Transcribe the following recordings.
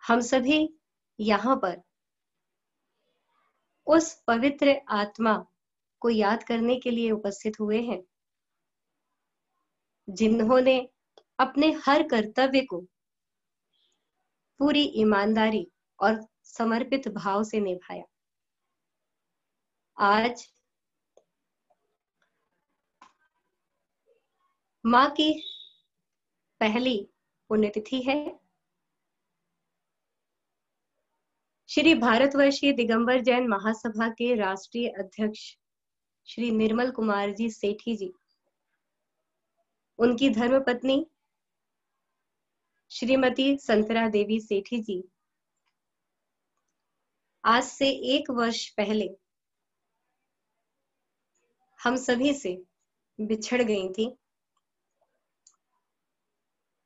हम सभी यहाँ पर उस पवित्र आत्मा को याद करने के लिए उपस्थित हुए हैं जिन्होंने अपने हर कर्तव्य को पूरी ईमानदारी और समर्पित भाव से निभाया। आज माँ की पहली पुण्यतिथि है। श्री भारतवर्षीय दिगंबर जैन महासभा के राष्ट्रीय अध्यक्ष श्री निर्मल कुमार जी सेठी जी, उनकी धर्मपत्नी श्रीमती संतरा देवी सेठी जी आज से 1 वर्ष पहले हम सभी से बिछड़ गई थी।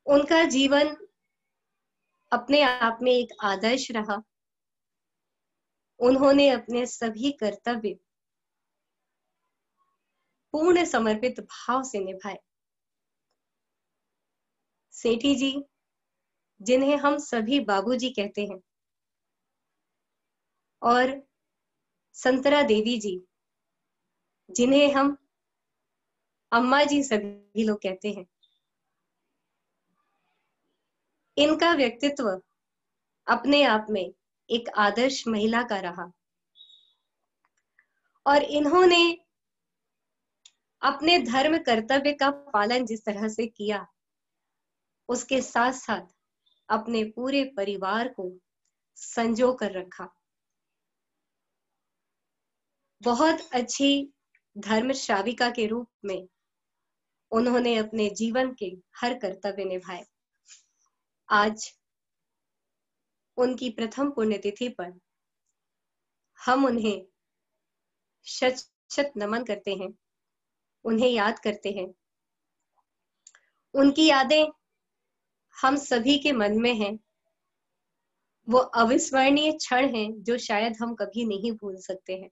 उनका जीवन अपने आप में एक आदर्श रहा। उन्होंने अपने सभी कर्तव्य पूर्ण समर्पित भाव से निभाए। सेठी जी, जिन्हें हम सभी बाबूजी कहते हैं, और संतरा देवी जी, जिन्हें हम अम्मा जी सभी लोग कहते हैं, इनका व्यक्तित्व अपने आप में एक आदर्श महिला का रहा और इन्होंने अपने धर्म कर्तव्य का पालन जिस तरह से किया, उसके साथ साथ अपने पूरे परिवार को संजो कर रखा। बहुत अच्छी धर्म श्राविका के रूप में उन्होंने अपने जीवन के हर कर्तव्य निभाए। आज उनकी प्रथम पुण्यतिथि पर हम उन्हें शत शत नमन करते हैं, उन्हें याद करते हैं। उनकी यादें हम सभी के मन में हैं। वो अविस्मरणीय क्षण हैं जो शायद हम कभी नहीं भूल सकते हैं।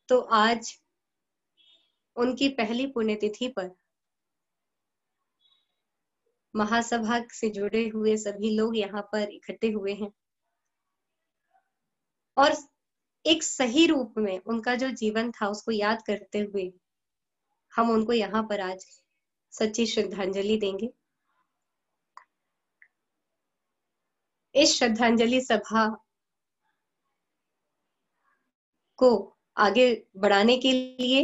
तो आज उनकी पहली पुण्यतिथि पर महासभा से जुड़े हुए सभी लोग यहाँ पर इकट्ठे हुए हैं और एक सही रूप में उनका जो जीवन था उसको याद करते हुए हम उनको यहाँ पर आज सच्ची श्रद्धांजलि देंगे। इस श्रद्धांजलि सभा को आगे बढ़ाने के लिए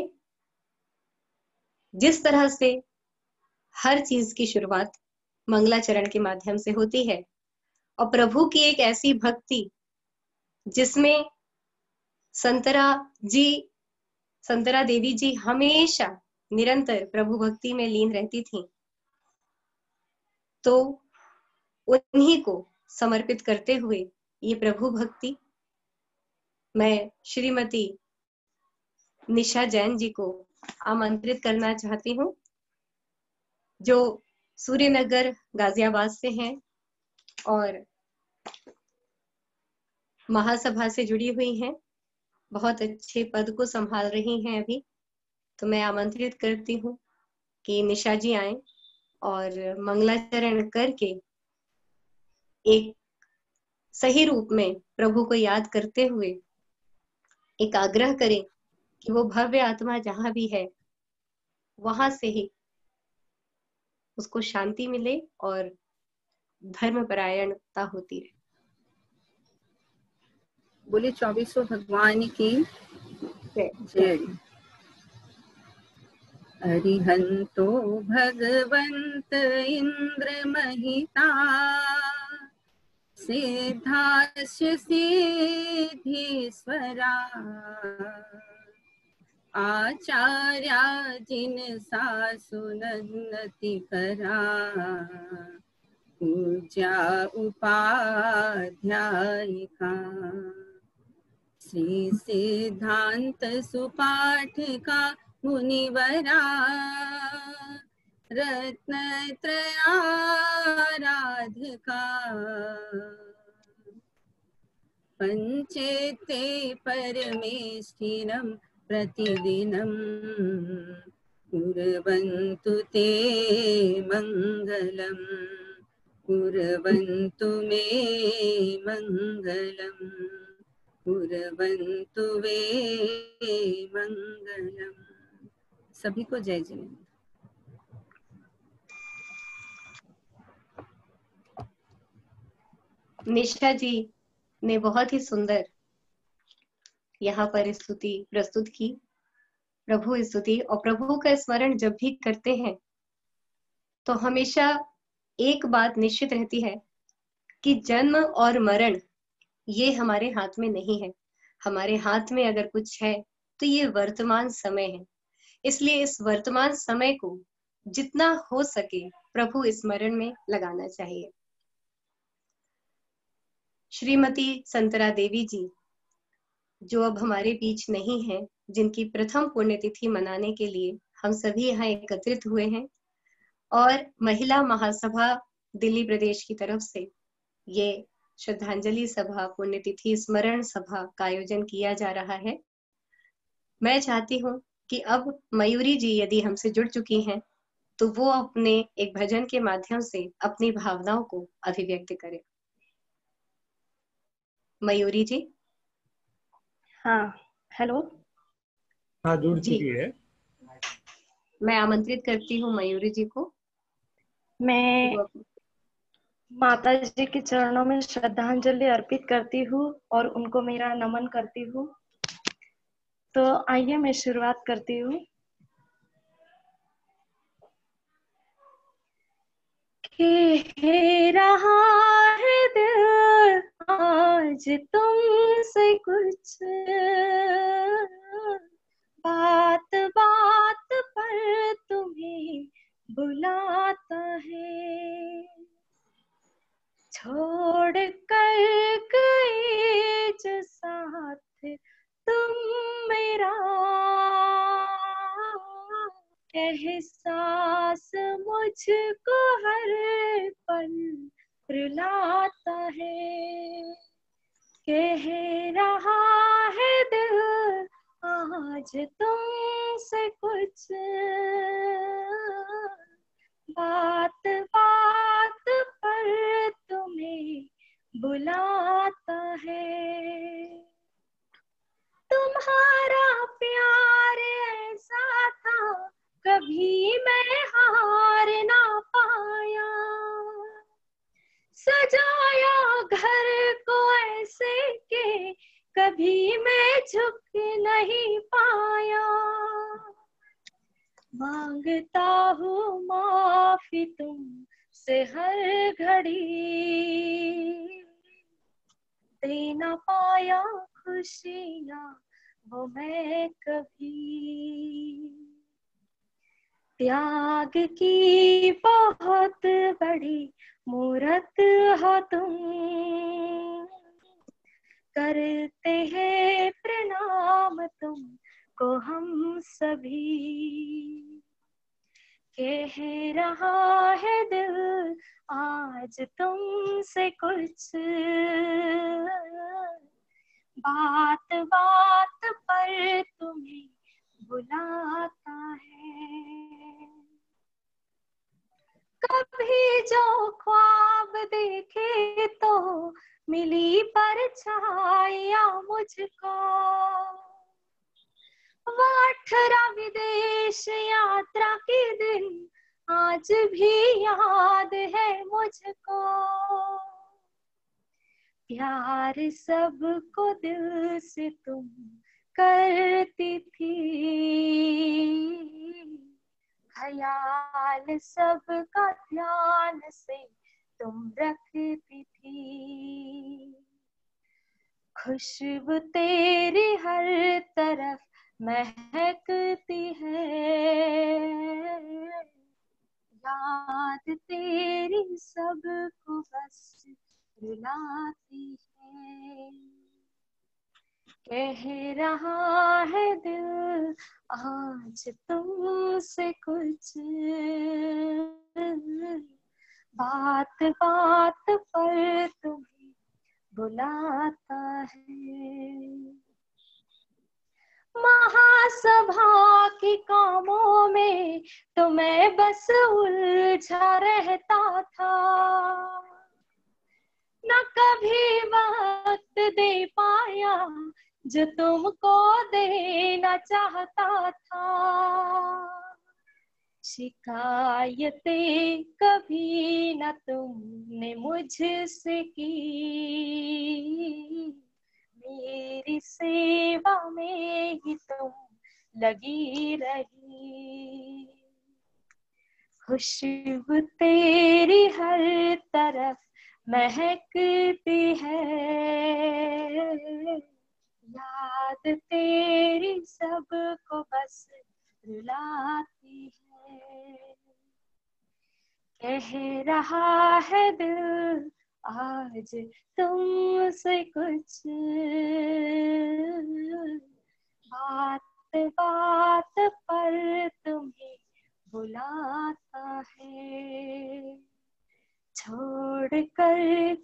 जिस तरह से हर चीज की शुरुआत मंगलाचरण के माध्यम से होती है और प्रभु की एक ऐसी भक्ति जिसमें संतरा देवी जी हमेशा निरंतर प्रभु भक्ति में लीन रहती थी, तो उन्हीं को समर्पित करते हुए ये प्रभु भक्ति मैं श्रीमती निशा जैन जी को आमंत्रित करना चाहती हूँ, जो सूर्यनगर गाजियाबाद से हैं और महासभा से जुड़ी हुई हैं, बहुत अच्छे पद को संभाल रही हैं अभी। तो मैं आमंत्रित करती हूँ कि निशा जी आए और मंगलाचरण करके एक सही रूप में प्रभु को याद करते हुए एक आग्रह करें कि वो भव्य आत्मा जहां भी है वहां से ही उसको शांति मिले और धर्मपरायणता होती रहे। बोले 2400 भगवान की जय। अरिहंतो भगवंत इंद्र महिता सिद्धास्य सिद्धीश्वरा आचार्या जिन सासुनति करा पूजा उपाध्यायिका श्री सिद्धांत सुपाठिका मुनिवरा रत्नत्रयाराधिका पंचेते परमेष्ठिनं प्रतिदिनं कुर्वन्तु ते मंगलम् कुर्वन्तु मे मङ्गलम्, कुर्वन्तु मे मङ्गलम्। सभी को जय जिनेन्द्र। निशा जी ने बहुत ही सुंदर यहाँ पर स्तुति प्रस्तुत की, प्रभु स्तुति। और प्रभु का स्मरण जब भी करते हैं तो हमेशा एक बात निश्चित रहती है कि जन्म और मरण ये हमारे हाथ में नहीं है। हमारे हाथ में अगर कुछ है तो ये वर्तमान समय है। इसलिए इस वर्तमान समय को जितना हो सके प्रभु स्मरण में लगाना चाहिए। श्रीमती संतरा देवी जी जो अब हमारे बीच नहीं है, जिनकी प्रथम पुण्यतिथि मनाने के लिए हम सभी यहाँ एकत्रित हुए हैं, और महिला महासभा दिल्ली प्रदेश की तरफ से ये श्रद्धांजलि सभा, पुण्यतिथि स्मरण सभा का आयोजन किया जा रहा है। मैं चाहती हूँ कि अब मयूरी जी यदि हमसे जुड़ चुकी हैं तो वो अपने एक भजन के माध्यम से अपनी भावनाओं को अभिव्यक्त करें। मयूरी जी। हाँ, हेलो। हाँ, जुड़ चुकी है। मैं आमंत्रित करती हूँ मयूरी जी को। मैं माता जी के चरणों में श्रद्धांजलि अर्पित करती हूँ और उनको मेरा नमन करती हूँ। तो आइए मैं शुरुआत करती हूँ। कह रहा है दिल आज तुमसे कुछ, बात बात पर तुम्हें बुलाता है, छोड़ कर गए जो साथ तुम मेरा, एहसास मुझको हर पल रुलाता है। कह रहा है दिल आज तुमसे कुछ, बात बात पर तुम्हें बुलाता है। तुम्हारा प्यार ऐसा था कभी मैं हार ना पाया, सजाया घर को ऐसे के कभी मैं झुक नहीं पाया, मांगता हूँ माफी तुमसे हर घड़ी, दे ना पाया खुशियाँ वो मैं कभी, त्याग की बहुत बड़ी मूरत हो तुम, करते हैं प्रणाम तुमको हम सभी। कह रहा है दिल आज तुमसे कुछ, बात बात पर तुम्हें बुलाता है। कभी जो ख्वाब देखे तो मिली परछाइयां मुझको, वो 18 विदेश यात्रा के दिन आज भी याद है मुझको, प्यार सबको दिल से तुम करती थी, ख्याल सबका ध्यान से तुम रखती थी, खुशबू तेरी हर तरफ महकती है, याद तेरी सबको बस रुलाती है। कह रहा है दिल आज तुमसे कुछ, बात बात पर तुम्हें बुलाता है। महासभा के कामों में तो मैं बस उलझा रहता था, न कभी वक्त दे पाया जो तुमको देना चाहता था। शिकायतें कभी न तुमने मुझसे की, मेरी सेवा में ही तुम लगी रही। खुशबू तेरी हर तरफ महकती है, याद तेरी सबको बस रुलाती है। कह रहा है दिल आज तुमसे कुछ, बात बात पर तुम्हें बुलाता है। छोड़ कर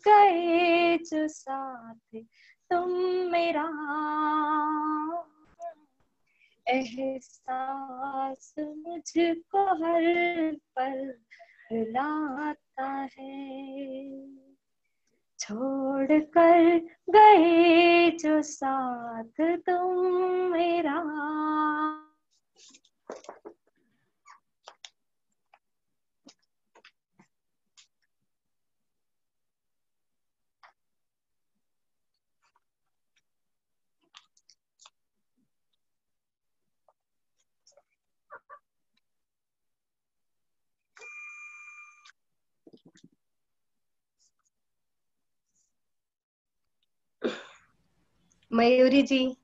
गए जो साथ तुम मेरा, एहसास मुझको हर पल रुलाता है। छोड़ कर गए जो साथ तुम मेरा। मयूरी जी,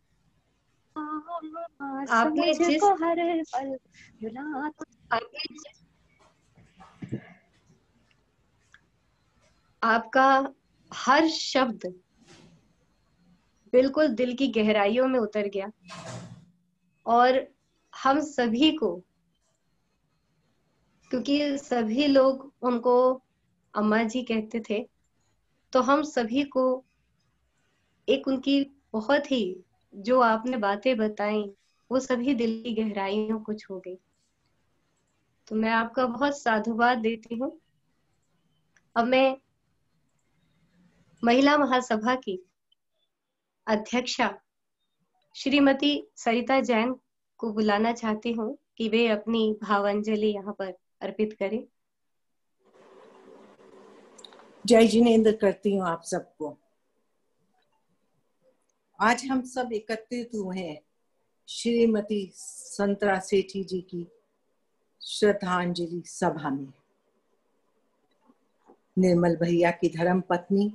आपने जिस हर पल आपका हर शब्द बिल्कुल दिल की गहराइयों में उतर गया और हम सभी को, क्योंकि सभी लोग उनको अम्मा जी कहते थे, तो हम सभी को एक उनकी बहुत ही, जो आपने बातें बताई वो सभी दिल की गहराइयों को छू गई। तो मैं आपका बहुत साधुवाद देती हूँ। अब मैं महिला महासभा की अध्यक्षा श्रीमती सरिता जैन को बुलाना चाहती हूँ कि वे अपनी भावांजलि यहाँ पर अर्पित करें। जय जिनेंद्र करती हूँ आप सबको। आज हम सब एकत्रित हुए हैं श्रीमती संतरा सेठी जी की श्रद्धांजलि सभा में। निर्मल भैया की धर्म पत्नी,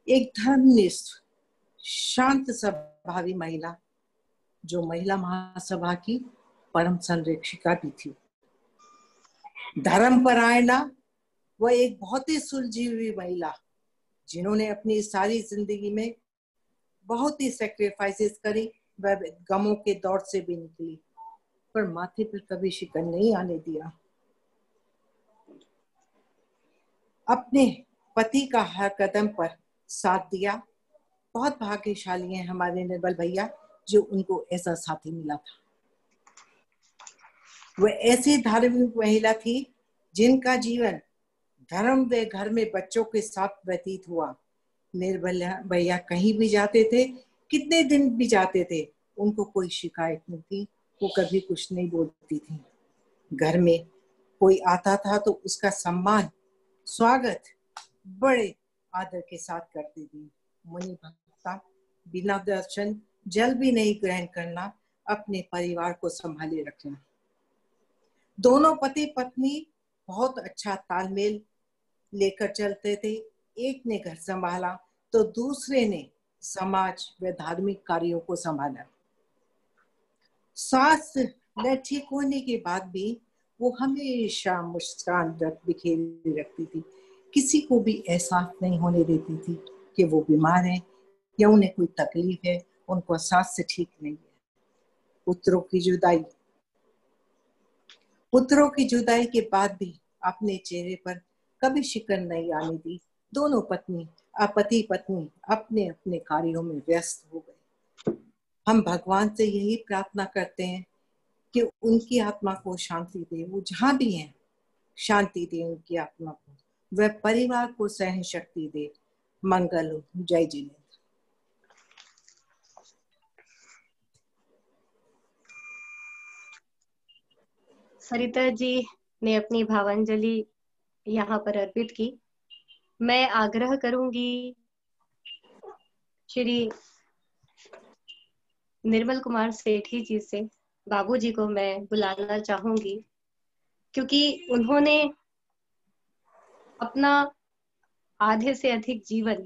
एक धर्मनिष्ठ शांत स्वभावी महिला, जो महिला महासभा की परम संरक्षिका भी थी। धर्मपरायणा, वह एक बहुत ही सुलझी हुई महिला, जिन्होंने अपनी सारी जिंदगी में बहुत ही सैक्रिफाइसेस करी। वह गमों के दौर से भी निकली, पर माथे पर कभी शिकन नहीं आने दिया। अपने पति का हर कदम पर साथ दिया। बहुत भाग्यशाली हैं हमारे निर्मल भैया, जो उनको ऐसा साथी मिला था। वह ऐसी धार्मिक महिला थी जिनका जीवन धर्म व घर में बच्चों के साथ व्यतीत हुआ। निर्मल भैया कहीं भी जाते थे, कितने दिन भी जाते थे, उनको कोई शिकायत नहीं थी। वो कभी कुछ नहीं बोलती थी। घर में कोई आता था तो उसका सम्मान, स्वागत बड़े आदर के साथ करती थी। मुनि भक्ता बिना दर्शन जल भी नहीं ग्रहण करना, अपने परिवार को संभाले रखना। दोनों पति पत्नी बहुत अच्छा तालमेल लेकर चलते थे। एक ने घर संभाला तो दूसरे ने समाज व धार्मिक कार्यों को संभाला। स्वास्थ्य न ठीक होने के बाद भी वो हमेशा मुस्कान बिखेरी रखती थी। किसी को भी एहसास नहीं होने देती थी कि वो बीमार है या उन्हें कोई तकलीफ है, उनको स्वास्थ्य ठीक नहीं है। पुत्रों की जुदाई के बाद भी अपने चेहरे पर कभी शिकन नहीं आने दी। दोनों पति पत्नी अपने अपने कार्यों में व्यस्त हो गए। हम भगवान से यही प्रार्थना करते हैं कि उनकी आत्मा को शांति दे, वो जहां भी हैं शांति दे उनकी आत्मा को, वह परिवार को सहन शक्ति दे। मंगल हो। जय जिनेंद्र। सरिता जी ने अपनी भावांजलि यहाँ पर अर्पित की। मैं आग्रह करूंगी श्री निर्मल कुमार सेठी जी से, बाबूजी को मैं बुलाना चाहूंगी, क्योंकि उन्होंने अपना आधे से अधिक जीवन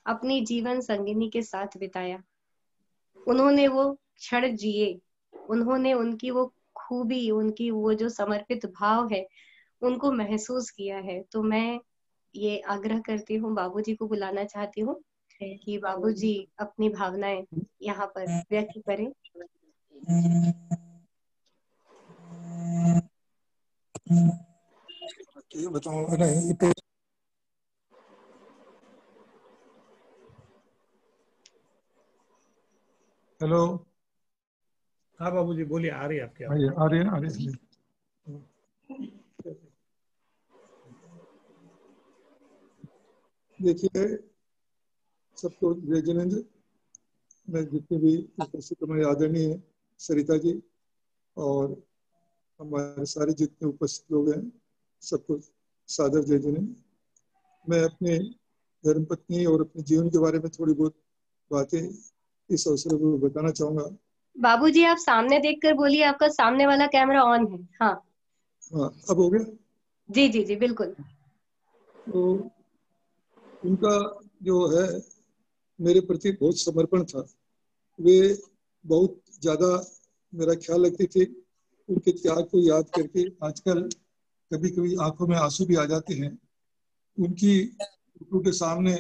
अपनी जीवन संगिनी के साथ बिताया। उन्होंने वो क्षण जिए, उन्होंने उनकी वो खूबी, उनकी वो जो समर्पित भाव है उनको महसूस किया है। तो मैं ये आग्रह करती हूँ, बाबूजी को बुलाना चाहती हूँ कि बाबूजी अपनी भावनाएं यहाँ पर व्यक्त करें। हेलो। हाँ बाबूजी बोलिए, आ रही है आपकी आवाज। आ रही है। देखिए, सबको जय जिनेंद्र। मैं जितने भी उपस्थित हमारे आदरणीय सरिता जी और हमारे सारे जितने उपस्थित लोग हैं, सबको सादर जय जिनेंद्र। मैं अपने धर्मपत्नी और अपने जीवन के बारे में थोड़ी बहुत बातें इस अवसर पर बताना चाहूंगा। बाबूजी आप सामने देखकर बोलिए, आपका सामने वाला कैमरा ऑन है। हाँ अब हो गया? जी जी जी बिल्कुल। तो उनका जो है मेरे प्रति बहुत समर्पण था। वे बहुत ज्यादा मेरा ख्याल रखती थी। उनके त्याग को याद करके आजकल कभी कभी आंखों में आंसू भी आ जाते हैं। उनकी फोटो के सामने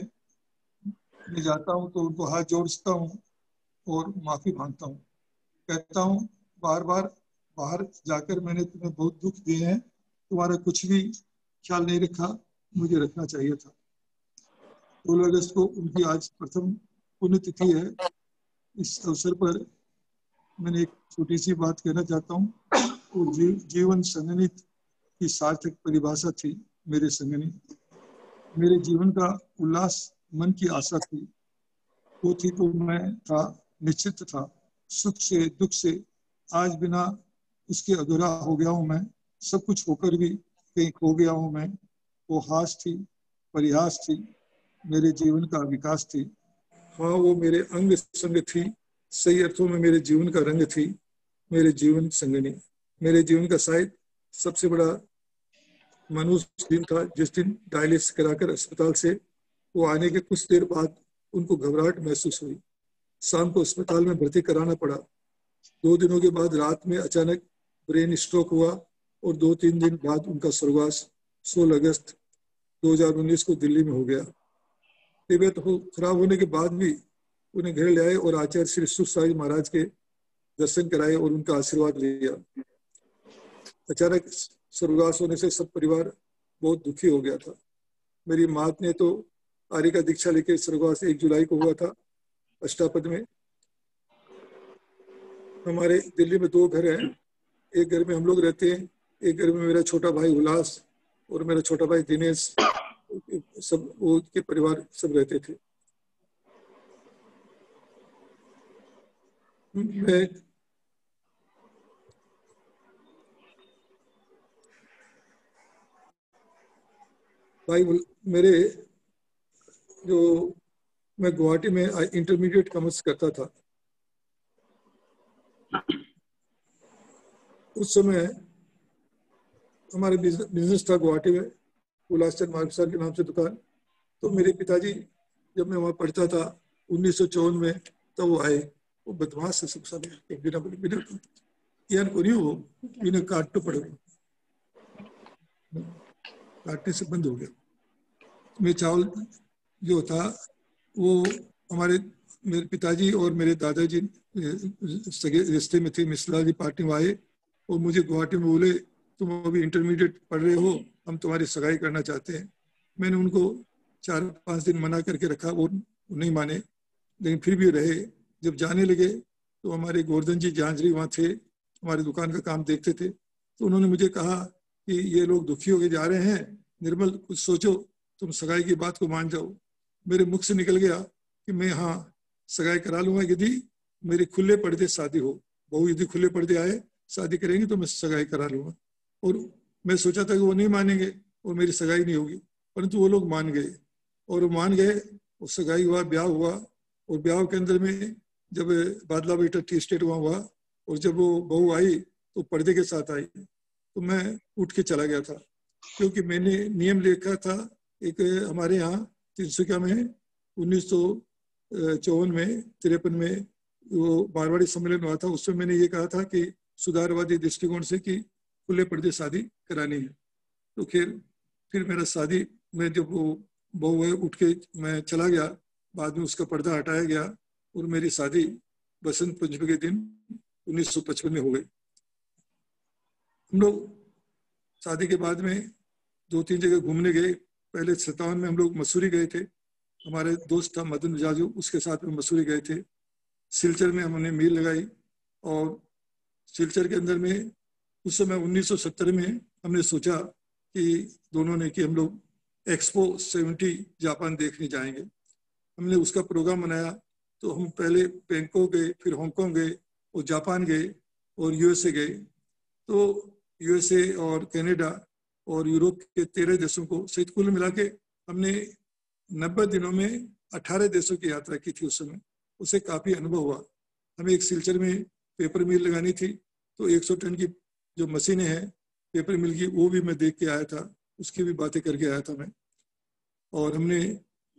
मैं जाता हूँ तो उनको हाथ जोड़ता हूँ और माफी मांगता हूँ। कहता हूँ बार बार बाहर जाकर मैंने तुम्हें बहुत दुख दिए हैं, तुम्हारा कुछ भी ख्याल नहीं रखा, मुझे रखना चाहिए था। 16 अगस्त को उनकी आज प्रथम पुण्यतिथि है। इस अवसर पर मैंने एक छोटी सी बात कहना चाहता हूँ। वो जीवन संगनी की सार्थक परिभाषा थी मेरे संगनी। मेरे जीवन का उल्लास मन की आशा थी। वो थी तो मैं था, निश्चित था। सुख से दुख से आज बिना उसके अधूरा हो गया हूँ मैं। सब कुछ होकर भी कहीं खो गया हूँ मैं। वो हास थी, परिहास थी, मेरे जीवन का विकास थी। हाँ, वो मेरे अंग संग थी, सही अर्थों में मेरे जीवन का रंग थी, मेरे जीवन संगनी। मेरे जीवन का शायद सबसे बड़ा मनुष्य दिन था जिस दिन डायलिसिस कराकर अस्पताल से वो आने के कुछ देर बाद उनको घबराहट महसूस हुई। शाम को अस्पताल में भर्ती कराना पड़ा। 2 दिनों के बाद रात में अचानक ब्रेन स्ट्रोक हुआ और 2-3 दिन बाद उनका स्वर्गवास 16 अगस्त 2019 को दिल्ली में हो गया। तबीयत खराब होने के बाद भी उन्हें घर ले आए और आचार्य श्री सुख साई महाराज के दर्शन कराए और उनका आशीर्वाद लिया। अचानक स्वर्गवास होने से सब परिवार बहुत दुखी हो गया था। मेरी माँ ने तो आर्य का दीक्षा लेके स्वर्गवास 1 जुलाई को हुआ था अष्टापद में। हमारे दिल्ली में 2 घर हैं। एक घर में हम लोग रहते हैं, एक घर में मेरा छोटा भाई उल्लास और मेरा छोटा भाई दिनेश, सब वो के परिवार सब रहते थे। मैं भाई मेरे जो मैं गुवाहाटी में इंटरमीडिएट कॉमर्स करता था। उस समय हमारे बिजनेस था गुवाहाटी में, उल्लासचंद मार्ग के नाम से दुकान। तो मेरे पिताजी जब मैं वहाँ पढ़ता था 1954 में, तब वो आए। वो बदमाश से सब समय बिना यार को नहीं, वो बिना काट तो पड़े, काटने से बंद हो गया। मैं चावल जो था वो हमारे मेरे पिताजी और मेरे दादाजी सगे रिश्ते में थे। मिश्राजी पार्टी में आए और मुझे गुवाहाटी में बोले, तुम अभी इंटरमीडिएट पढ़ रहे हो, हम तुम्हारी सगाई करना चाहते हैं। मैंने उनको 4-5 दिन मना करके रखा, वो नहीं माने, लेकिन फिर भी रहे। जब जाने लगे तो हमारे गोवर्धन जी झांझरी वहाँ थे, हमारी दुकान का काम देखते थे। तो उन्होंने मुझे कहा कि ये लोग दुखी होके जा रहे हैं, निर्मल कुछ सोचो, तुम सगाई की बात को मान जाओ। मेरे मुख से निकल गया कि मैं हाँ सगाई करा लूंगा यदि मेरी खुले पर्दे शादी हो। बहू यदि खुले पर्दे आए शादी करेंगे तो मैं सगाई करा लूंगा। और मैं सोचा था कि वो नहीं मानेंगे और मेरी सगाई नहीं होगी, परंतु वो लोग मान गए और वो मान गए। और सगाई हुआ, ब्याह हुआ, और ब्याह के अंदर में जब बादला बेटा टी स्टेट वहाँ हुआ और जब वो बहू आई तो पर्दे के साथ आई, तो मैं उठ के चला गया था, क्योंकि मैंने नियम लिखा था एक हमारे यहाँ तिनसुकिया में 1954 में 53 में वो मारवाड़ी सम्मेलन हुआ था। उसमें मैंने ये कहा था कि सुधारवादी दृष्टिकोण से कि खुले पर्दे शादी करानी है। तो फिर मेरा शादी में जब वो बहू है उठ के मैं चला गया, बाद में उसका पर्दा हटाया गया और मेरी शादी बसंत पंचमी के दिन 1955 में हो गई। हम लोग शादी के बाद में 2-3 जगह घूमने गए। पहले 57 में हम लोग मसूरी गए थे, हमारे दोस्त था मदन जाजू, उसके साथ में मसूरी गए थे। सिलचर में हमने मील लगाई और सिलचर के अंदर में उस समय 1970 में हमने सोचा कि दोनों ने कि हम लोग एक्सपो 70 जापान देखने जाएंगे। हमने उसका प्रोग्राम बनाया। तो हम पहले बैंकॉक गए, फिर हांगकांग गए और जापान गए और यूएसए गए। तो यूएसए और कनाडा और यूरोप के 13 देशों को सहित कुल मिला के हमने 90 दिनों में 18 देशों की यात्रा की थी। उस समय उसे काफी अनुभव हुआ। हमें एक सिलचर में पेपर मिल लगानी थी, तो 100 टन की जो मशीनें हैं पेपर मिल की, वो भी मैं देख के आया था, उसकी भी बातें करके आया था मैं। और हमने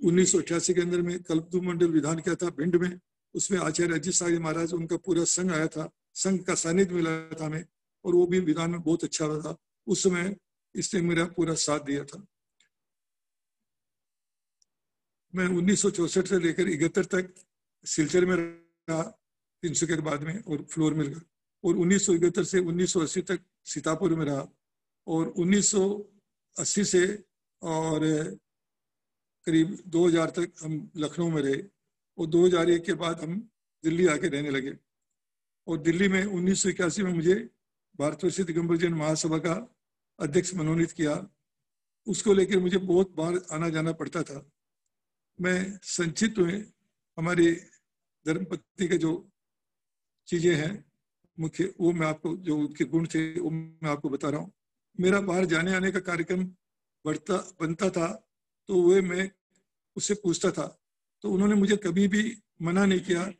1988 के अंदर में कल्पतरू मंडल विधान किया था भिंड में, उसमें आचार्य अजीत सागर महाराज उनका पूरा संघ आया था, संघ का सानिध्य मिला था हमें, और वो भी विधान में बहुत अच्छा था। उस समय इसने मेरा पूरा साथ दिया था। मैं 1964 से लेकर 71 तक सिलचर में रहा, 300 के बाद में, और फ्लोर मिल गया। और 1971 से 1980 तक सीतापुर में रहा, और 1980 से और करीब 2000 तक हम लखनऊ में रहे, और 2001 के बाद हम दिल्ली आके रहने लगे। और दिल्ली में 1981 में मुझे भारतवर्षीय दिगंबर जैन महासभा का अध्यक्ष मनोनीत किया। उसको लेकर मुझे बहुत बार आना जाना पड़ता था। मैं संक्षिप्त में हमारी धर्मपत्नी के जो चीजें हैं मुख्य, वो मैं आपको, जो उनके गुण थे वो मैं आपको बता रहा हूँ। मेरा बाहर जाने आने का कार्यक्रम बनता था, तो वे मैं उससे पूछता था, तो उन्होंने मुझे कभी भी मना नहीं किया।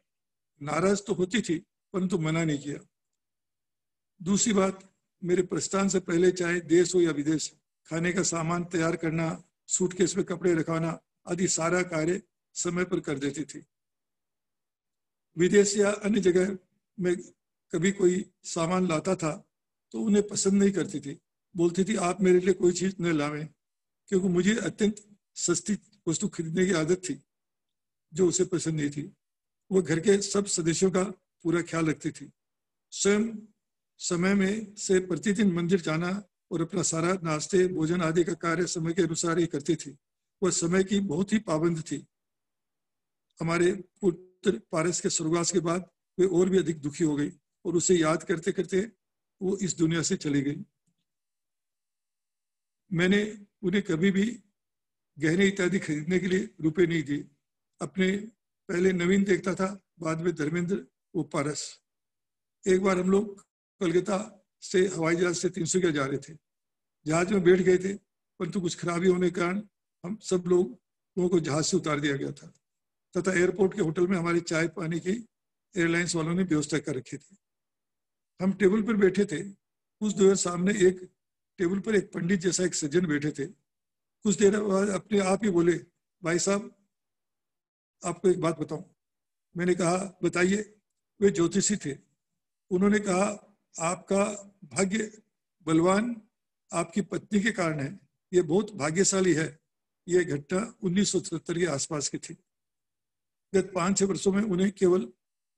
नाराज तो होती थी परंतु मना नहीं किया। दूसरी बात, मेरे प्रस्थान से पहले चाहे देश हो या विदेश, खाने का सामान तैयार करना, सूटकेस में कपड़े रखवाना आदि सारा कार्य समय पर कर देती थी। विदेश या अन्य जगह में कभी कोई सामान लाता था तो उन्हें पसंद नहीं करती थी, बोलती थी आप मेरे लिए कोई चीज न लावें, क्योंकि मुझे अत्यंत सस्ती वस्तु खरीदने की आदत थी जो उसे पसंद नहीं थी। वो घर के सब सदस्यों का पूरा ख्याल रखती थी। स्वयं समय में से प्रतिदिन मंदिर जाना और अपना सारा नाश्ते भोजन आदि का कार्य समय के अनुसार ही करती थी। वह समय की बहुत ही पाबंद थी। हमारे पुत्र पारस के स्वर्गवास के बाद वे और भी अधिक दुखी हो गई और उसे याद करते करते वो इस दुनिया से चली गई। मैंने उन्हें कभी भी गहने इत्यादि खरीदने के लिए रुपए नहीं दिए। अपने पहले नवीन देखता था, बाद में धर्मेंद्र, वो पारस। एक बार हम लोग कलकत्ता से हवाई जहाज से 300 जा रहे थे। जहाज में बैठ गए थे, परंतु कुछ खराबी होने के कारण हम सब लोगों को जहाज से उतार दिया गया था तथा एयरपोर्ट के होटल में हमारी चाय पानी की एयरलाइंस वालों ने व्यवस्था कर रखी थी। हम टेबल पर बैठे थे। कुछ देर सामने एक टेबल पर एक पंडित जैसा एक सज्जन बैठे थे। कुछ देर बाद अपने आप ही बोले, भाई साहब आपको एक बात बताऊं। मैंने कहा बताइए। वे ज्योतिषी थे। उन्होंने कहा आपका भाग्य बलवान आपकी पत्नी के कारण है, ये बहुत भाग्यशाली है। यह घटना 1977 के आसपास की थी। गत 5-6 वर्षों में उन्हें केवल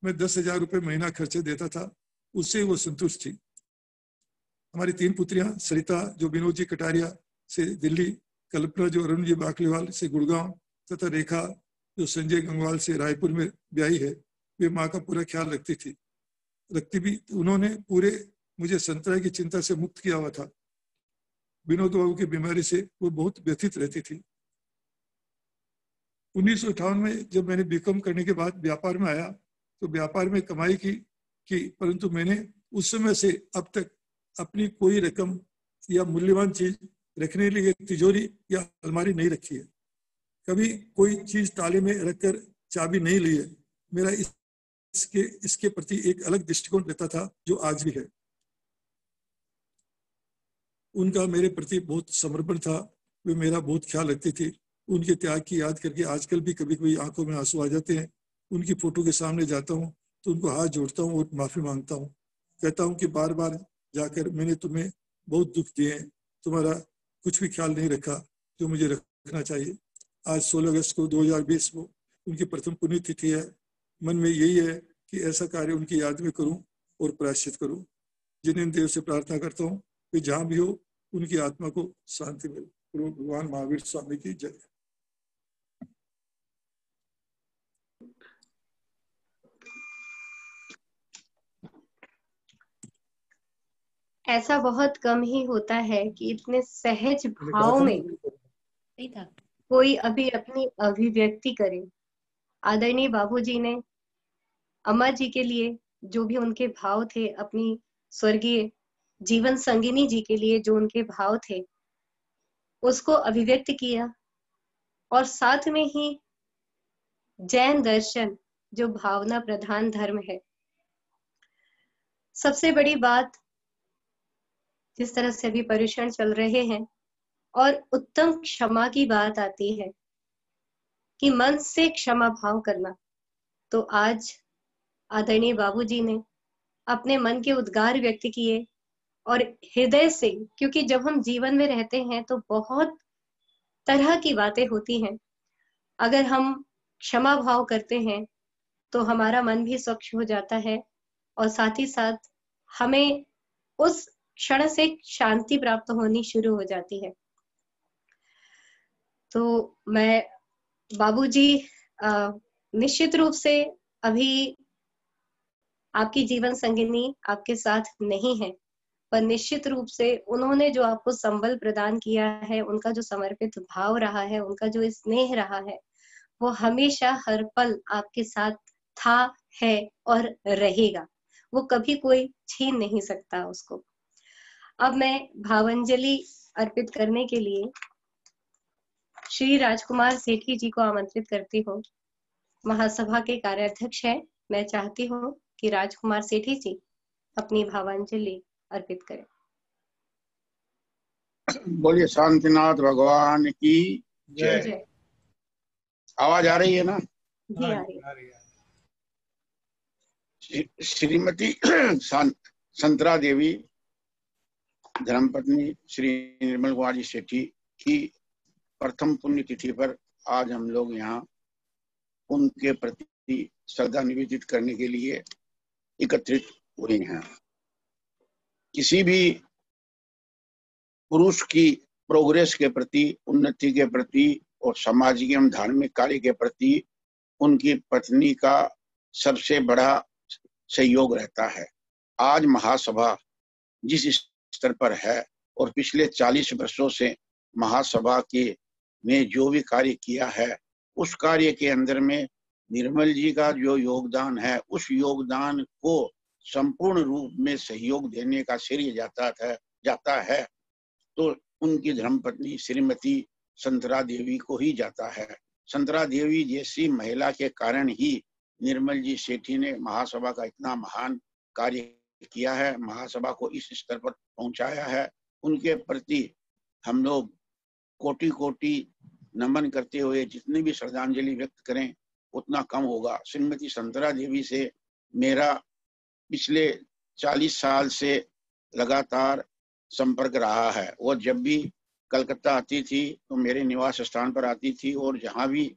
मैं 10,000 रुपये महीना खर्चे देता था, उससे वो संतुष्ट थी। हमारी 3 पुत्रियां, सरिता जो विनोद जी कटारिया से दिल्ली, कल्पना जो अरुण जी बाकलीवाल से गुड़गांव तथा रेखा जो संजय गंगवाल से रायपुर में ब्याही है, वे माँ का पूरा ख्याल रखती भी। उन्होंने पूरे मुझे संतरा की चिंता से मुक्त किया हुआ था। विनोद बाबू की बीमारी से वो बहुत व्यथित रहती थी। 1958 में जब मैंने बीकॉम करने के बाद व्यापार में आया तो व्यापार में कमाई की परंतु मैंने उस समय से अब तक अपनी कोई रकम या मूल्यवान चीज रखने के लिए तिजोरी या अलमारी नहीं रखी है। कभी कोई चीज ताले में रखकर चाबी नहीं ली है। मेरा इसके प्रति एक अलग दृष्टिकोण रहता था जो आज भी है। उनका मेरे प्रति बहुत समर्पण था। वे मेरा बहुत ख्याल रखती थी। उनके त्याग की याद करके आजकल भी कभी कभी आंखों में आंसू आ जाते हैं। उनकी फोटो के सामने जाता हूँ तो उनको हाथ जोड़ता हूँ और माफी मांगता हूँ। कहता हूँ कि बार बार जाकर मैंने तुम्हें बहुत दुख दिए हैं, तुम्हारा कुछ भी ख्याल नहीं रखा जो मुझे रखना चाहिए। आज 16 अगस्त को 2020 को उनकी प्रथम पुण्यतिथि है। मन में यही है कि ऐसा कार्य उनकी याद में करूं और प्रायश्चित करूं। जिन देव से प्रार्थना करता हूं कि जहां भी हो उनकी आत्मा को शांति मिले। भगवान महावीर स्वामी की जय। ऐसा बहुत कम ही होता है कि इतने सहज भाव में कोई अभी अपनी अभिव्यक्ति करे। आदरणीय बाबूजी ने अम्मा जी के लिए जो भी उनके भाव थे, अपनी स्वर्गीय जीवन संगिनी जी के लिए जो उनके भाव थे, उसको अभिव्यक्त किया। और साथ में ही जैन दर्शन जो भावना प्रधान धर्म है, सबसे बड़ी बात जिस तरह से अभी परीक्षण चल रहे हैं और उत्तम क्षमा की बात आती है कि मन से क्षमा भाव करना, तो आज आदरणीय बाबूजी ने अपने मन के उद्गार व्यक्त किए और हृदय से, क्योंकि जब हम जीवन में रहते हैं तो बहुत तरह की बातें होती हैं। अगर हम क्षमा भाव करते हैं तो हमारा मन भी स्वच्छ हो जाता है और साथ ही साथ हमें उस क्षण से शांति प्राप्त होनी शुरू हो जाती है। तो मैं बाबूजी निश्चित रूप से अभी आपकी जीवन संगिनी आपके साथ नहीं है, पर निश्चित रूप से उन्होंने जो आपको संबल प्रदान किया है, उनका जो समर्पित भाव रहा है, उनका जो स्नेह रहा है, वो हमेशा हर पल आपके साथ था, है और रहेगा। वो कभी कोई छीन नहीं सकता उसको। अब मैं भावांजलि अर्पित करने के लिए श्री राजकुमार सेठी जी को आमंत्रित करती हूँ। महासभा के कार्याध्यक्ष हैं। मैं चाहती हूँ कि राजकुमार सेठी जी अपनी भावांजलि अर्पित करें। बोलिए शांतिनाथ भगवान की जय। जय। आवाज आ रही है ना? जी आ रही है। श्रीमती संतरा देवी धर्मपत्नी श्री निर्मल कुमार जी सेठी की प्रथम पुण्यतिथि पर आज हम लोग यहाँ उनके प्रति श्रद्धा निवेदित करने के लिए एकत्रित हुए हैं। किसी भी पुरुष की प्रोग्रेस के प्रति, उन्नति के प्रति और सामाजिक एवं धार्मिक कार्य के प्रति उनकी पत्नी का सबसे बड़ा सहयोग रहता है। आज महासभा जिस स्तर पर है और पिछले 40 वर्षों से महासभा के ने जो भी कार्य किया है, उस कार्य के अंदर में निर्मल जी का जो योगदान है, उस योगदान को संपूर्ण रूप में सहयोग देने का श्रेय जाता है तो उनकी धर्मपत्नी श्रीमती संतरा देवी को ही जाता है। संतरा देवी जैसी महिला के कारण ही निर्मल जी सेठी ने महासभा का इतना महान कार्य किया है, महासभा को इस स्तर पर पहुंचाया है। उनके प्रति हम लोग कोटि कोटि नमन करते हुए जितनी भी श्रद्धांजलि व्यक्त करें उतना कम होगा। श्रीमती संतरा देवी से मेरा पिछले 40 साल से लगातार संपर्क रहा है। वो जब भी कलकत्ता आती थी तो मेरे निवास स्थान पर आती थी और जहाँ भी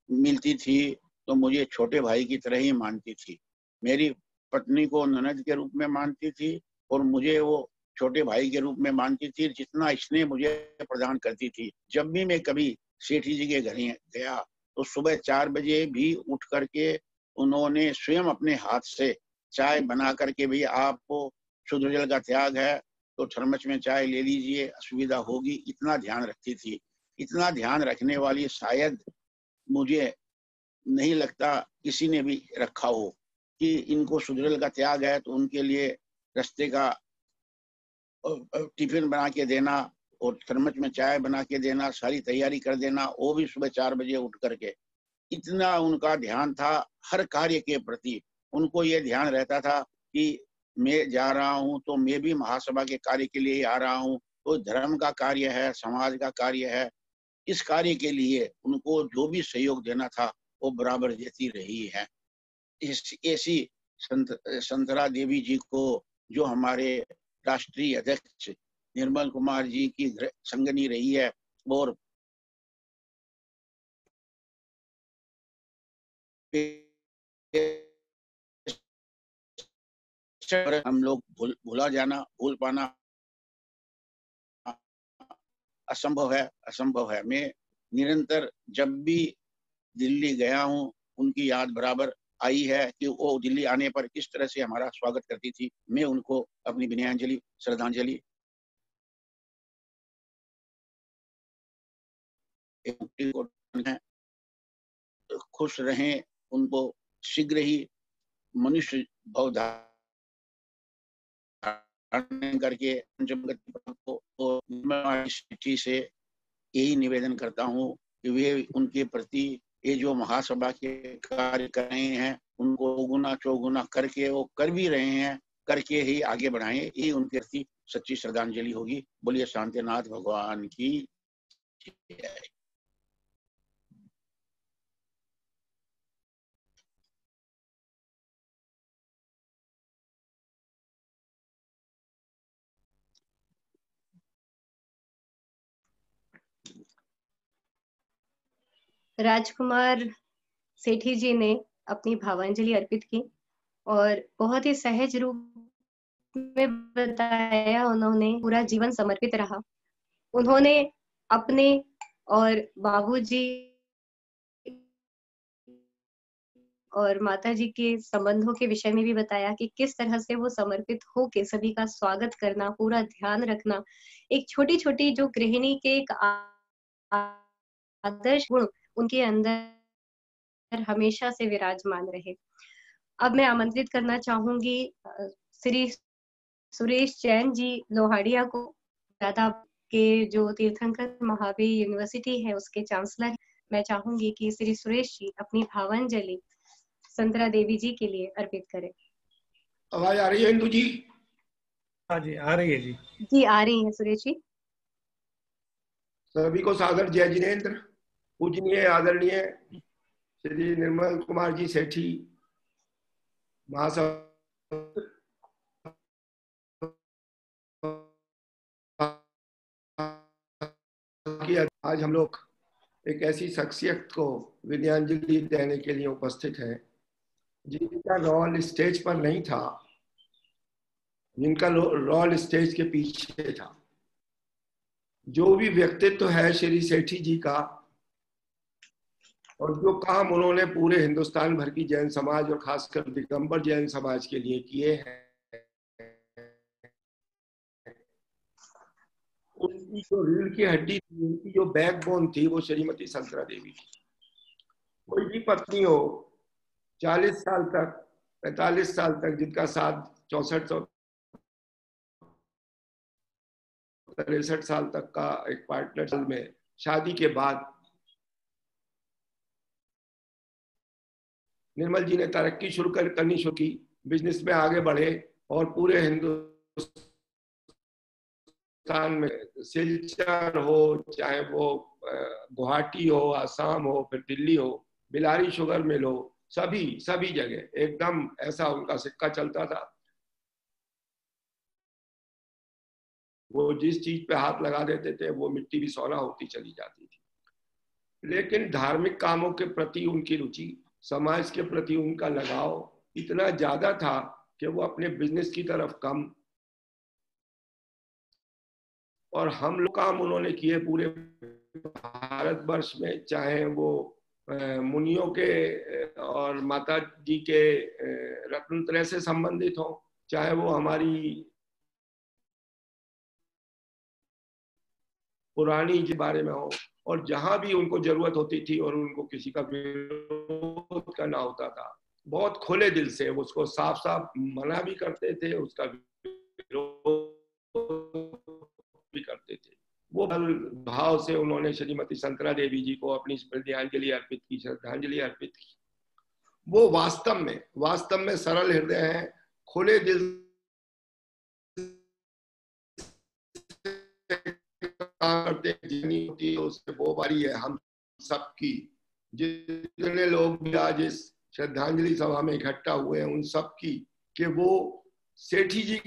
मिलती थी तो मुझे छोटे भाई की तरह ही मानती थी। मेरी पत्नी को ननद के रूप में मानती थी और मुझे वो छोटे भाई के रूप में मानती थी। जितना स्नेह मुझे प्रदान करती थी। जब भी मैं कभी सेठी जी के घर गया तो सुबह 4 बजे भी उठ करके उन्होंने स्वयं अपने हाथ से चाय बना करके, भी आपको शुद्ध जल का त्याग है तो थर्मस में चाय ले लीजिए, असुविधा होगी, इतना ध्यान रखती थी। इतना ध्यान रखने वाली शायद मुझे नहीं लगता किसी ने भी रखा हो कि इनको शुद्ध जल का त्याग है तो उनके लिए रास्ते का टिफिन बना के देना और थर्मस में चाय बना के देना, सारी तैयारी कर देना, वो भी सुबह 4 बजे उठ करके। इतना उनका ध्यान था हर कार्य के प्रति। उनको ये ध्यान रहता था कि मैं जा रहा हूँ तो मैं भी महासभा के कार्य के लिए आ रहा हूँ, तो धर्म का कार्य है, समाज का कार्य है, इस कार्य के लिए उनको जो भी सहयोग देना था वो बराबर देती रही है। ऐसी संतरा देवी जी को, जो हमारे राष्ट्रीय अध्यक्ष निर्मल कुमार जी की संगनी रही है, और हम लोग भूल पाना असंभव है। मैं निरंतर जब भी दिल्ली गया हूँ उनकी याद बराबर आई है कि वो दिल्ली आने पर किस तरह से हमारा स्वागत करती थी। मैं उनको अपनी विनयाञ्जलि, श्रद्धांजलि है। खुश रहें, उनको शीघ्र ही मनुष्य भव धारण करके चिट्ठी से यही निवेदन करता हूँ कि वे उनके प्रति ये जो महासभा के कार्य कर रहे हैं उनको गुना चौगुना करके वो कर भी रहे हैं, करके ही आगे बढ़ाएं, ये उनके प्रति सच्ची श्रद्धांजलि होगी। बोलिए शांतिनाथ भगवान की जय। राजकुमार सेठी जी ने अपनी भावांजलि अर्पित की और बहुत ही सहज रूप में बताया, उन्होंने पूरा जीवन समर्पित रहा। उन्होंने अपने और बाबूजी और माताजी के संबंधों के विषय में भी बताया कि किस तरह से वो समर्पित होके सभी का स्वागत करना, पूरा ध्यान रखना, एक छोटी-छोटी जो गृहिणी के एक आदर्श गुण उनके अंदर हमेशा से विराजमान रहे। अब मैं आमंत्रित करना चाहूंगी श्री सुरेश जैन जी लोहाड़िया को, दादा के जो तीर्थंकर महावीर यूनिवर्सिटी है उसके चांसलर। मैं चाहूंगी कि श्री सुरेश जी अपनी भावांजलि संतरा देवी जी के लिए अर्पित करें। आवाज आ रही है इंदु जी? हाँ जी, आ रही है जी। जी आ रही है सुरेश जी। सभी को सादर जय जिनेन्द्र। पूजनीय आदरणीय श्री निर्मल कुमार जी सेठी महासभा आज हम लोग एक ऐसी शख्सियत को विनयाञ्जलि देने के लिए उपस्थित है जिनका रोल स्टेज पर नहीं था, जिनका रोल स्टेज के पीछे था। जो भी व्यक्तित्व है श्री सेठी जी का और जो काम उन्होंने पूरे हिंदुस्तान भर की जैन समाज और खासकर दिगंबर जैन समाज के लिए किए हैं, उनकी जो रीढ़ की हड्डी थी, उनकी जो बैकबोन थी, वो श्रीमती संतरा देवी थी। कोई भी पत्नी हो 40 साल तक 45 साल तक जिनका साथ 64-63 साल तक का एक पार्टनर में शादी के बाद निर्मल जी ने तरक्की करनी शुरू की, बिजनेस में आगे बढ़े और पूरे हिंदुस्तान में सिलचर हो, चाहे वो गुवाहाटी हो, आसाम हो, फिर दिल्ली हो, बिलारी शुगर मिल हो, सभी जगह एकदम ऐसा उनका सिक्का चलता था। वो जिस चीज पे हाथ लगा देते थे वो मिट्टी भी सोना होती चली जाती थी। लेकिन धार्मिक कामों के प्रति उनकी रुचि, समाज के प्रति उनका लगाव इतना ज्यादा था कि वो अपने बिजनेस की तरफ कम, और हम लोग काम उन्होंने किए पूरे भारतवर्ष में, चाहे वो मुनियों के और माता जी के रत्नत्रय से संबंधित हो, चाहे वो हमारी पुरानी के बारे में हो, और जहां भी उनको जरूरत होती थी और उनको किसी का विरोध करना होता था, बहुत खुले दिल से उसको साफ साफ मना भी करते थे, उसका विरोध भी करते थे। वो भाव से उन्होंने श्रीमती संतरा देवी जी को अपनी श्रद्धांजलि अर्पित की, श्रद्धांजलि अर्पित की। वो वास्तव में सरल हृदय हैं, खुले दिल करते जितनी होती है उससे वो बारी है हम सबकी। जितने लोग भी आज इस श्रद्धांजलि सभा में इकट्ठा हुए हैं उन सब की, कि वो सेठी जी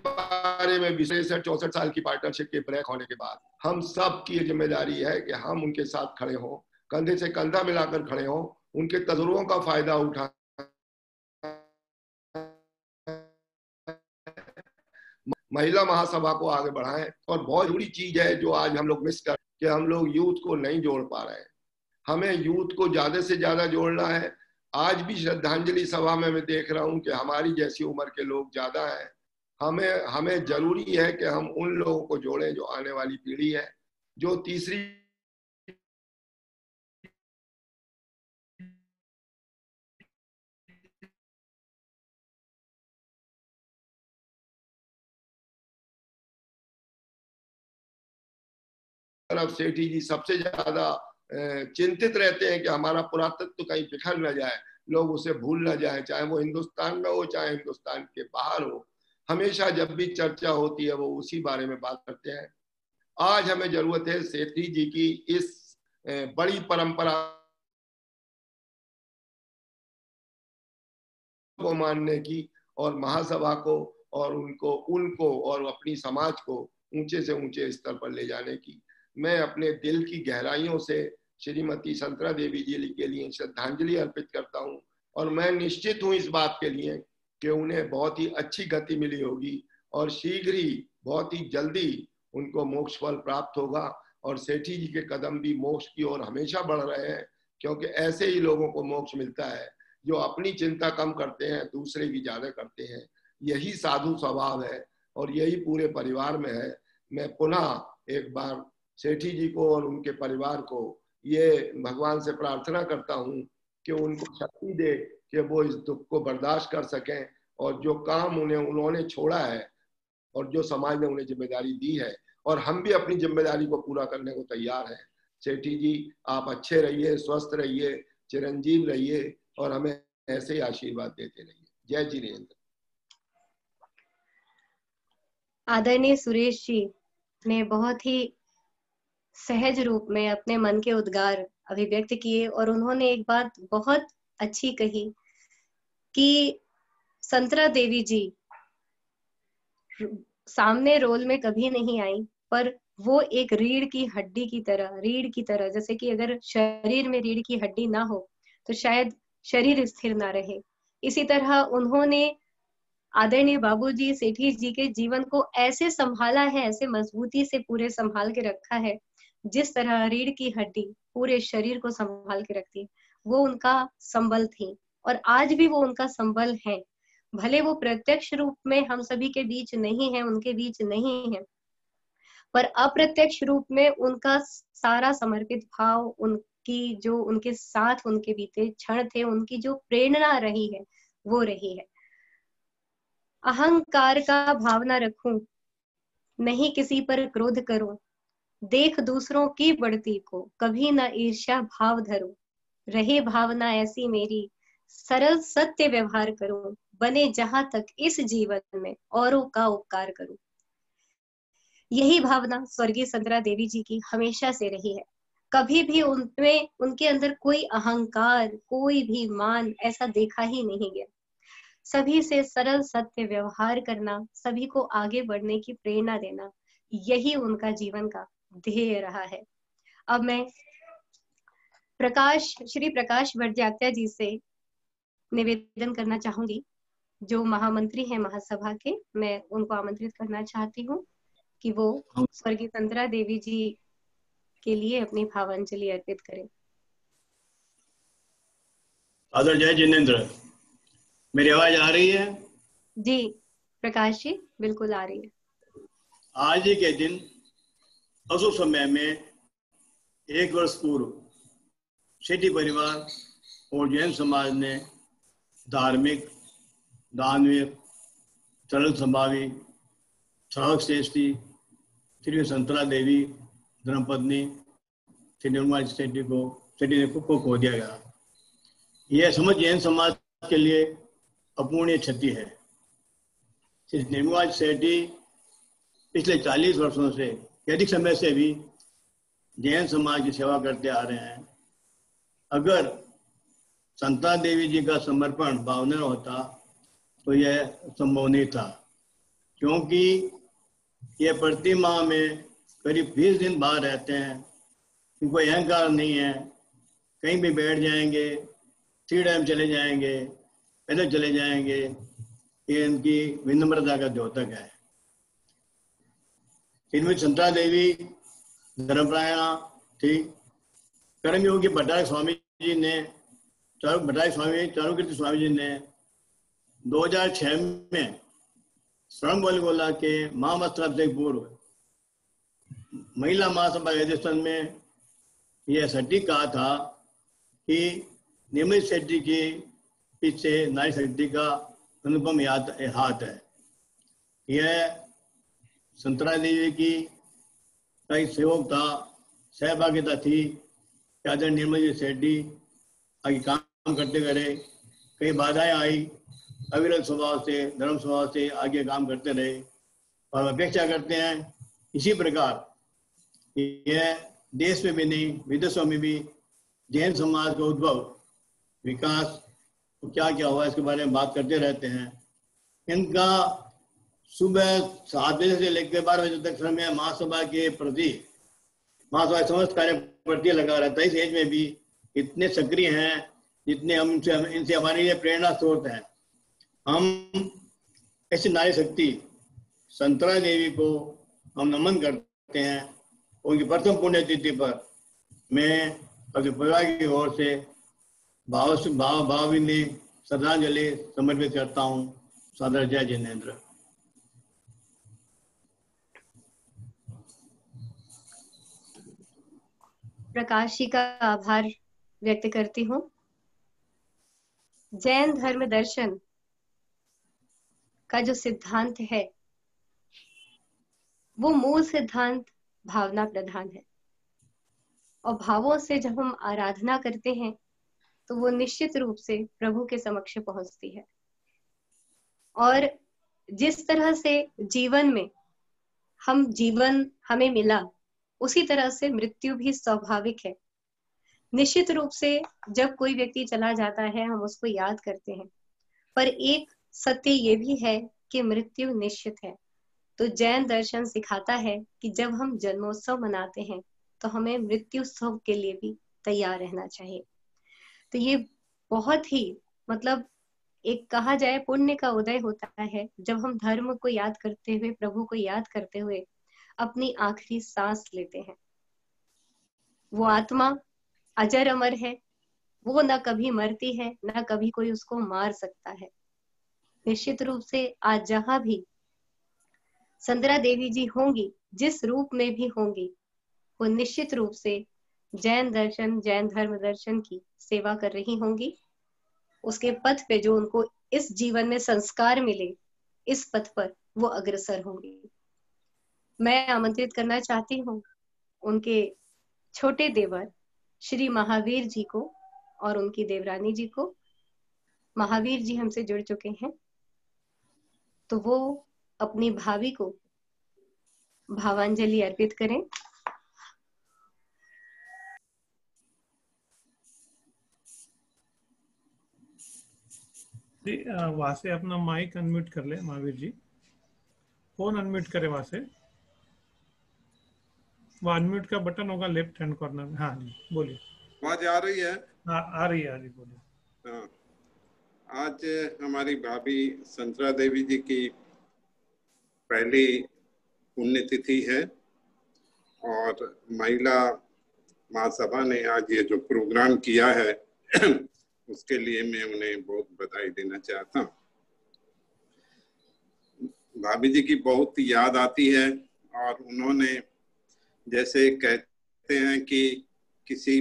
बारे में 63-64 साल की पार्टनरशिप के ब्रेक होने के बाद हम सब की जिम्मेदारी है कि हम उनके साथ खड़े हों, कंधे से कंधा मिलाकर खड़े हों, उनके तजुर्बों का फायदा उठा महिला महासभा को आगे बढ़ाएं। और बहुत बड़ी चीज है जो आज हम लोग मिस कर कि हम लोग यूथ को नहीं जोड़ पा रहे हैं। हमें यूथ को ज्यादा से ज्यादा जोड़ना है। आज भी श्रद्धांजलि सभा में मैं देख रहा हूं कि हमारी जैसी उम्र के लोग ज्यादा हैं। हमें जरूरी है कि हम उन लोगों को जोड़ें जो आने वाली पीढ़ी है, जो तीसरी तरफ सेठी जी सबसे ज्यादा चिंतित रहते हैं कि हमारा पुरातत्व कहीं बिखर न जाए, लोग उसे भूल न जाए, चाहे वो हिंदुस्तान में हो चाहे हिंदुस्तान के बाहर हो। हमेशा जब भी चर्चा होती है वो उसी बारे में बात करते हैं। आज हमें जरूरत है सेठी जी की इस बड़ी परंपरा को मानने की, और महासभा को और उनको और अपनी समाज को ऊंचे से ऊंचे स्तर पर ले जाने की। मैं अपने दिल की गहराइयों से श्रीमती संतरा देवी जी के लिए श्रद्धांजलि अर्पित करता हूं, और मैं निश्चित हूं इस बात के लिए कि उन्हें बहुत ही अच्छी गति मिली होगी और शीघ्र ही बहुत ही जल्दी उनको मोक्ष फल प्राप्त होगा। और सेठी जी के कदम भी मोक्ष की ओर हमेशा बढ़ रहे हैं, क्योंकि ऐसे ही लोगों को मोक्ष मिलता है जो अपनी चिंता कम करते हैं, दूसरे की ज्यादा करते हैं। यही साधु स्वभाव है और यही पूरे परिवार में है। मैं पुनः एक बार सेठी जी को और उनके परिवार को ये भगवान से प्रार्थना करता हूँ कि उनको शक्ति दे कि वो इस दुख को बर्दाश्त कर सकें, और जो काम उन्होंने छोड़ा है और जो समाज ने उन्हें जिम्मेदारी दी है, और हम भी अपनी जिम्मेदारी को पूरा करने को तैयार हैं। सेठी जी आप अच्छे रहिए, स्वस्थ रहिए, चिरंजीव रहिए और हमें ऐसे ही आशीर्वाद देते रहिए। जय जिनेंद्र। आदरणीय सुरेश जी ने बहुत ही सहज रूप में अपने मन के उद्गार अभिव्यक्त किए, और उन्होंने एक बात बहुत अच्छी कही कि संतरा देवी जी सामने रोल में कभी नहीं आई, पर वो एक रीढ़ की हड्डी की तरह, जैसे कि अगर शरीर में रीढ़ की हड्डी ना हो तो शायद शरीर स्थिर ना रहे। इसी तरह उन्होंने आदरणीय बाबूजी सेठी जी के जीवन को ऐसे संभाला है, ऐसे मजबूती से पूरे संभाल के रखा है, जिस तरह रीढ़ की हड्डी पूरे शरीर को संभाल के रखती है, वो उनका संबल थी और आज भी वो उनका संबल है। भले वो प्रत्यक्ष रूप में हम सभी के बीच नहीं है, उनके बीच नहीं है, पर अप्रत्यक्ष रूप में उनका सारा समर्पित भाव, उनकी जो उनके साथ उनके बीते क्षण थे, उनकी जो प्रेरणा रही है वो रही है। अहंकार का भावना रखूं, नहीं किसी पर क्रोध करूं, देख दूसरों की बढ़ती को, कभी न ईर्ष्या भाव धरूं, रहे भावना ऐसी मेरी, सरल सत्य व्यवहार करूं, बने जहां तक इस जीवन में औरों का उपकार करूं। यही भावना स्वर्गीय संतरा देवी जी की हमेशा से रही है। कभी भी उनमें, उनके अंदर कोई अहंकार, कोई भी मान ऐसा देखा ही नहीं गया। सभी से सरल सत्य व्यवहार करना, सभी को आगे बढ़ने की प्रेरणा देना, यही उनका जीवन का ध्येय रहा है। अब मैं श्री प्रकाश वर्जात्या जी से निवेदन करना चाहूंगी, जो महामंत्री हैं महासभा के। मैं उनको आमंत्रित करना चाहती हूँ कि वो स्वर्गीय संतरा देवी जी के लिए अपनी भावांजलि अर्पित करें। फादर जय जिनेंद्र, मेरी आवाज आ रही है? जी प्रकाश जी, बिल्कुल आ रही है। आज ही के दिन अशुभ समय में 1 वर्ष पूर्व सेठी परिवार और जैन समाज ने धार्मिक, दानवीर, सरल स्वभावी, श्रावक श्रेष्ठी श्री संतरा देवी धर्मपत्नी श्री निर्मला सेठी को खो दिया गया। यह समझ जैन समाज के लिए अपूर्णीय क्षति है। श्री निर्मला सेठी पिछले 40 वर्षों से, अधिक समय से भी जैन समाज की सेवा करते आ रहे हैं। अगर संतरा देवी जी का समर्पण भावना होता तो यह संभव नहीं था, क्योंकि यह प्रति माह में करीब 20 दिन बाहर रहते हैं। कोई अहंकार नहीं है, कहीं भी बैठ जाएंगे, टी टाइम चले जाएंगे, पैदल चले जाएंगे। ये इनकी विनम्रता का द्योतक है। इनमें संतरा देवी धर्मपरायणा थी। कर्मयोगी भट्टारक स्वामी जी ने, चारुकीर्ति स्वामी जी ने 2006 में स्वर्ण बोलगोला के महामस्तक से पूर्व महिला महासभा अधिवेशन में यह सटीक कहा था कि निर्मला सेठी के पीछे नारी शक्ति का अनुपम हाथ है। यह संतरा देवी की कई सहयोग था, सहभागिता थी। आदरणीय निर्मला सेठी आगे काम करते करे, कई बाधाएं आई, अविरत स्वभाव से, धर्म स्वभाव से आगे काम करते रहे और अपेक्षा करते हैं इसी प्रकार यह देश में भी नहीं, विदेशों में भी जैन समाज का उद्भव, विकास तो क्या क्या हुआ इसके बारे में बात करते रहते हैं। इनका सुबह 7 बजे से लेकर 12 बजे तक समय महासभा के प्रति, महासभा समस्त कार्य प्रति लगा रहता है। इस एज में भी इतने सक्रिय हैं जितने हम इनसे हमारे लिए प्रेरणा स्रोत हैं। हम ऐसी नारी शक्ति संतरा देवी को हम नमन करते हैं। उनकी प्रथम पुण्यतिथि पर मैं अपने परिवार की ओर से भावभीनी श्रद्धांजलि समर्पित करता हूँ। सादर जय जिनेंद्र। प्रकाश जी का आभार व्यक्त करती हूँ। जैन धर्म दर्शन का जो सिद्धांत है वो मूल सिद्धांत भावना प्रधान है, और भावों से जब हम आराधना करते हैं तो वो निश्चित रूप से प्रभु के समक्ष पहुंचती है। और जिस तरह से जीवन में जीवन हमें मिला, उसी तरह से मृत्यु भी स्वाभाविक है। निश्चित रूप से जब कोई व्यक्ति चला जाता है हम उसको याद करते हैं, पर एक सत्य ये भी है कि मृत्यु निश्चित है। तो जैन दर्शन सिखाता है कि जब हम जन्मोत्सव मनाते हैं तो हमें मृत्युत्सव के लिए भी तैयार रहना चाहिए। तो ये बहुत ही एक कहा जाए पुण्य का उदय होता है जब हम धर्म को याद करते हुए, प्रभु को याद करते हुए अपनी आखिरी सांस लेते हैं। वो आत्मा अजर अमर है, वो ना कभी मरती है, ना कभी कोई उसको मार सकता है। निश्चित रूप से आज जहां भी संतरा देवी जी होंगी, जिस रूप में भी होंगी, वो निश्चित रूप से जैन दर्शन, जैन धर्म दर्शन की सेवा कर रही होंगी। उसके पथ पे जो उनको इस जीवन में संस्कार मिले, इस पथ पर वो अग्रसर होंगी। मैं आमंत्रित करना चाहती हूँ उनके छोटे देवर श्री महावीर जी को और उनकी देवरानी जी को। महावीर जी हमसे जुड़ चुके हैं, तो वो अपनी भाभी को भावांजलि अर्पित करें। वहां से अपना माइक अनम्यूट कर ले महावीर जी, फोन अनम्यूट करे वहां से। वो अनम्यूट का बटन होगा लेफ्ट हैंड कॉर्नर में। हाँ जी बोलिए। आवाज आ रही है? हाँ आ रही है, बोलिए। हाँ, आज हमारी भाभी संतरा देवी जी की पहली पुण्यतिथि है और महिला महासभा ने आज ये जो प्रोग्राम किया है उसके लिए मैं उन्हें बहुत बधाई देना चाहता हूँ। भाभी जी की बहुत याद आती है और उन्होंने जैसे कहते हैं कि किसी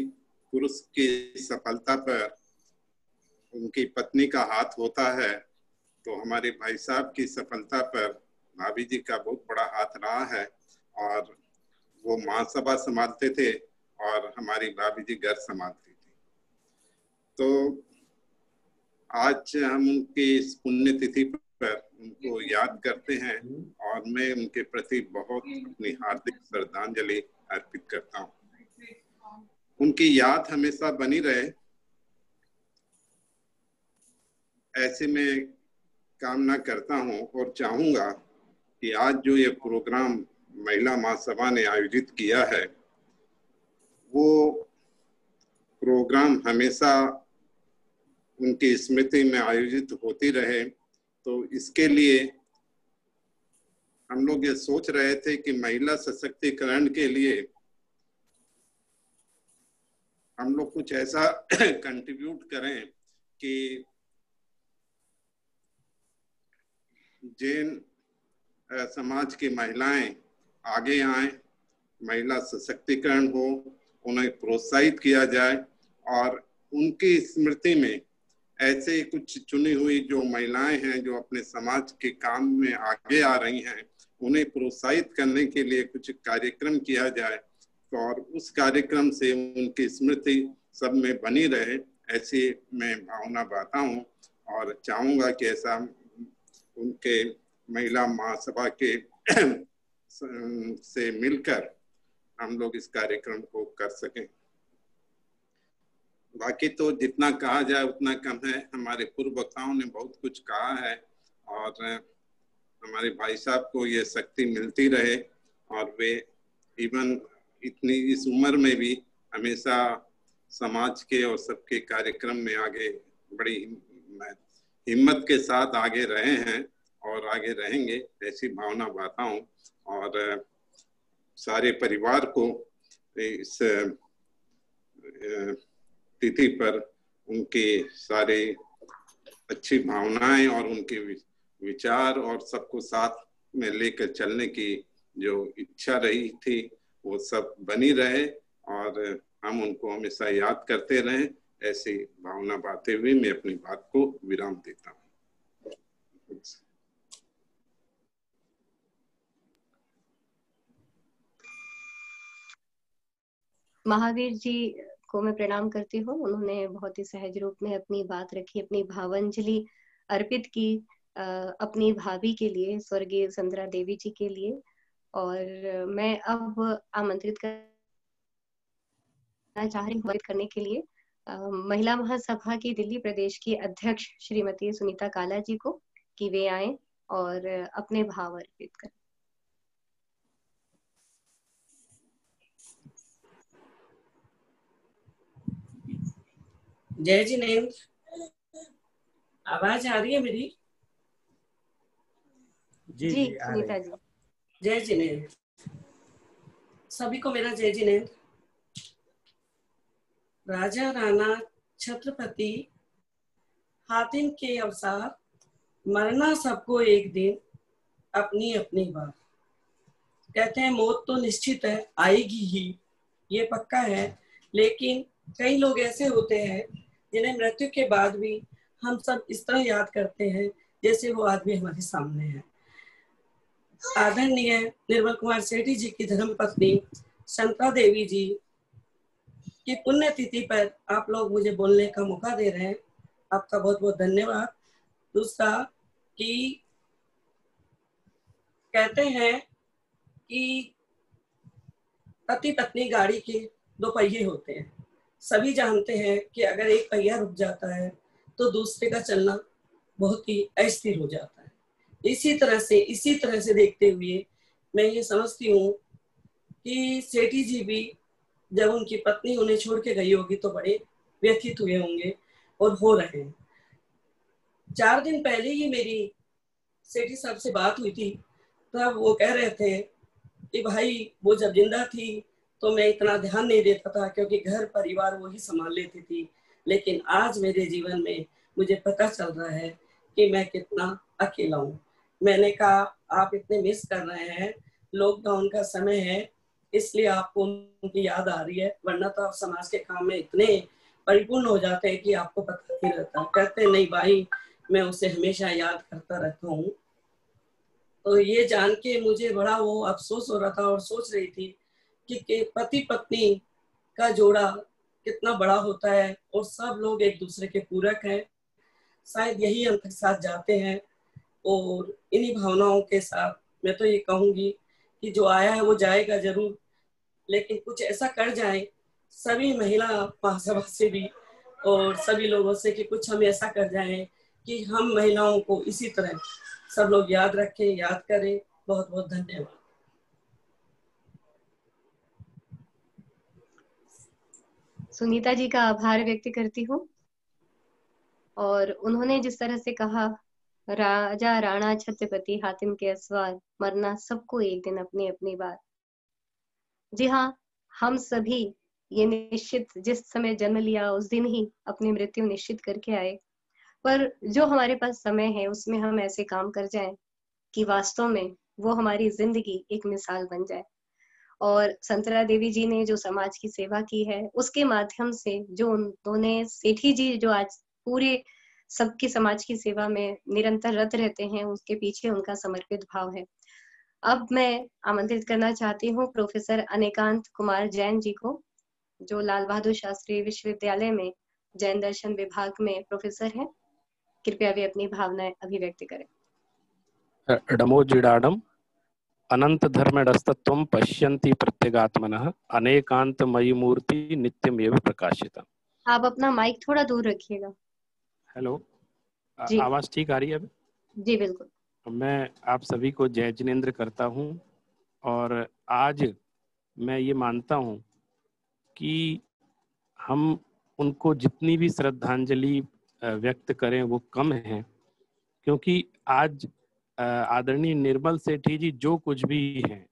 पुरुष की सफलता पर उनकी पत्नी का हाथ होता है, तो हमारे भाई साहब की सफलता पर भाभी जी का बहुत बड़ा हाथ रहा है और वो महासभा संभालते थे और हमारी भाभी जी घर संभालती थी। तो आज हम उनकी इस पुण्यतिथि पर उनको याद करते हैं और मैं उनके प्रति बहुत अपनी हार्दिक श्रद्धांजलि अर्पित करता हूँ। उनकी याद हमेशा बनी रहे, ऐसे मैं कामना करता हूँ और चाहूंगा कि आज जो ये प्रोग्राम महिला महासभा ने आयोजित किया है वो प्रोग्राम हमेशा उनकी स्मृति में आयोजित होती रहे। तो इसके लिए हम लोग ये सोच रहे थे कि महिला सशक्तिकरण के लिए हम लोग कुछ ऐसा कंट्रीब्यूट करें कि जैन समाज की महिलाएं आगे आएं, महिला सशक्तिकरण हो, उन्हें प्रोत्साहित किया जाए और उनकी स्मृति में ऐसे कुछ चुनी हुई जो महिलाएं हैं जो अपने समाज के काम में आगे आ रही हैं, उन्हें प्रोत्साहित करने के लिए कुछ कार्यक्रम किया जाए और उस कार्यक्रम से उनकी स्मृति सब में बनी रहे, ऐसी मैं भावना बांधता हूँ और चाहूंगा कि ऐसा उनके महिला महासभा के से मिलकर हम लोग इस कार्यक्रम को कर सकें। बाकी तो जितना कहा जाए उतना कम है। हमारे पूर्व वक्ताओं ने बहुत कुछ कहा है और हमारे भाई साहब को ये शक्ति मिलती रहे और वे इवन इतनी इस उम्र में भी हमेशा समाज के और सबके कार्यक्रम में आगे बड़ी हिम्मत के साथ आगे रहे हैं और आगे रहेंगे, ऐसी भावना बांधता हूँ और सारे परिवार को इस तिथि पर उनके सारे अच्छी भावनाएं और उनके विचार और सबको साथ में लेकर चलने की जो इच्छा रही थी वो सब बनी रहे और हम उनको हमेशा याद करते रहें, ऐसी भावना बांधते हुए मैं अपनी बात को विराम देता हूँ। महावीर जी को मैं प्रणाम करती हूँ। उन्होंने बहुत ही सहज रूप में अपनी बात रखी, अपनी भावांजलि अर्पित की अपनी भाभी के लिए, स्वर्गीय संध्रा देवी जी के लिए। और मैं अब आमंत्रित करना चाह रही हूँ करने के लिए महिला महासभा की दिल्ली प्रदेश की अध्यक्ष श्रीमती सुनीता काला जी को कि वे आए और अपने भाव अर्पित करें। जय जिनेंद्र, आवाज आ रही है मेरी? जी सुनीता जी। जय जिनेंद्र, सभी को मेरा जय जिनेंद्र। राजा राणा छत्रपति हातिम के अवसार, मरना सबको एक दिन, अपनी अपनी बात। कहते हैं मौत तो निश्चित है, आएगी ही, ये पक्का है। लेकिन कई लोग ऐसे होते हैं जिन्हें मृत्यु के बाद भी हम सब इस तरह याद करते हैं जैसे वो आदमी हमारे सामने है। आदरणीय निर्मल कुमार सेठी जी की धर्मपत्नी संध्रा देवी जी की पुण्यतिथि पर आप लोग मुझे बोलने का मौका दे रहे हैं, आपका बहुत बहुत धन्यवाद। दूसरा कि कहते हैं कि पति पत्नी गाड़ी के दो पहिए होते हैं। सभी जानते हैं कि अगर एक पहिया रुक जाता है तो दूसरे का चलना बहुत ही अस्थिर हो जाता है। इसी तरह से देखते हुए मैं ये समझती हूँ कि सेठी जी भी जब उनकी पत्नी उन्हें छोड़ के गई होगी तो बड़े व्यथित हुए होंगे और हो रहे हैं। 4 दिन पहले ही मेरी सेठी साहब से बात हुई थी, तब वो कह रहे थे कि भाई वो जब जिंदा थी तो मैं इतना ध्यान नहीं देता था, क्योंकि घर परिवार वो ही संभाल लेती थी। लेकिन आज मेरे जीवन में मुझे पता चल रहा है कि मैं कितना अकेला हूँ। मैंने कहा आप इतने मिस कर रहे हैं, लॉकडाउन का समय है इसलिए आपको उनकी याद आ रही है, वरना तो आप समाज के काम में इतने परिपूर्ण हो जाते हैं कि आपको पता नहीं रहता। कहते नहीं भाई, मैं उसे हमेशा याद करता रहता हूँ। तो ये जान के मुझे बड़ा वो अफसोस हो रहा था और सोच रही थी कि पति पत्नी का जोड़ा कितना बड़ा होता है और सब लोग एक दूसरे के पूरक हैं। शायद यही हम साथ जाते हैं और इन्हीं भावनाओं के साथ मैं तो ये कहूंगी कि जो आया है वो जाएगा जरूर, लेकिन कुछ ऐसा कर जाए सभी महिला महासभा से भी और सभी लोगों से कि कुछ हम ऐसा कर जाएं कि हम महिलाओं को इसी तरह सब लोग याद रखें, याद करें। बहुत बहुत धन्यवाद। सुनीता जी का आभार व्यक्त करती हूँ। और उन्होंने जिस तरह से कहा, राजा राणा छत्रपति हातिम के असवार, मरना सबको एक दिन अपनी अपनी बार। जी हाँ, हम सभी ये निश्चित जिस समय जन्म लिया उस दिन ही अपनी मृत्यु निश्चित करके आए, पर जो हमारे पास समय है उसमें हम ऐसे काम कर जाएं कि वास्तव में वो हमारी जिंदगी एक मिसाल बन जाए। और संतरा देवी जी ने जो समाज की सेवा की है उसके माध्यम से जो उन्होंने, सेठी जी जो आज पूरे सबकी समाज की सेवा में निरंतर रत रहते हैं, उसके पीछे उनका समर्पित भाव है। अब मैं आमंत्रित करना चाहती हूँ प्रोफेसर अनेकांत कुमार जैन जी को, जो लाल बहादुर शास्त्री विश्वविद्यालय में जैन दर्शन विभाग में प्रोफेसर हैं। कृपया वे अपनी भावनाएं अभिव्यक्त करें। डमोजिडाडम अनंत धर्मस्तत्वं पश्यन्ति प्रत्यगात्मनः अनेकांत मयि मूर्ति नित्यमेव प्रकाशिता। आप अपना माइक थोड़ा दूर रखिएगा। हेलो, जी आवाज ठीक आ रही है? जी बिल्कुल। मैं आप सभी को जय जिनेंद्र करता हूं और आज मैं ये मानता हूं कि हम उनको जितनी भी श्रद्धांजलि व्यक्त करें वो कम है, क्योंकि आज आदरणीय निर्मल सेठी जी जो कुछ भी हैं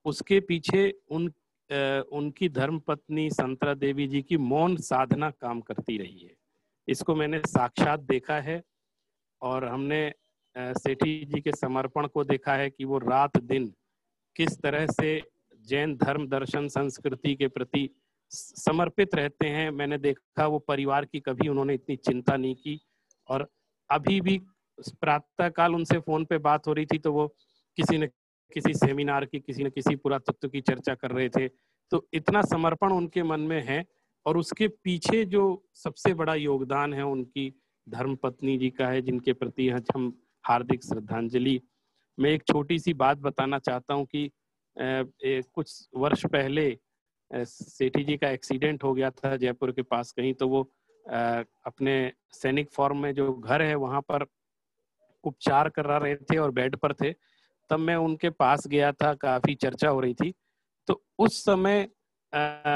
उसके पीछे उनकी धर्मपत्नी संतरा देवी जी की मौन साधना काम करती रही है। इसको मैंने साक्षात देखा है और हमने सेठी जी के समर्पण को देखा है कि वो रात दिन किस तरह से जैन धर्म दर्शन संस्कृति के प्रति समर्पित रहते हैं। मैंने देखा वो परिवार की कभी उन्होंने इतनी चिंता नहीं की। और अभी भी प्रातः काल उनसे फोन पे बात हो रही थी तो वो किसी न किसी सेमिनार की, किसी न किसी पुरातत्व की चर्चा कर रहे थे। तो इतना समर्पण उनके मन में है और उसके पीछे जो सबसे बड़ा योगदान है उनकी धर्मपत्नी जी का है, जिनके प्रति हम हार्दिक श्रद्धांजलि। मैं एक छोटी सी बात बताना चाहता हूँ कि कुछ वर्ष पहले सेठी जी का एक्सीडेंट हो गया था जयपुर के पास कहीं, तो वो अपने सैनिक फॉर्म में जो घर है वहां पर उपचार करा रहे थे और बेड पर थे। तब मैं उनके पास गया था, काफी चर्चा हो रही थी। तो उस समय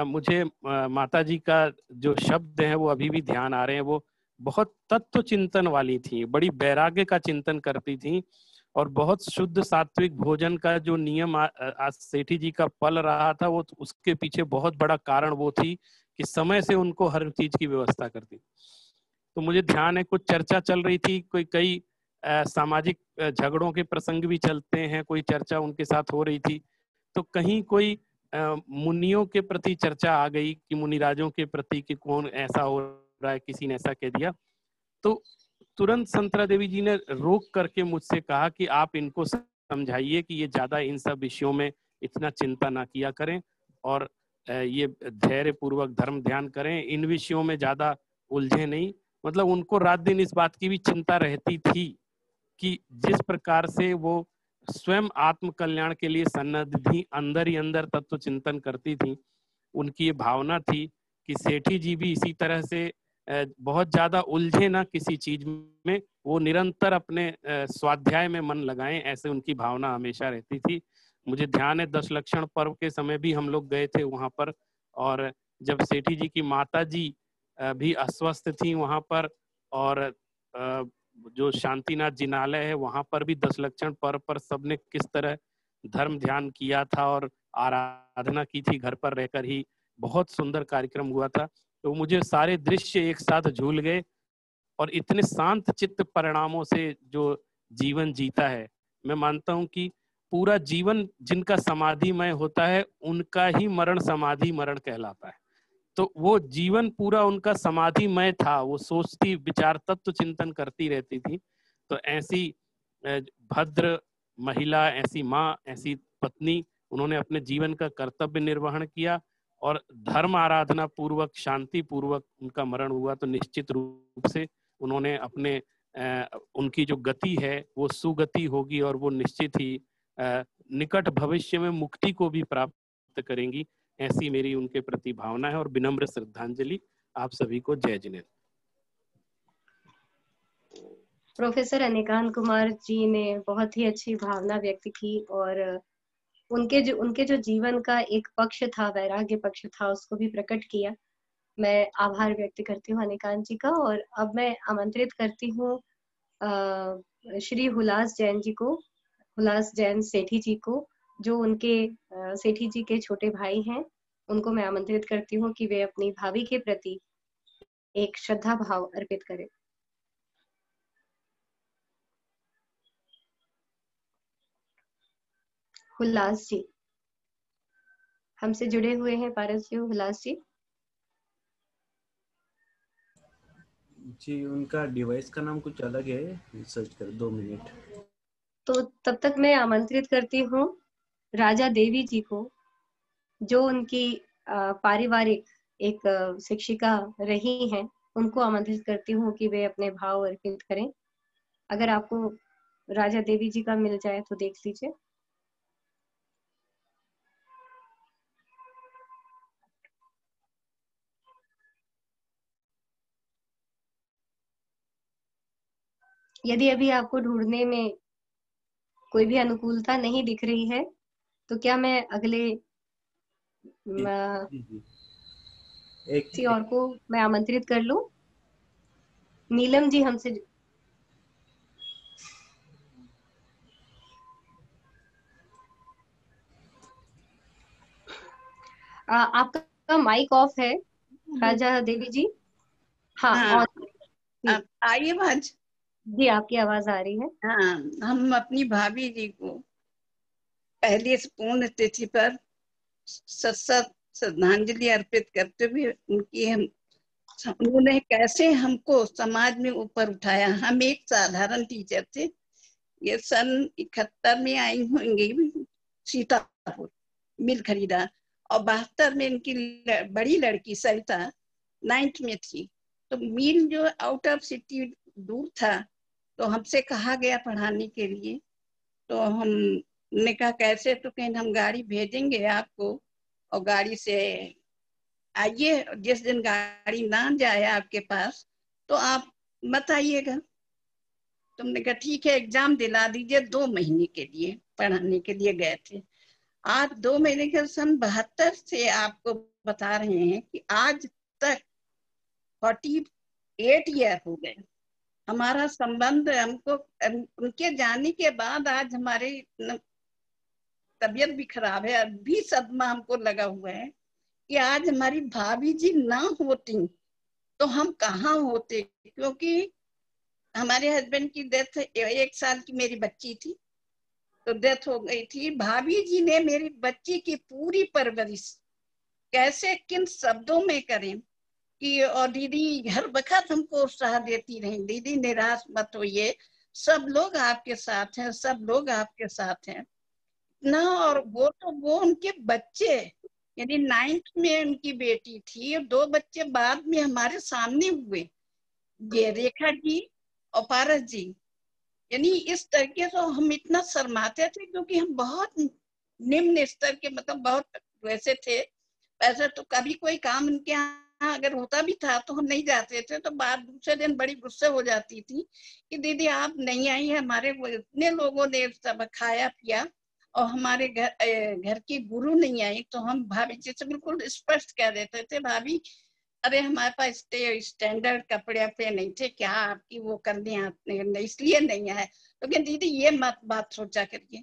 मुझे माता जी का जो शब्द है वो अभी भी ध्यान आ रहे हैं। वो बहुत तत्व चिंतन वाली थी, बड़ी वैराग्य का चिंतन करती थी और बहुत शुद्ध सात्विक भोजन का जो नियम आज सेठी जी का पल रहा था, वो उसके पीछे बहुत बड़ा कारण वो थी कि समय से उनको हर चीज की व्यवस्था करती। तो मुझे ध्यान है कुछ चर्चा चल रही थी, कई सामाजिक झगड़ों के प्रसंग भी चलते हैं, कोई चर्चा उनके साथ हो रही थी। तो कहीं कोई मुनियों के प्रति चर्चा आ गई कि मुनिराजों के प्रति कि कौन ऐसा हो रहा है, किसी ने ऐसा कह दिया। तो तुरंत संतरा देवी जी ने रोक करके मुझसे कहा कि आप इनको समझाइए कि ये ज्यादा इन सब विषयों में इतना चिंता ना किया करें और ये धैर्य पूर्वक धर्म ध्यान करें, इन विषयों में ज्यादा उलझे नहीं। मतलब उनको रात दिन इस बात की भी चिंता रहती थी कि जिस प्रकार से वो स्वयं आत्म कल्याण के लिए सन्नद्ध थी, अंदर ही अंदर तत्व चिंतन करती थी। उनकी ये भावना थी कि सेठी जी भी इसी तरह से बहुत ज्यादा उलझे ना किसी चीज में, वो निरंतर अपने स्वाध्याय में मन लगाएं, ऐसे उनकी भावना हमेशा रहती थी। मुझे ध्यान है 10 लक्षण पर्व के समय भी हम लोग गए थे वहां पर, और जब सेठी जी की माता जी भी अस्वस्थ थी वहां पर, और जो शांतिनाथ जिनालय है वहां पर भी 10 लक्षण पर्व पर सबने किस तरह धर्म ध्यान किया था और आराधना की थी घर पर रहकर ही, बहुत सुंदर कार्यक्रम हुआ था। तो मुझे सारे दृश्य एक साथ झूल गए और इतने शांत चित्त परिणामों से जो जीवन जीता है, मैं मानता हूं कि पूरा जीवन जिनका समाधिमय होता है उनका ही मरण समाधि मरण कहलाता है। तो वो जीवन पूरा उनका समाधिमय था, वो सोचती विचार तत्व चिंतन करती रहती थी। तो ऐसी भद्र महिला, ऐसी माँ, ऐसी पत्नी, उन्होंने अपने जीवन का कर्तव्य निर्वहन किया और धर्म आराधना पूर्वक, शांति पूर्वक उनका मरण हुआ। तो निश्चित रूप से उन्होंने अपने उनकी जो गति है वो सुगति होगी और वो निश्चित ही निकट भविष्य में मुक्ति को भी प्राप्त करेंगी। ऐसी मेरी उनके प्रति भावना है और विनम्र श्रद्धांजलि। आप सभी को जय जिनेंद्र। प्रोफेसर अनिकांत कुमार जी ने बहुत ही अच्छी भावना व्यक्त की और उनके जो जीवन का एक पक्ष था, वैराग्य पक्ष था, उसको भी प्रकट किया। मैं आभार व्यक्त करती हूँ अनिकांत जी का। और अब मैं आमंत्रित करती हूँ श्री हुलास जैन जी को, हुलास जैन सेठी जी को, जो उनके सेठी जी के छोटे भाई हैं। उनको मैं आमंत्रित करती हूँ कि वे अपनी भाभी के प्रति एक श्रद्धा भाव अर्पित करें। हुलास जी हमसे जुड़े हुए हैं। पारस जी, हुलास जी। जी, उनका डिवाइस का नाम कुछ अलग है, सर्च कर 2 मिनट। तो तब तक मैं आमंत्रित करती हूँ राजा देवी जी को, जो उनकी पारिवारिक एक शिक्षिका रही हैं। उनको आमंत्रित करती हूँ कि वे अपने भाव अर्पित करें। अगर आपको राजा देवी जी का मिल जाए तो देख लीजिए। यदि अभी आपको ढूंढने में कोई भी अनुकूलता नहीं दिख रही है तो क्या मैं अगले किसी और को मैं आमंत्रित कर लूं? नीलम जी हमसे आपका माइक ऑफ है राजा देवी जी। हाँ, आई आवाज? जी, आपकी आवाज आ रही है। हाँ, हम अपनी भाभी जी को पहली पूर्ण तिथि पर श्रद्धांजलि अर्पित करते हुए उन्होंने कैसे हमको समाज में ऊपर उठाया। हम एक साधारण टीचर थे। ये सन 71 में आई होंगी सीतापुर मिल खरीदा, और 72 में इनकी बड़ी लड़की सरिता 9th में थी। तो मिल जो आउट ऑफ सिटी दूर था, तो हमसे कहा गया पढ़ाने के लिए। तो हमने कहा कैसे? तो कहें हम गाड़ी भेजेंगे आपको और गाड़ी से आइए, जिस दिन गाड़ी ना जाए आपके पास तो आप मत आइएगा। तुमने कहा ठीक है, एग्जाम दिला दीजिए। 2 महीने के लिए पढ़ाने के लिए गए थे। आज 2 महीने के सन 72 से आपको बता रहे हैं कि आज तक 48 ईयर हो गए हमारा संबंध। हमको उनके जाने के बाद आज हमारी तबीयत भी खराब है, अभी सदमा हमको लगा हुआ है कि आज हमारी भाभी जी ना होती तो हम कहाँ होते। क्योंकि हमारे हस्बैंड की डेथ 1 साल की मेरी बच्ची थी तो डेथ हो गई थी। भाभी जी ने मेरी बच्ची की पूरी परवरिश कैसे किन शब्दों में करें कि, और दीदी हर वक्त हमको उत्साह देती रही, दीदी निराश मत होइए, सब लोग आपके साथ हैं, सब लोग आपके साथ हैं ना। और वो उनके बच्चे, यानी 9th में उनकी बेटी थी और 2 बच्चे बाद में हमारे सामने हुए, ये रेखा जी और पारस जी। यानी इस तरीके से हम इतना शर्माते थे क्योंकि हम बहुत निम्न स्तर के, मतलब बहुत वैसे थे। ऐसा तो कभी कोई काम उनके यहाँ अगर होता भी था तो हम नहीं जाते थे। तो बाद दूसरे दिन बड़ी गुस्से हो जाती थी कि दीदी आप नहीं आई है, हमारे इतने लोगों ने सब खाया पिया और हमारे घर की गुरु नहीं आई। तो हम भाभी जी से बिल्कुल स्पष्ट कह देते थे, भाभी अरे हमारे पास स्टैंडर्ड कपड़े पे नहीं थे, क्या आपकी वो करने आते, इसलिए नहीं आए। तो दीदी ये मत बात सोचा करिए,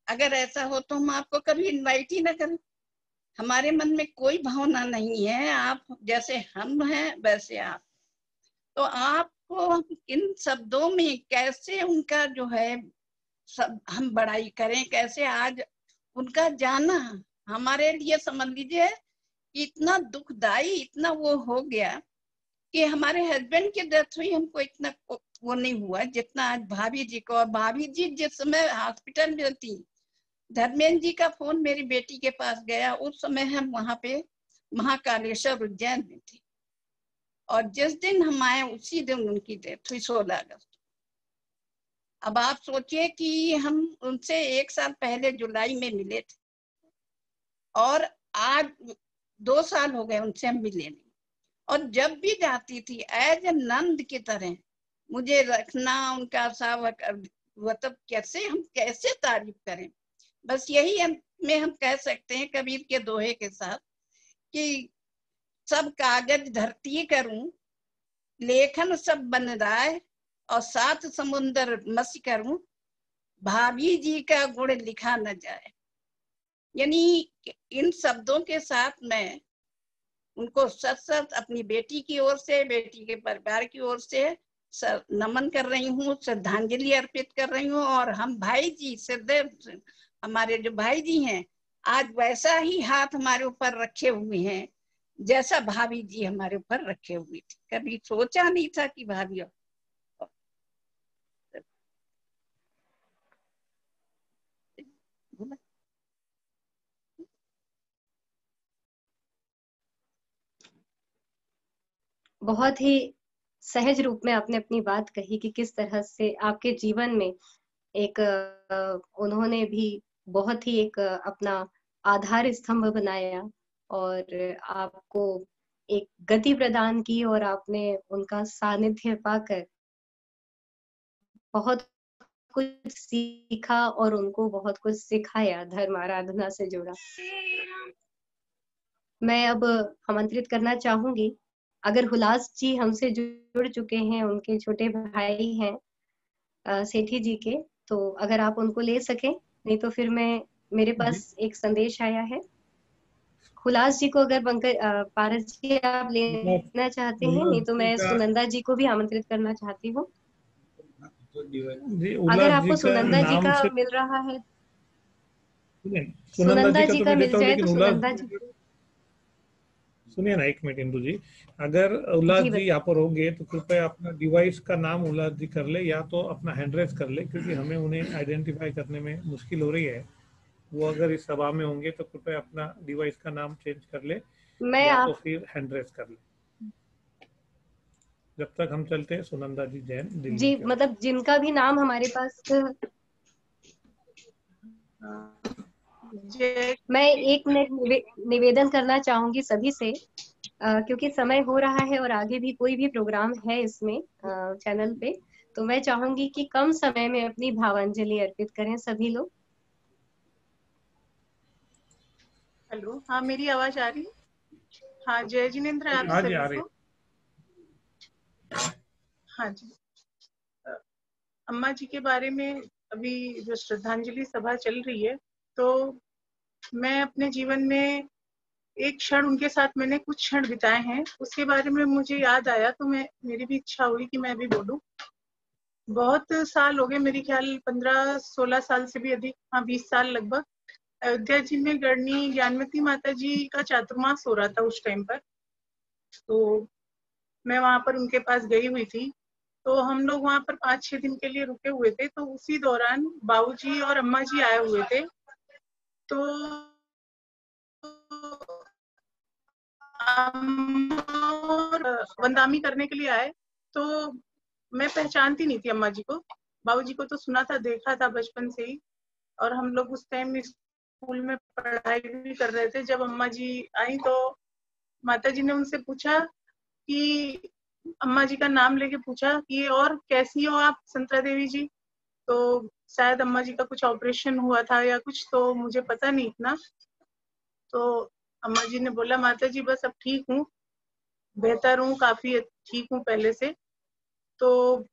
अगर ऐसा हो तो हम आपको कभी इनवाइट ही ना करें। हमारे मन में कोई भावना नहीं है, आप जैसे हम हैं वैसे आप। तो आपको इन शब्दों में कैसे उनका जो है सब हम बड़ाई करें, कैसे आज उनका जाना हमारे लिए समझ लीजिए इतना दुखदाई, इतना वो हो गया कि हमारे हस्बैंड की डेथ हुई हमको इतना वो नहीं हुआ जितना आज भाभी जी को। और भाभी जी जिस समय हॉस्पिटल में थी, धर्मेंद्र जी का फोन मेरी बेटी के पास गया, उस समय हम वहां पे महाकालेश्वर उज्जैन में थे, और जिस दिन हम आए उसी दिन उनकी डेथ हुई 16 अगस्त। अब आप सोचिए कि हम उनसे 1 साल पहले जुलाई में मिले थे और आज 2 साल हो गए उनसे हम मिले नहीं। और जब भी जाती थी एज ए नंद की तरह मुझे रखना उनका सावक, मतलब कैसे तारीफ करें। बस यही हम कह सकते हैं कबीर के दोहे के साथ कि सब कागज धरती करूं, लेखन सब बन राय, और 7 समुंदर मसी करूं, भाभी जी का गुण लिखा न जाए। यानी इन शब्दों के साथ मैं उनको सच अपनी बेटी की ओर से, बेटी के परिवार की ओर से नमन कर रही हूँ, श्रद्धांजलि अर्पित कर रही हूँ। और हम भाई जी सदैव हमारे जो भाई जी हैं आज वैसा ही हाथ हमारे ऊपर रखे हुए हैं जैसा भाभी जी हमारे ऊपर रखे हुए थे। कभी सोचा नहीं था कि भाभी बहुत ही सहज रूप में आपने अपनी बात कही कि किस तरह से आपके जीवन में एक उन्होंने भी बहुत ही एक अपना आधार स्तंभ बनाया और आपको एक गति प्रदान की, और आपने उनका सानिध्य पाकर बहुत कुछ सीखा और उनको बहुत कुछ सिखाया, धर्म आराधना से जुड़ा। मैं अब आमंत्रित करना चाहूंगी, अगर हुलास जी हमसे जुड़ चुके हैं, उनके छोटे भाई हैं सेठी जी के, तो अगर आप उनको ले सकें, नहीं तो फिर मेरे पास एक संदेश आया है। हुलास जी को अगर पारस जी आप लेना चाहते हैं, नहीं तो मैं सुनंदा जी को भी आमंत्रित करना चाहती हूँ। अगर आपको सुनंदा जी का मिल रहा है, सुनंदा जी का मिल जाए तो सुनंदा जी। सुनिए ना 1 मिनट इंदु जी, अगर उल्लास जी यहाँ पर होंगे तो कृपया अपना डिवाइस का नाम उल्लास जी कर ले, या तो अपना हैंड रेज कर ले, क्योंकि हमें उन्हें आइडेंटिफाई करने में मुश्किल हो रही है। वो अगर इस सभा में होंगे तो कृपया अपना डिवाइस का नाम चेंज कर ले, या तो फिर हैंड रेज कर ले। जब तक हम चलते हैं सुनंदा जी जैन दिल्ली जी, मतलब जिनका भी नाम हमारे पास, मैं एक निवेदन करना चाहूंगी सभी से, क्योंकि समय हो रहा है और आगे भी कोई भी प्रोग्राम है इसमें चैनल पे, तो मैं चाहूंगी कि कम समय में अपनी भावांजलि अर्पित करें सभी लोग। हेलो, हाँ मेरी आवाज आ रही? हाँ, जय जिनेंद्र आप सभी को। हाँ जी, अम्मा जी के बारे में अभी जो श्रद्धांजलि सभा चल रही है, तो मैं अपने जीवन में एक क्षण उनके साथ मैंने कुछ क्षण बिताए हैं, उसके बारे में मुझे याद आया, तो मेरी भी इच्छा हुई कि मैं भी बोलूं। बहुत साल हो गए, मेरे ख्याल 15-16 साल से भी अधिक, हाँ 20 साल लगभग, अयोध्या जी में गढ़नी ज्ञानवती माता जी का चातुर्मास हो रहा था उस टाइम पर। तो मैं वहां पर उनके पास गई हुई थी, तो हम लोग वहां पर 5-6 दिन के लिए रुके हुए थे। तो उसी दौरान बाबूजी और अम्मा जी आए हुए थे, तो वंदामी करने के लिए आए। तो मैं पहचानती नहीं थी अम्मा जी को, बाबूजी को तो सुना था, देखा था बचपन से ही, और हम लोग उस टाइम स्कूल में पढ़ाई भी कर रहे थे। जब अम्मा जी आई तो माता जी ने उनसे पूछा कि अम्मा जी का नाम लेके पूछा कि और कैसी हो आप संतरा देवी जी। तो शायद अम्मा जी का कुछ ऑपरेशन हुआ था या कुछ, तो मुझे पता नहीं इतना। तो अम्मा जी ने बोला माता जी बस अब ठीक हूँ, बेहतर हूँ, काफी ठीक हूँ पहले से। तो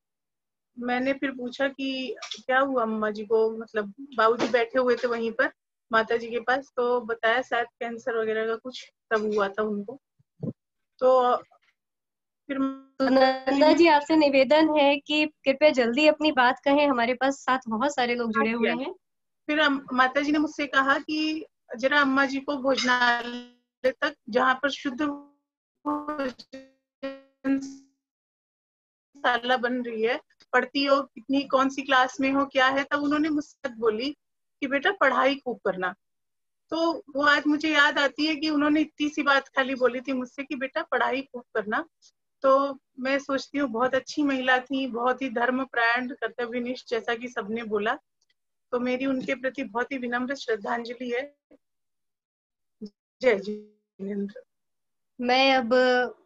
मैंने फिर पूछा कि क्या हुआ अम्मा जी को, मतलब बाबूजी बैठे हुए थे वहीं पर माता जी के पास, तो बताया शायद कैंसर वगैरह का कुछ तब हुआ था उनको। तो फिर नंदा जी आपसे निवेदन है कि कृपया जल्दी अपनी बात कहें, हमारे पास साथ बहुत सारे लोग जुड़े हुए हैं। फिर माता जी ने मुझसे कहा कि जरा अम्मा जी को भोजनालय तक, जहाँ पर शुद्ध शाला बन रही है, पढ़ती हो, कितनी कौन सी क्लास में हो, क्या है, तब उन्होंने मुझसे बोली कि बेटा पढ़ाई खूब करना। तो वो आज मुझे याद आती है कि उन्होंने इतनी सी बात खाली बोली थी मुझसे कि बेटा पढ़ाई खूब करना। तो मैं सोचती हूँ बहुत अच्छी महिला थी, बहुत ही धर्मपरायण, कर्तव्यनिष्ठ, जैसा कि सबने बोला। तो मेरी उनके प्रति बहुत ही विनम्र श्रद्धांजलि है। जय जिनेंद्र। मैं अब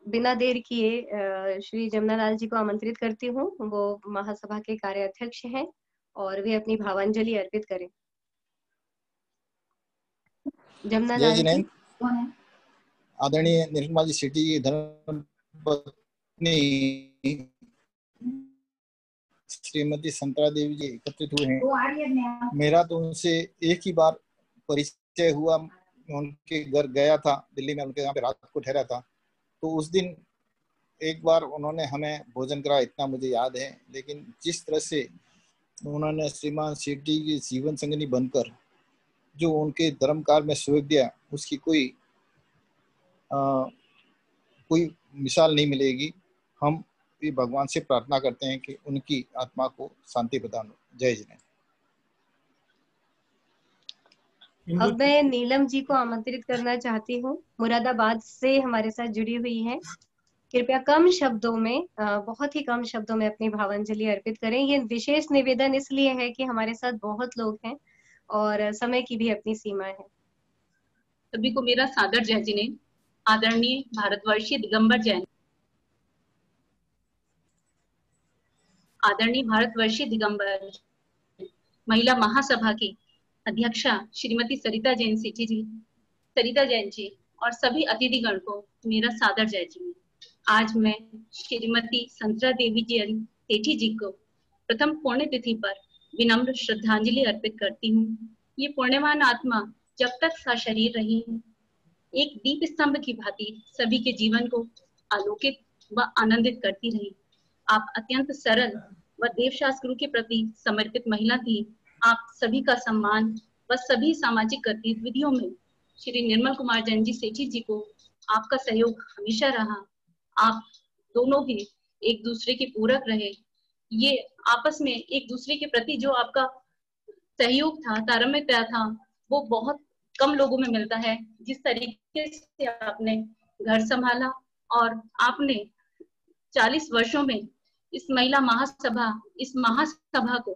बिना देर किए श्री जमुनालाल जी को आमंत्रित करती हूँ। वो महासभा के कार्याध्यक्ष हैं और वे अपनी भावांजलि अर्पित करें। जमुनालाल जी कौन है? आदरणीय निर्मला जी सेठी की धर्मपत्नी श्रीमती संतरा देवी जी एकत्रित हुए हैं। मेरा तो उनसे एक ही बार परिचय हुआ, मैं उनके घर गया था दिल्ली में, उनके यहाँ पे रात को ठहरा था। तो उस दिन एक बार उन्होंने हमें भोजन कराया, इतना मुझे याद है। लेकिन जिस तरह से उन्होंने श्रीमान सेठी की जीवन संगिनी बनकर जो उनके धर्म कार्य में सहयोग दिया, उसकी कोई मिसाल नहीं मिलेगी। हम भी भगवान से प्रार्थना करते हैं कि उनकी आत्मा को शांति प्रदान हो। जय जिनेंद्र। अब मैं नीलम जी को आमंत्रित करना चाहती हूँ, मुरादाबाद से हमारे साथ जुड़ी हुई हैं। कृपया कम शब्दों में, बहुत ही कम शब्दों में अपनी भावांजलि अर्पित करें। ये विशेष निवेदन इसलिए है कि हमारे साथ बहुत लोग हैं और समय की भी अपनी सीमा है। सभी को मेरा सादर जय जिनेंद्र। आदरणीय भारतवर्षीय दिगंबर जैन, आदरणीय भारतवर्षीय दिगंबर महिला महासभा की अध्यक्षा श्रीमती सरिता जैन सेठी जी, सरिता जैन जी और सभी अतिथिगण को मेरा सादर जय जिनेंद्र। आज मैं श्रीमती संतरा देवी जी सेठी जी को प्रथम पुण्यतिथि पर विनम्र श्रद्धांजलि अर्पित करती हूँ। ये पुण्यवान आत्मा जब तक सशरीर रही एक दीप स्तंभ की भांति सभी के जीवन को आलोकित व आनंदित करती रही। आप अत्यंत सरल व देवशास्त्रों के प्रति समर्पित महिला थी। आप सभी का सम्मान व सभी सामाजिक गतिविधियों में श्री निर्मल कुमार जैन जी सेठी जी को आपका सहयोग हमेशा रहा। आप दोनों भी एक दूसरे के पूरक रहे। ये आपस में एक दूसरे के प्रति जो आपका सहयोग था, तारतम्य था, वो बहुत कम लोगों में मिलता है। जिस तरीके से आपने घर संभाला और आपने 40 वर्षों में इस महिला महासभा, इस महासभा को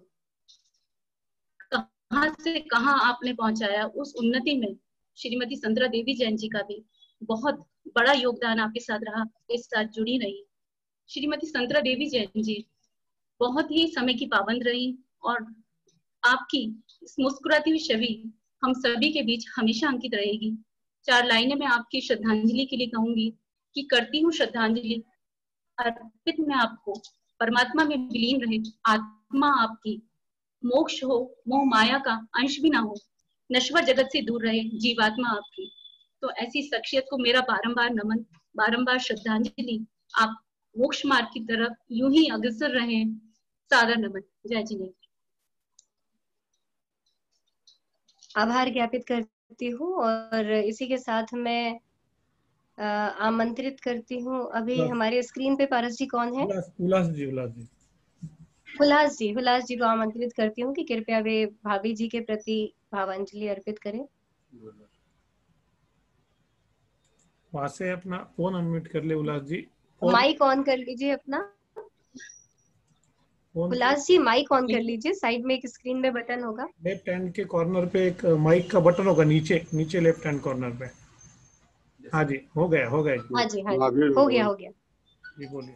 कहां से कहां आपने पहुंचाया, उस उन्नति में श्रीमती संतरा देवी जैन जी का भी बहुत बड़ा योगदान आपके साथ रहा, के साथ जुड़ी रही। श्रीमती संतरा देवी जैन जी बहुत ही समय की पाबंद रही और आपकी इस मुस्कुराती हुई छवि हम सभी के बीच हमेशा अंकित रहेगी। 4 लाइनें मैं आपकी श्रद्धांजलि के लिए कहूंगी कि करती हूँ श्रद्धांजलि अर्पित मैं आपको, परमात्मा में विलीन रहे आत्मा आपकी, मोक्ष हो, मोह माया का अंश भी ना हो, नश्वर जगत से दूर रहे जीवात्मा आपकी। तो ऐसी शख्सियत को मेरा बारंबार नमन, बारंबार श्रद्धांजलि। आप मोक्ष मार्ग की तरफ यूं ही अग्रसर रहे। सादर नमन। जय जिनेंद्र। आभार ज्ञापित करती हूँ और इसी के साथ मैं आमंत्रित करती हूँ। अभी हमारे स्क्रीन पे पारस जी कौन है? हुलास जी को आमंत्रित करती हूँ कि कृपया वे भाभी जी के प्रति भावांजलि अर्पित करें। वहां से अपना फोन अनम्यूट कर ले हुलास जी। माइक ऑन कर लीजिए अपना। हुलास जी माइक ऑन कर लीजिए। साइड में एक स्क्रीन में बटन होगा, लेफ्ट हैंड के कॉर्नर पे एक माइक का बटन होगा, नीचे लेफ्ट हैंड कॉर्नर पे। हाँ जी, हो गया हाँ जी, हो गया जी, बोलिए।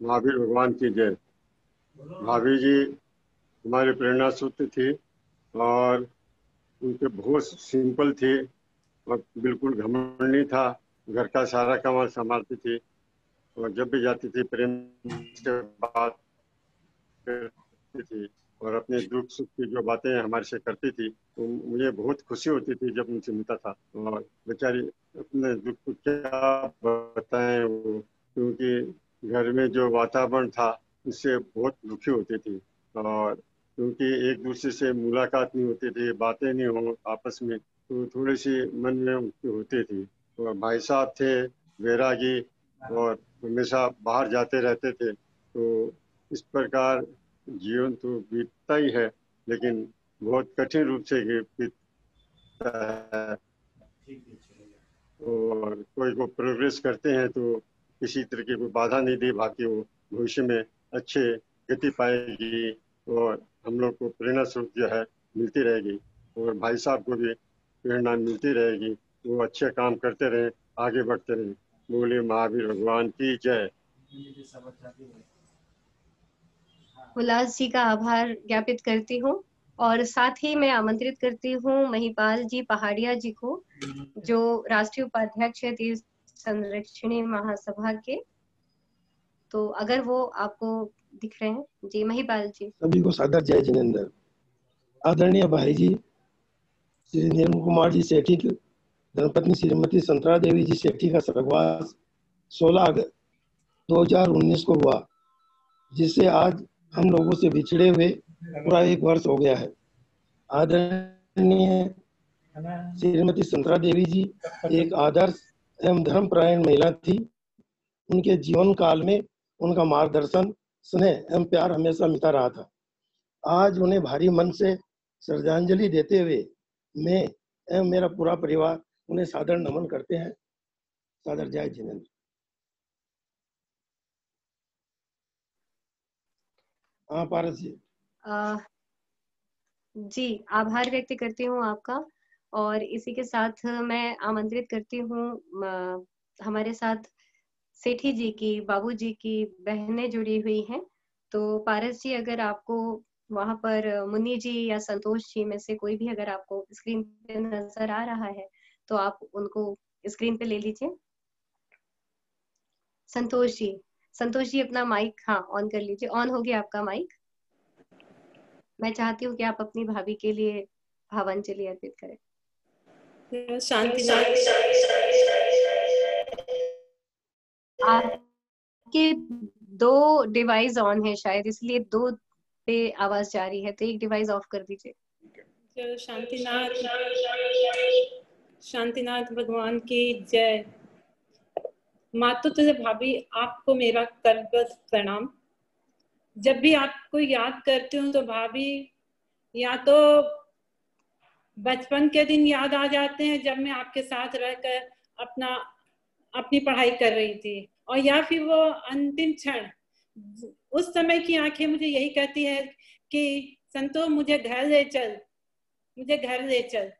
महावीर भगवान की जय। भाभी जी हमारे प्रेरणा सूत्र थी और उनके बहुत सिंपल थे और बिल्कुल घमंड नहीं था। घर का सारा काम संभालती थी और जब भी जाती थी प्रेम से बात करती थी और अपने दुख सुख की जो बातें हमारे से करती थी, तो मुझे बहुत खुशी होती थी जब उनसे मिलता था। और बेचारी अपने दुख को क्या बताएं वो, क्योंकि घर में जो वातावरण था उससे बहुत दुखी होती थी। और क्योंकि एक दूसरे से मुलाकात नहीं होती थी, बातें नहीं हो आपस में, तो थोड़ी सी मन में उनकी होती थी। और भाई साहब थे वैरागी और हमेशा बाहर जाते रहते थे, तो इस प्रकार जीवन तो बीतता ही है, लेकिन बहुत कठिन रूप से बीतता है। और कोई को प्रोग्रेस करते हैं तो किसी तरह की कोई बाधा नहीं दी, बाकी वो भविष्य में अच्छे गति पाएगी और हम लोग को प्रेरणा स्रोत जो है मिलती रहेगी, और भाई साहब को भी प्रेरणा मिलती रहेगी, वो अच्छे काम करते रहे, आगे बढ़ते रहे। बोले महावीर भगवान की जय। उल्लास जी का आभार ज्ञापित करती हूँ और साथ ही मैं आमंत्रित करती हूँ महिपाल जी पहाड़िया जी को, जो राष्ट्रीय उपाध्यक्ष है तीर्थ संरक्षणी महासभा के। तो अगर वो आपको दिख रहे हैं, जी महिपाल जी। सभी को सादर जय जिनेंद्र। आदरणीय भाई जी श्री निर्मल कुमार जी सेठी की धर्मपत्नी श्रीमती संतरा देवी जी सेठी का स्वर्गवास 16 अगस्त 2019 को हुआ, जिससे आज हम लोगों से बिछड़े हुए पूरा 1 वर्ष हो गया है। आदरणीय श्रीमती संतरा देवी जी एक आदर्श एवं धर्मपरायण महिला थी। उनके जीवन काल में उनका मार्गदर्शन, स्नेह एवं प्यार हमेशा मिलता रहा था। आज उन्हें भारी मन से श्रद्धांजलि देते हुए मैं एवं मेरा पूरा परिवार उन्हें सादर नमन करते हैं। सादर जय जिनेंद्र। हाँ पारस जी। जी आभार व्यक्त करती हूँ आपका, और इसी के साथ मैं आमंत्रित करती हूँ हमारे साथ सेठी जी की, बाबू जी की बहनें जुड़ी हुई हैं। तो पारस जी, अगर आपको वहां पर मुन्नी जी या संतोष जी में से कोई भी अगर आपको स्क्रीन पे नजर आ रहा है तो आप उनको स्क्रीन पे ले लीजिए। संतोष जी अपना माइक ऑन कर लीजिए। ऑन हो गया आपका माइक। मैं चाहती हूँ कि आप अपनी भाभी के लिए भावांजलि अर्पित करें। शांति आपके 2 डिवाइस ऑन है शायद, इसलिए 2 पे आवाज जा रही है, तो एक डिवाइस ऑफ कर दीजिए। शांतिनाथ भगवान की जय। मातृत्व भाभी, आपको मेरा करबद्ध प्रणाम। जब भी आपको याद करती हूँ तो भाभी या तो बचपन के दिन याद आ जाते हैं जब मैं आपके साथ रहकर अपनी पढ़ाई कर रही थी, और या फिर वो अंतिम क्षण, उस समय की आंखें मुझे यही कहती है कि संतो मुझे घर ले चल, मुझे घर ले चल।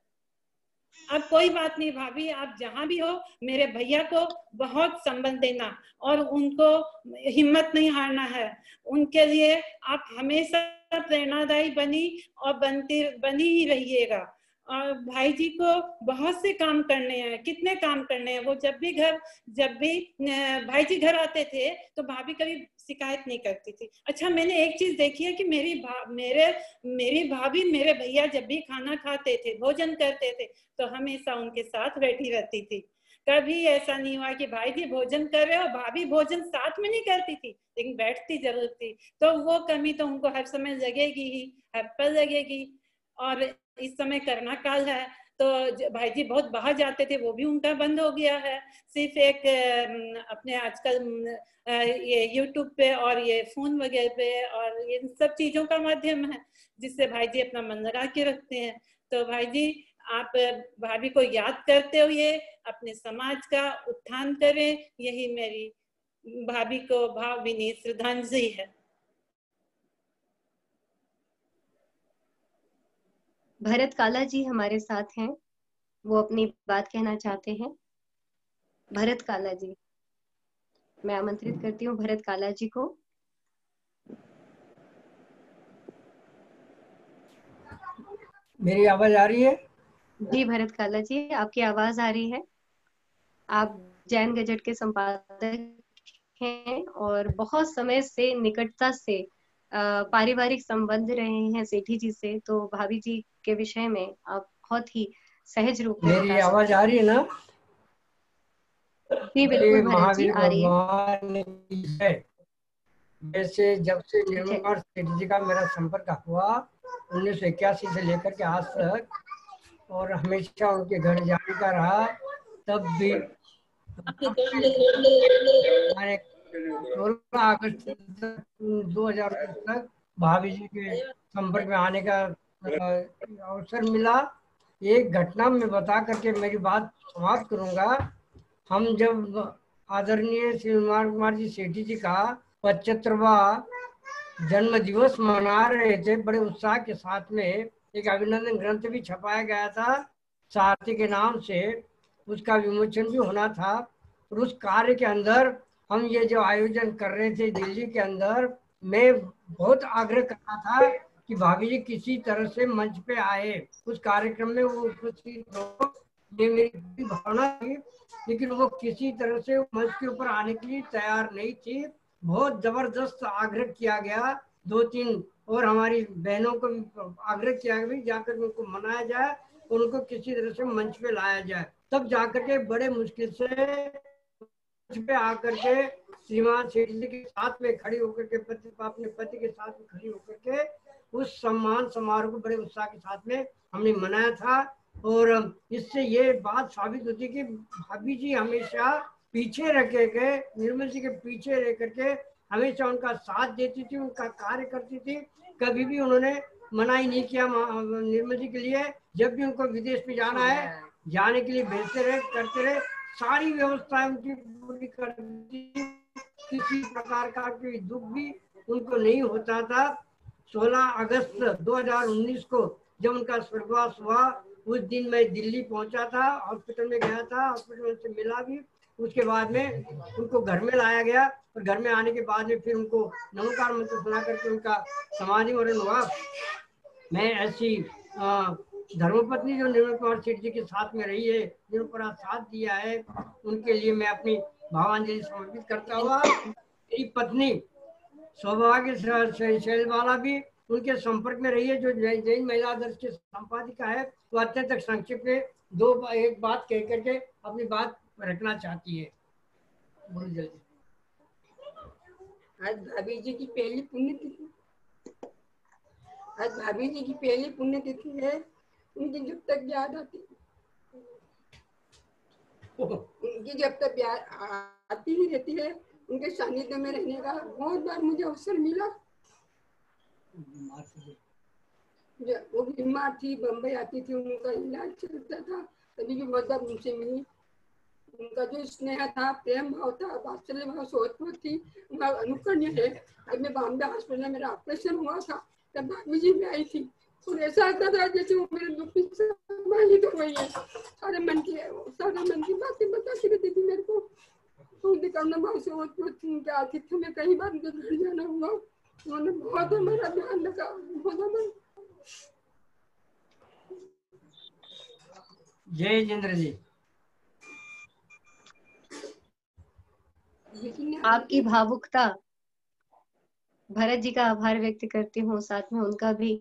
अब कोई बात नहीं भाभी, आप जहां भी हो मेरे भैया को बहुत संबल देना और उनको हिम्मत नहीं हारना है। उनके लिए आप हमेशा प्रेरणादायी बनी ही रहिएगा। और भाई जी को बहुत से काम करने हैं, कितने काम करने हैं। वो जब भी भाई जी घर आते थे तो भाभी कभी शिकायत नहीं करती थी। अच्छा, मैंने एक चीज देखी है कि मेरी भाभी मेरे भैया जब भी खाना खाते थे, भोजन करते थे, तो हमेशा उनके साथ बैठी रहती थी। कभी ऐसा नहीं हुआ कि भाई जी भोजन कर रहे हो, भाभी भोजन साथ में नहीं करती थी, लेकिन बैठती जरूर थी। तो वो कमी तो उनको हर समय लगेगी ही, हर पल लगेगी। और इस समय कोरोना काल है तो भाई जी बहुत बाहर जाते थे, वो भी उनका बंद हो गया है। सिर्फ एक अपने आजकल ये यूट्यूब पे और ये फोन वगैरह पे और ये सब चीजों का माध्यम है जिससे भाई जी अपना मन लगा के रखते हैं। तो भाई जी, आप भाभी को याद करते हुए अपने समाज का उत्थान करें, यही मेरी भाभी को भावभीनी श्रद्धांजलि है। भरत काला जी हमारे साथ हैं, वो अपनी बात कहना चाहते हैं। भरत काला जी, मैं आमंत्रित करती हूँ भरत काला जी को। मेरी आवाज आ रही है? जी भरत काला जी, आपकी आवाज आ रही है। आप जैन गजट के संपादक हैं और बहुत समय से निकटता से पारिवारिक संबंध रहे हैं सेठी जी से, तो भाभी जी के विषय में आप बहुत ही सहज रूप में मेरी आवाज आ रही है ना? जी बिल्कुल भरत जी, आ रही है। भगवान की जय। वैसे जब से निर्मल कुमार सेठी जी का मेरा संपर्क हुआ 1981 से लेकर के आज तक, और हमेशा उनके घर जाने का रहा, तब भी 16 अगस्त 2000 तक भाभी जी के संपर्क में आने का अवसर मिला। एक घटना में बता करके मेरी बात समाप्त करूंगा। हम जब आदरणीय श्री निर्मल कुमार जी सेठी जी का 75वां जन्म दिवस मना रहे थे, बड़े उत्साह के साथ में एक अभिनंदन ग्रंथ भी छपाया गया था सारथी के नाम से, उसका विमोचन भी होना था। और उस कार्य के अंदर हम ये जो आयोजन कर रहे थे दिल्ली के अंदर, मैं बहुत आग्रह कर रहा था कि भाभी जी किसी तरह से मंच पे आए, उस कार्यक्रम में वो उपस्थित हो, ये मेरी भावना थी। लेकिन वो किसी तरह से मंच के ऊपर आने के लिए तैयार नहीं थी। बहुत जबरदस्त आग्रह किया गया, 2-3 और हमारी बहनों को भी आग्रह किया गया जाकर उनको मनाया जाए, उनको किसी तरह से मंच पे लाया जाए। तब जाकर के बड़े मुश्किल से मंच पे आकर के श्रीमान सेठी जी के साथ में खड़ी होकर के अपने पति के साथ में खड़ी होकर के उस सम्मान समारोह को बड़े उत्साह के साथ में हमने मनाया था। और इससे ये बात साबित होती कि भाभी जी हमेशा पीछे रखे गए, निर्मल जी के पीछे रह करके हमेशा उनका साथ देती थी, उनका कार्य करती थी। कभी भी उन्होंने मनाही नहीं किया निर्मल जी के लिए। जब भी उनको विदेश में जाना है, जाने के लिए भेजते रहे, करते रहे, सारी व्यवस्थाएं उनकी पूरी करती, किसी प्रकार का कोई दुख भी उनको नहीं होता था। 16 अगस्त 2019 को जब उनका स्वर्गवास हुआ, उस दिन मैं दिल्ली पहुंचा था, हॉस्पिटल में गया था, हॉस्पिटल में से मिला भी। उसके बाद में उनको घर में लाया गया, और घर में आने के बाद में फिर उनको नमस्कार मंत्र सुना करके उनका समाधि मरण हुआ। मैं ऐसी धर्मपत्नी जो निर्मल कुमार सेठी जी के साथ में रही है, जिन्होंने साथ दिया है, उनके लिए मैं अपनी भावांजलि समर्पित करता हुआ, मेरी पत्नी सौभाग्य शैलबाला भी उनके संपर्क में रही है, जो जैन महिला आदर्श के संपादिका है। तो अत्यंत संक्षिप्त में एक बात कह करके अपनी बात रखना चाहती है। बोलो जल्दी। आज भाभी जी की पहली पुण्यतिथि, आज भाभी जी की पहली पुण्यतिथि है। उनकी जब तक याद आती, उनकी जब तक याद आती ही रहती है, उनके सानिध्य में रहने का बहुत बार मुझे अवसर मिला। वो बीमार थी, बम्बई आती थी, उनका इलाज चलता था, तभी भी बहुत बार उनसे मिली। उनका जो स्नेह था, प्रेम भाव था, वात्सल्य भाव, सोच थी, उनका अनुकरणीय है। अब मैं बॉम्बे हॉस्पिटल में मेरा ऑपरेशन हुआ था, तब भाभी जी में आई थी, और ऐसा लगता था जैसे वो मेरे दुख की समाहित हो गई है। सारे मन की बातें बताती रहती थी मेरे को। करुणा भाव से उनके आतिथ्य में कई बार मुझे घर जाना हुआ। उन्होंने बहुत हमारा ध्यान रखा, बहुत हमारा। जय जिंद्र जी। आपकी भावुकता, भरत जी का आभार व्यक्त करती हूँ, साथ में उनका भी।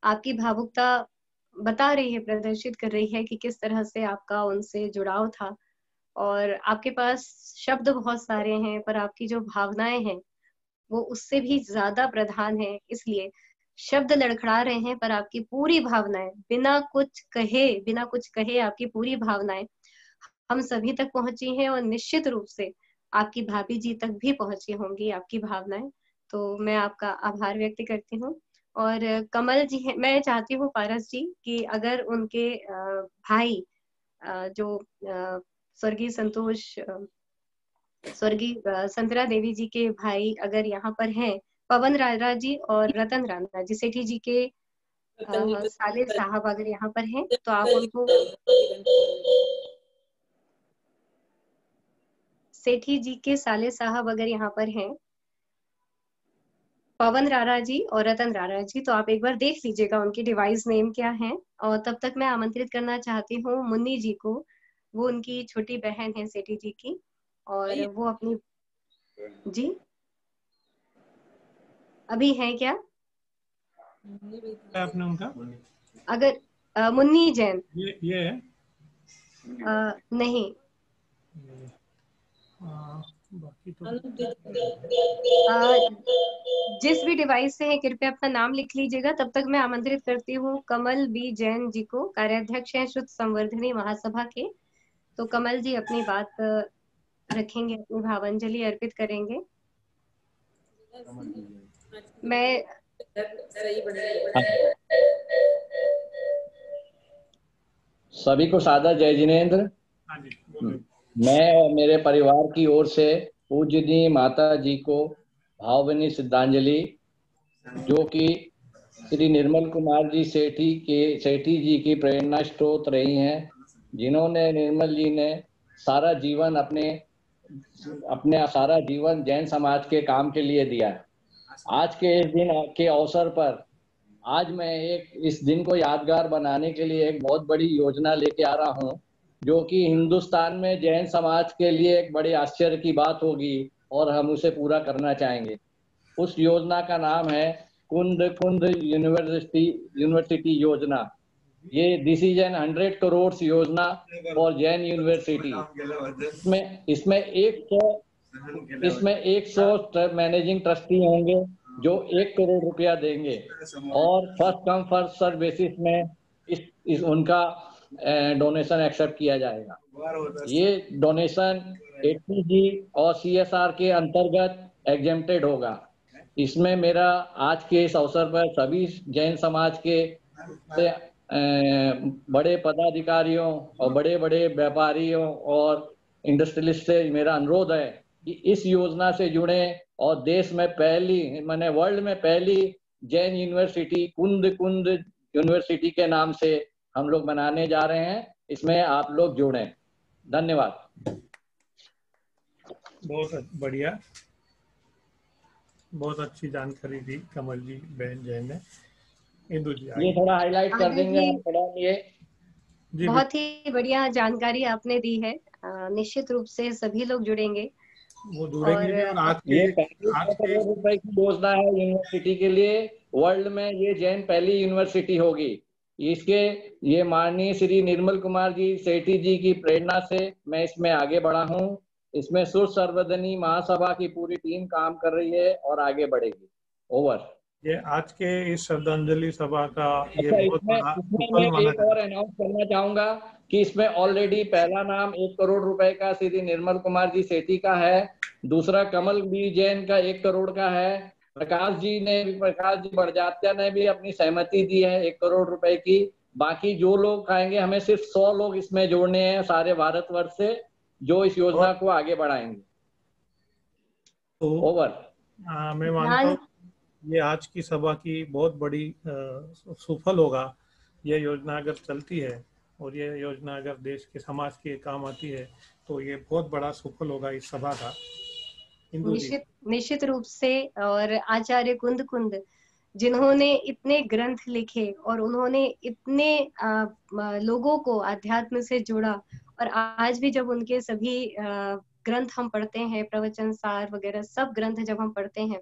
आपकी भावुकता बता रही है, प्रदर्शित कर रही है कि किस तरह से आपका उनसे जुड़ाव था। और आपके पास शब्द बहुत सारे हैं, पर आपकी जो भावनाएं हैं वो उससे भी ज्यादा प्रधान है। इसलिए शब्द लड़खड़ा रहे हैं, पर आपकी पूरी भावनाएं, बिना कुछ कहे आपकी पूरी भावनाएं हम सभी तक पहुंची हैं, और निश्चित रूप से आपकी भाभी जी तक भी पहुंची होंगी आपकी भावनाएं। तो मैं आपका आभार व्यक्त करती हूँ। और कमल जी है, मैं चाहती हूँ पारस जी कि अगर उनके भाई जो स्वर्गीय संतरा देवी जी के भाई अगर यहाँ पर हैं, पवन राणा जी और रतन राणा जी, सेठी जी के साले साहब अगर यहाँ पर हैं, तो आप उनको, सेठी जी के साले साहब अगर यहाँ पर हैं, पवन राणा जी और रतन राणा जी, तो आप एक बार देख लीजिएगा उनकी डिवाइस नेम क्या है। और तब तक मैं आमंत्रित करना चाहती हूँ मुन्नी जी को, वो उनकी छोटी बहन है सेठी जी की, और वो अपनी जी अभी हैं क्या? आपने उनका अगर मुन्नी जैन ये है नहीं, बाकी तो जिस भी डिवाइस से है कृपया अपना नाम लिख लीजिएगा। तब तक मैं आमंत्रित करती हूँ कमल बी जैन जी को, कार्याध्यक्ष हैं शुद्ध संवर्धनी महासभा के। तो कमल जी अपनी बात रखेंगे, अपनी भावांजलि अर्पित करेंगे। मैं सभी को सादर जय जिनेंद्र। मैं और मेरे परिवार की ओर से पूजनीय माता जी को भावभीनी श्रद्धांजलि, जो कि श्री निर्मल कुमार जी सेठी जी की प्रेरणा स्रोत रही हैं, जिन्होंने निर्मल जी ने सारा जीवन जैन समाज के काम के लिए दिया। आज के इस दिन के अवसर पर आज मैं इस दिन को यादगार बनाने के लिए एक बहुत बड़ी योजना लेके आ रहा हूं, जो कि हिंदुस्तान में जैन समाज के लिए एक बड़े आश्चर्य की बात होगी और हम उसे पूरा करना चाहेंगे। उस योजना का नाम है कुंद यूनिवर्सिटी योजना। ये दिस इज एन 100 करोड़ योजना फॉर जैन यूनिवर्सिटी। इसमें 100 मैनेजिंग ट्रस्टी होंगे जो 1 करोड़ रुपया देंगे और first come first serve basis में इस उनका डोनेशन एक्सेप्ट किया जाएगा। ये डोनेशन ATG और CSR के अंतर्गत एग्जेम्प्टेड होगा। इसमें मेरा आज के इस अवसर पर सभी जैन समाज के से बड़े पदाधिकारियों और बड़े बड़े व्यापारियों और इंडस्ट्रियलिस्ट से मेरा अनुरोध है कि इस योजना से जुड़े और देश में वर्ल्ड में पहली जैन यूनिवर्सिटी कुंद यूनिवर्सिटी के नाम से हम लोग बनाने जा रहे हैं। इसमें आप लोग जुड़ें। धन्यवाद। बहुत बढ़िया, बहुत अच्छी जानकारी दी कमल जी बहन जैन ने। इंदु जी ये थोड़ा हाईलाइट कर देंगे आप थोड़ा ये। बहुत ही बढ़िया जानकारी आपने दी है। निश्चित रूप से सभी लोग जुड़ेंगे। वो जुड़ेंगे और आज के रुपए की योजना है यूनिवर्सिटी के लिए। वर्ल्ड में ये जैन पहली यूनिवर्सिटी होगी। ये माननीय श्री निर्मल कुमार जी सेठी जी की प्रेरणा से मैं इसमें आगे बढ़ा हूँ। इसमें शुद्ध सर्वधनी महासभा की पूरी टीम काम कर रही है और आगे बढ़ेगी। ओवर। ये आज के इस श्रद्धांजलि सभा का ये बहुत बड़ा मैं एक और अनाउंस करना चाहूंगा कि इसमें ऑलरेडी पहला नाम 1 करोड़ रुपए का श्री निर्मल कुमार जी सेठी का है। दूसरा कमल बी जैन का 1 करोड़ का है। प्रकाश जी बड़जात्या ने भी अपनी सहमति दी है 1 करोड़ रुपए की। बाकी जो लोग खाएंगे, हमें सिर्फ 100 लोग इसमें जोड़ने हैं सारे भारतवर्ष से, जो इस योजना को आगे बढ़ाएंगे। ओवर। मैं मानता हूँ ये आज की सभा की बहुत बड़ी सुफल होगा। ये योजना अगर चलती है और ये योजना अगर देश के समाज के काम आती है तो ये बहुत बड़ा सुफल होगा इस सभा का। निश्चित रूप से। और आचार्य कुंद जिन्होंने इतने ग्रंथ लिखे और उन्होंने इतने लोगों को अध्यात्म से जोड़ा, और आज भी जब उनके सभी ग्रंथ हम पढ़ते हैं, प्रवचन सार वगैरह सब ग्रंथ जब हम पढ़ते हैं,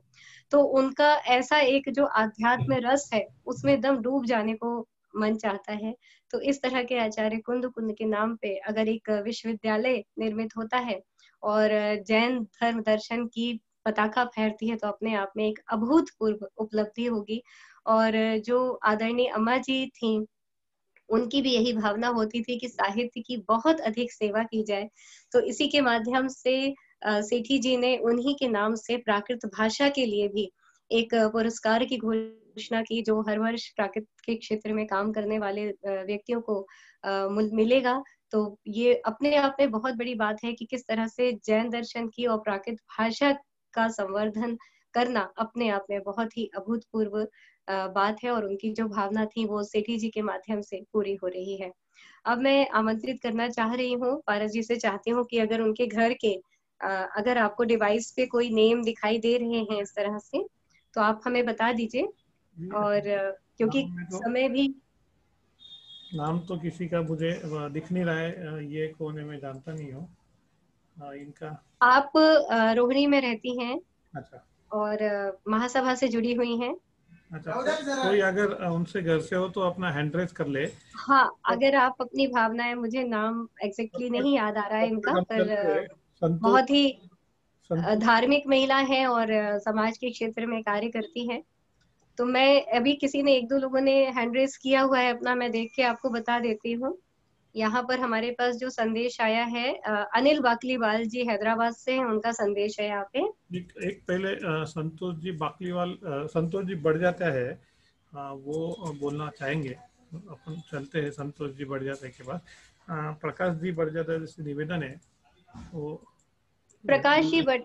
तो उनका ऐसा एक जो आध्यात्म रस है उसमें दम डूब जाने को मन चाहता है। तो इस तरह के आचार्य कुंद के नाम पे अगर एक विश्वविद्यालय निर्मित होता है और जैन धर्म दर्शन की पताका फहरती है तो अपने आप में एक अभूतपूर्व उपलब्धि होगी। और जो आदरणीय अम्मा जी थी, उनकी भी यही भावना होती थी कि साहित्य की बहुत अधिक सेवा की जाए। तो इसी के माध्यम से सेठी जी ने उन्हीं के नाम से प्राकृत भाषा के लिए भी एक पुरस्कार की घोषणा की, जो हर वर्ष प्राकृत के क्षेत्र में काम करने वाले व्यक्तियों को मिलेगा। तो ये अपने आप में बहुत बड़ी बात है कि किस तरह से जैन दर्शन की और प्राकृत भाषा का संवर्धन करना अपने आप में बहुत ही अभूतपूर्व बात है, और उनकी जो भावना थी वो सेठी जी के माध्यम से पूरी हो रही है। अब मैं आमंत्रित करना चाह रही हूँ, पारस जी से चाहती हूँ कि अगर उनके घर के अगर आपको डिवाइस पे कोई नेम दिखाई दे रहे हैं इस तरह से तो आप हमें बता दीजिए। और क्योंकि समय भी नाम तो किसी का मुझे दिख नहीं रहा है, ये कौन है मैं जानता नहीं हूँ इनका। आप रोहिणी में रहती हैं? अच्छा, और महासभा से जुड़ी हुई हैं। अच्छा, कोई अगर उनसे घर से हो तो अपना हैंड रेज कर ले। हाँ, अगर आप अपनी भावनाएं, मुझे नाम एग्जैक्टली नहीं याद आ रहा है इनका, पर बहुत ही धार्मिक महिला है और समाज के क्षेत्र में कार्य करती है। तो मैं अभी किसी ने, एक दो लोगों ने हैंड रेज किया हुआ है अपना, मैं देख के आपको बता देती हूँ। यहाँ पर हमारे पास जो संदेश आया है, अनिल बाकलीवाल जी हैदराबाद से हैं, उनका संदेश है यहाँ पे। एक पहले संतोष जी बाकलीवाल, संतोष जी बढ़ जाता है, वो बोलना चाहेंगे। अपन चलते हैं संतोष जी बढ़ जाते के बाद। प्रकाश जी बढ़ जाता है, जैसे निवेदन है वो। प्रकाश जी बढ़,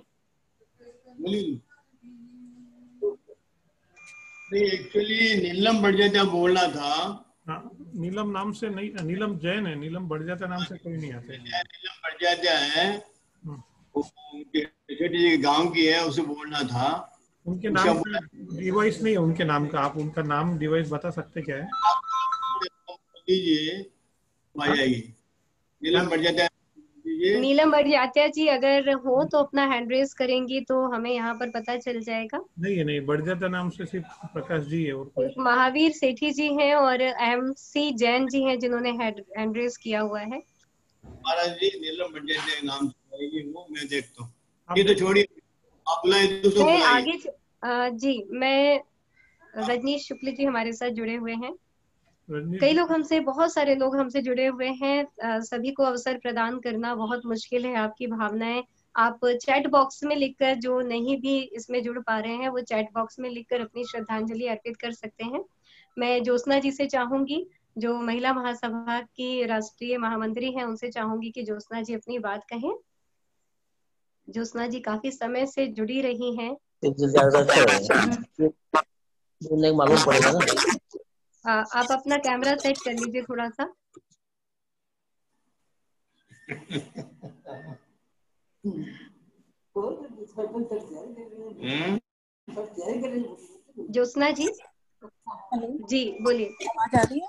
एक्चुअली नीलम बढ़ जाता बोलना था। नीलम नाम से नहीं, नीलम जैन है, नीलम बढ़ जाता नाम से कोई नहीं आते। नीलम बढ़ जाता है, उनके गांव की है, उसे बोलना था। उनके नाम का डिवाइस नहीं है, उनके नाम का, आप उनका नाम डिवाइस बता सकते क्या है? दीजिए, आ जाएगी। नीलम बढ़ जाता है, नीलम बढ़ियात्या जी अगर हो तो अपना हैंड रेज करेंगी तो हमें यहाँ पर पता चल जाएगा। नहीं, बढ़ जाता नाम से सिर्फ प्रकाश जी है और कोई। एक महावीर सेठी जी हैं और MC जैन जी हैं जिन्होंने हैंड रेज किया हुआ है। महाराज जी, नीलम बढ़ जाता है नाम से, वो मैं देखता हूँ। ये तो छोड़िए, आप बुलाए तो मैं आगे जी, मैं रजनीश शुक्ल जी हमारे साथ जुड़े हुए हैं। कई लोग हमसे, बहुत सारे लोग हमसे जुड़े हुए हैं। सभी को अवसर प्रदान करना बहुत मुश्किल है। आपकी भावनाएं आप चैट बॉक्स में लिखकर, जो नहीं भी इसमें जुड़ पा रहे हैं वो चैट बॉक्स में लिखकर अपनी श्रद्धांजलि अर्पित कर सकते हैं। मैं ज्योत्सना जी से चाहूंगी, जो महिला महासभा की राष्ट्रीय महामंत्री हैं, उनसे चाहूंगी कि ज्योत्सना जी अपनी बात कहें। ज्योत्सना जी काफी समय से जुड़ी रही हैं। मालूम पड़ेगा ना। आप अपना कैमरा सेट कर लीजिए थोड़ा सा। ज्योत्सना जी, जी बोलिए। आवाज आ रही है?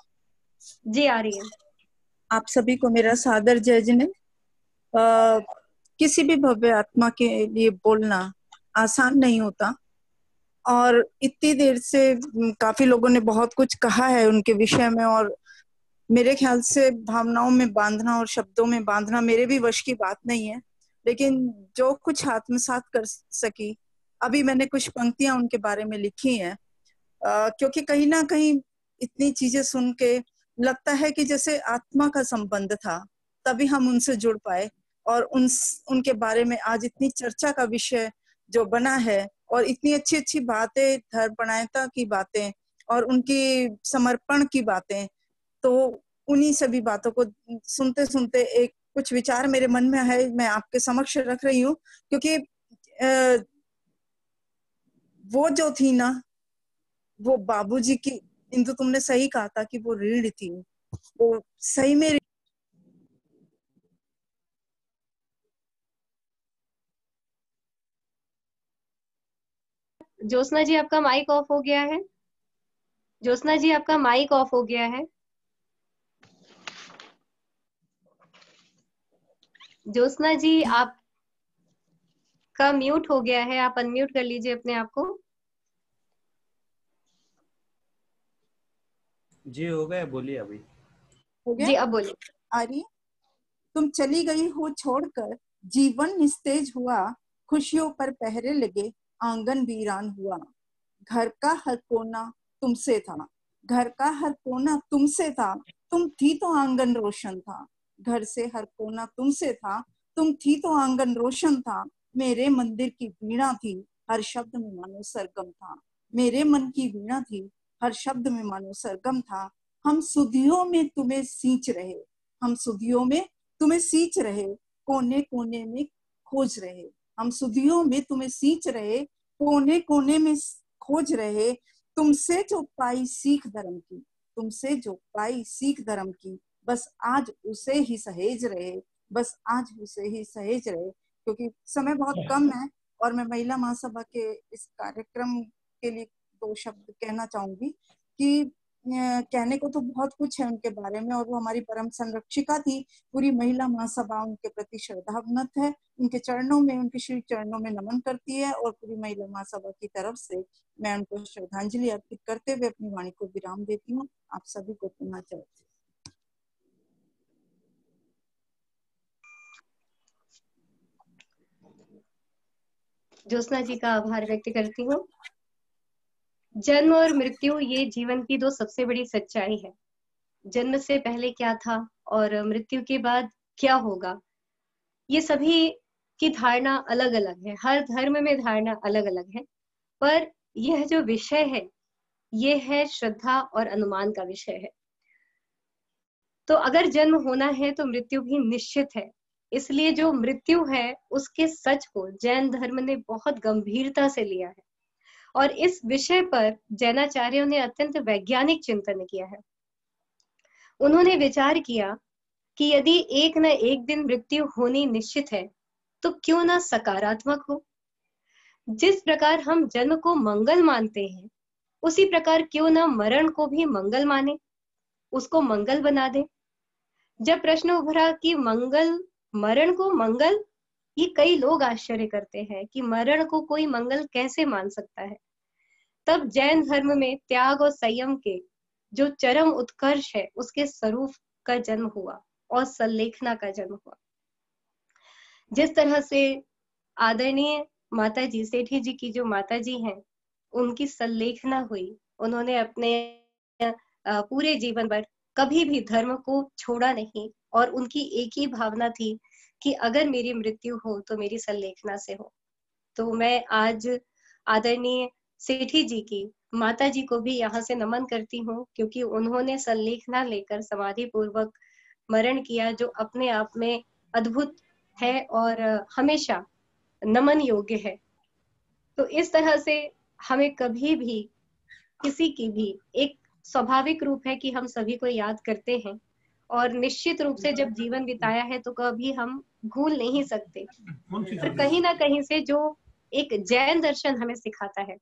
जी आ रही है। आप सभी को मेरा सादर जय जिनेंद्र। किसी भी भव्य आत्मा के लिए बोलना आसान नहीं होता, और इतनी देर से काफी लोगों ने बहुत कुछ कहा है उनके विषय में, और मेरे ख्याल से भावनाओं में बांधना और शब्दों में बांधना मेरे भी वश की बात नहीं है। लेकिन जो कुछ आत्मसात कर सकी, अभी मैंने कुछ पंक्तियां उनके बारे में लिखी हैं, क्योंकि कहीं ना कहीं इतनी चीजें सुन के लगता है कि जैसे आत्मा का संबंध था, तभी हम उनसे जुड़ पाए, और उनके बारे में आज इतनी चर्चा का विषय जो बना है, और इतनी अच्छी अच्छी बातें, धर्मपरायणता की बातें और उनकी समर्पण की बातें, तो उन्हीं सभी बातों को सुनते सुनते एक कुछ विचार मेरे मन में है, मैं आपके समक्ष रख रही हूँ। क्योंकि वो जो थी ना, वो बाबूजी की, इंदु तुमने सही कहा था कि वो रीढ़ थी, वो सही में। ज्योत्सना जी आपका माइक ऑफ हो गया है। ज्योत्सना जी आपका माइक ऑफ हो गया है। ज्योत्सना जी आप का म्यूट हो गया है, आप अनम्यूट कर लीजिए अपने आप को। जी हो गया, बोलिए अभी। हो गया? जी अब बोलिए। आ रही है? तुम चली गई हो छोड़कर, जीवन निस्तेज हुआ, खुशियों पर पहरे लगे, आंगन वीरान हुआ। घर का हर कोना तुमसे था, घर का हर कोना तुमसे था, तुम थी तो आंगन रोशन था। घर से हर कोना तुमसे था, तुम थी तो आंगन रोशन था। मेरे मंदिर की वीणा थी, हर शब्द में मानो सरगम था। मेरे मन की वीणा थी, हर शब्द में मानो सरगम था। हम सुधियों में तुम्हें सींच रहे, हम सुधियों में तुम्हें सींच रहे, कोने कोने में खोज रहे। हम सुधियों में तुम्हें सींच रहे, कोने कोने में खोज रहे। तुमसे जो पाई सीख धर्म की, तुमसे जो पाई सीख धर्म की, बस आज उसे ही सहेज रहे, बस आज उसे ही सहेज रहे। क्योंकि समय बहुत कम है, और मैं महिला महासभा के इस कार्यक्रम के लिए 2 शब्द कहना चाहूंगी कि कहने को तो बहुत कुछ है उनके बारे में, और वो हमारी परम संरक्षिका थी। पूरी महिला महासभा उनके प्रति श्रद्धावनत है, उनके चरणों में, उनके श्री चरणों में नमन करती है, और पूरी महिला महासभा की तरफ से मैं उनको श्रद्धांजलि अर्पित करते हुए अपनी वाणी को विराम देती हूँ। आप सभी को पुनः चरण। ज्योत्सना जी का आभार व्यक्त करती हूँ। जन्म और मृत्यु ये जीवन की दो सबसे बड़ी सच्चाई है। जन्म से पहले क्या था और मृत्यु के बाद क्या होगा, ये सभी की धारणा अलग अलग है, हर धर्म में धारणा अलग अलग है, पर यह जो विषय है ये है श्रद्धा और अनुमान का विषय है। तो अगर जन्म होना है तो मृत्यु भी निश्चित है, इसलिए जो मृत्यु है उसके सच को जैन धर्म ने बहुत गंभीरता से लिया है, और इस विषय पर जैनाचार्यों ने अत्यंत वैज्ञानिक चिंतन किया है। उन्होंने विचार किया कि यदि एक न एक दिन मृत्यु होनी निश्चित है तो क्यों ना सकारात्मक हो। जिस प्रकार हम जन्म को मंगल मानते हैं उसी प्रकार क्यों ना मरण को भी मंगल माने, उसको मंगल बना दे। जब प्रश्न उभरा कि मरण को मंगल, ये कई लोग आश्चर्य करते हैं कि मरण को कोई मंगल कैसे मान सकता है। तब जैन धर्म में त्याग और संयम के जो चरम उत्कर्ष है उसके स्वरूप का जन्म हुआ और संलेखना का जन्म हुआ। जिस तरह से आदरणीय माता जी, सेठी जी की जो माता जी हैं, उनकी संलेखना हुई, उन्होंने अपने पूरे जीवन भर कभी भी धर्म को छोड़ा नहीं, और उनकी एक ही भावना थी कि अगर मेरी मृत्यु हो तो मेरी संलेखना से हो। तो मैं आज आदरणीय सेठी जी की माता जी को भी यहाँ से नमन करती हूँ, क्योंकि उन्होंने संलेखना लेकर समाधि पूर्वक मरण किया, जो अपने आप में अद्भुत है और हमेशा नमन योग्य है। तो इस तरह से हमें कभी भी किसी की भी एक स्वाभाविक रूप है कि हम सभी को याद करते हैं, और निश्चित रूप से जब जीवन बिताया है तो कभी हम भूल नहीं सकते। पर कहीं ना कहीं से जो एक जैन दर्शन हमें सिखाता है,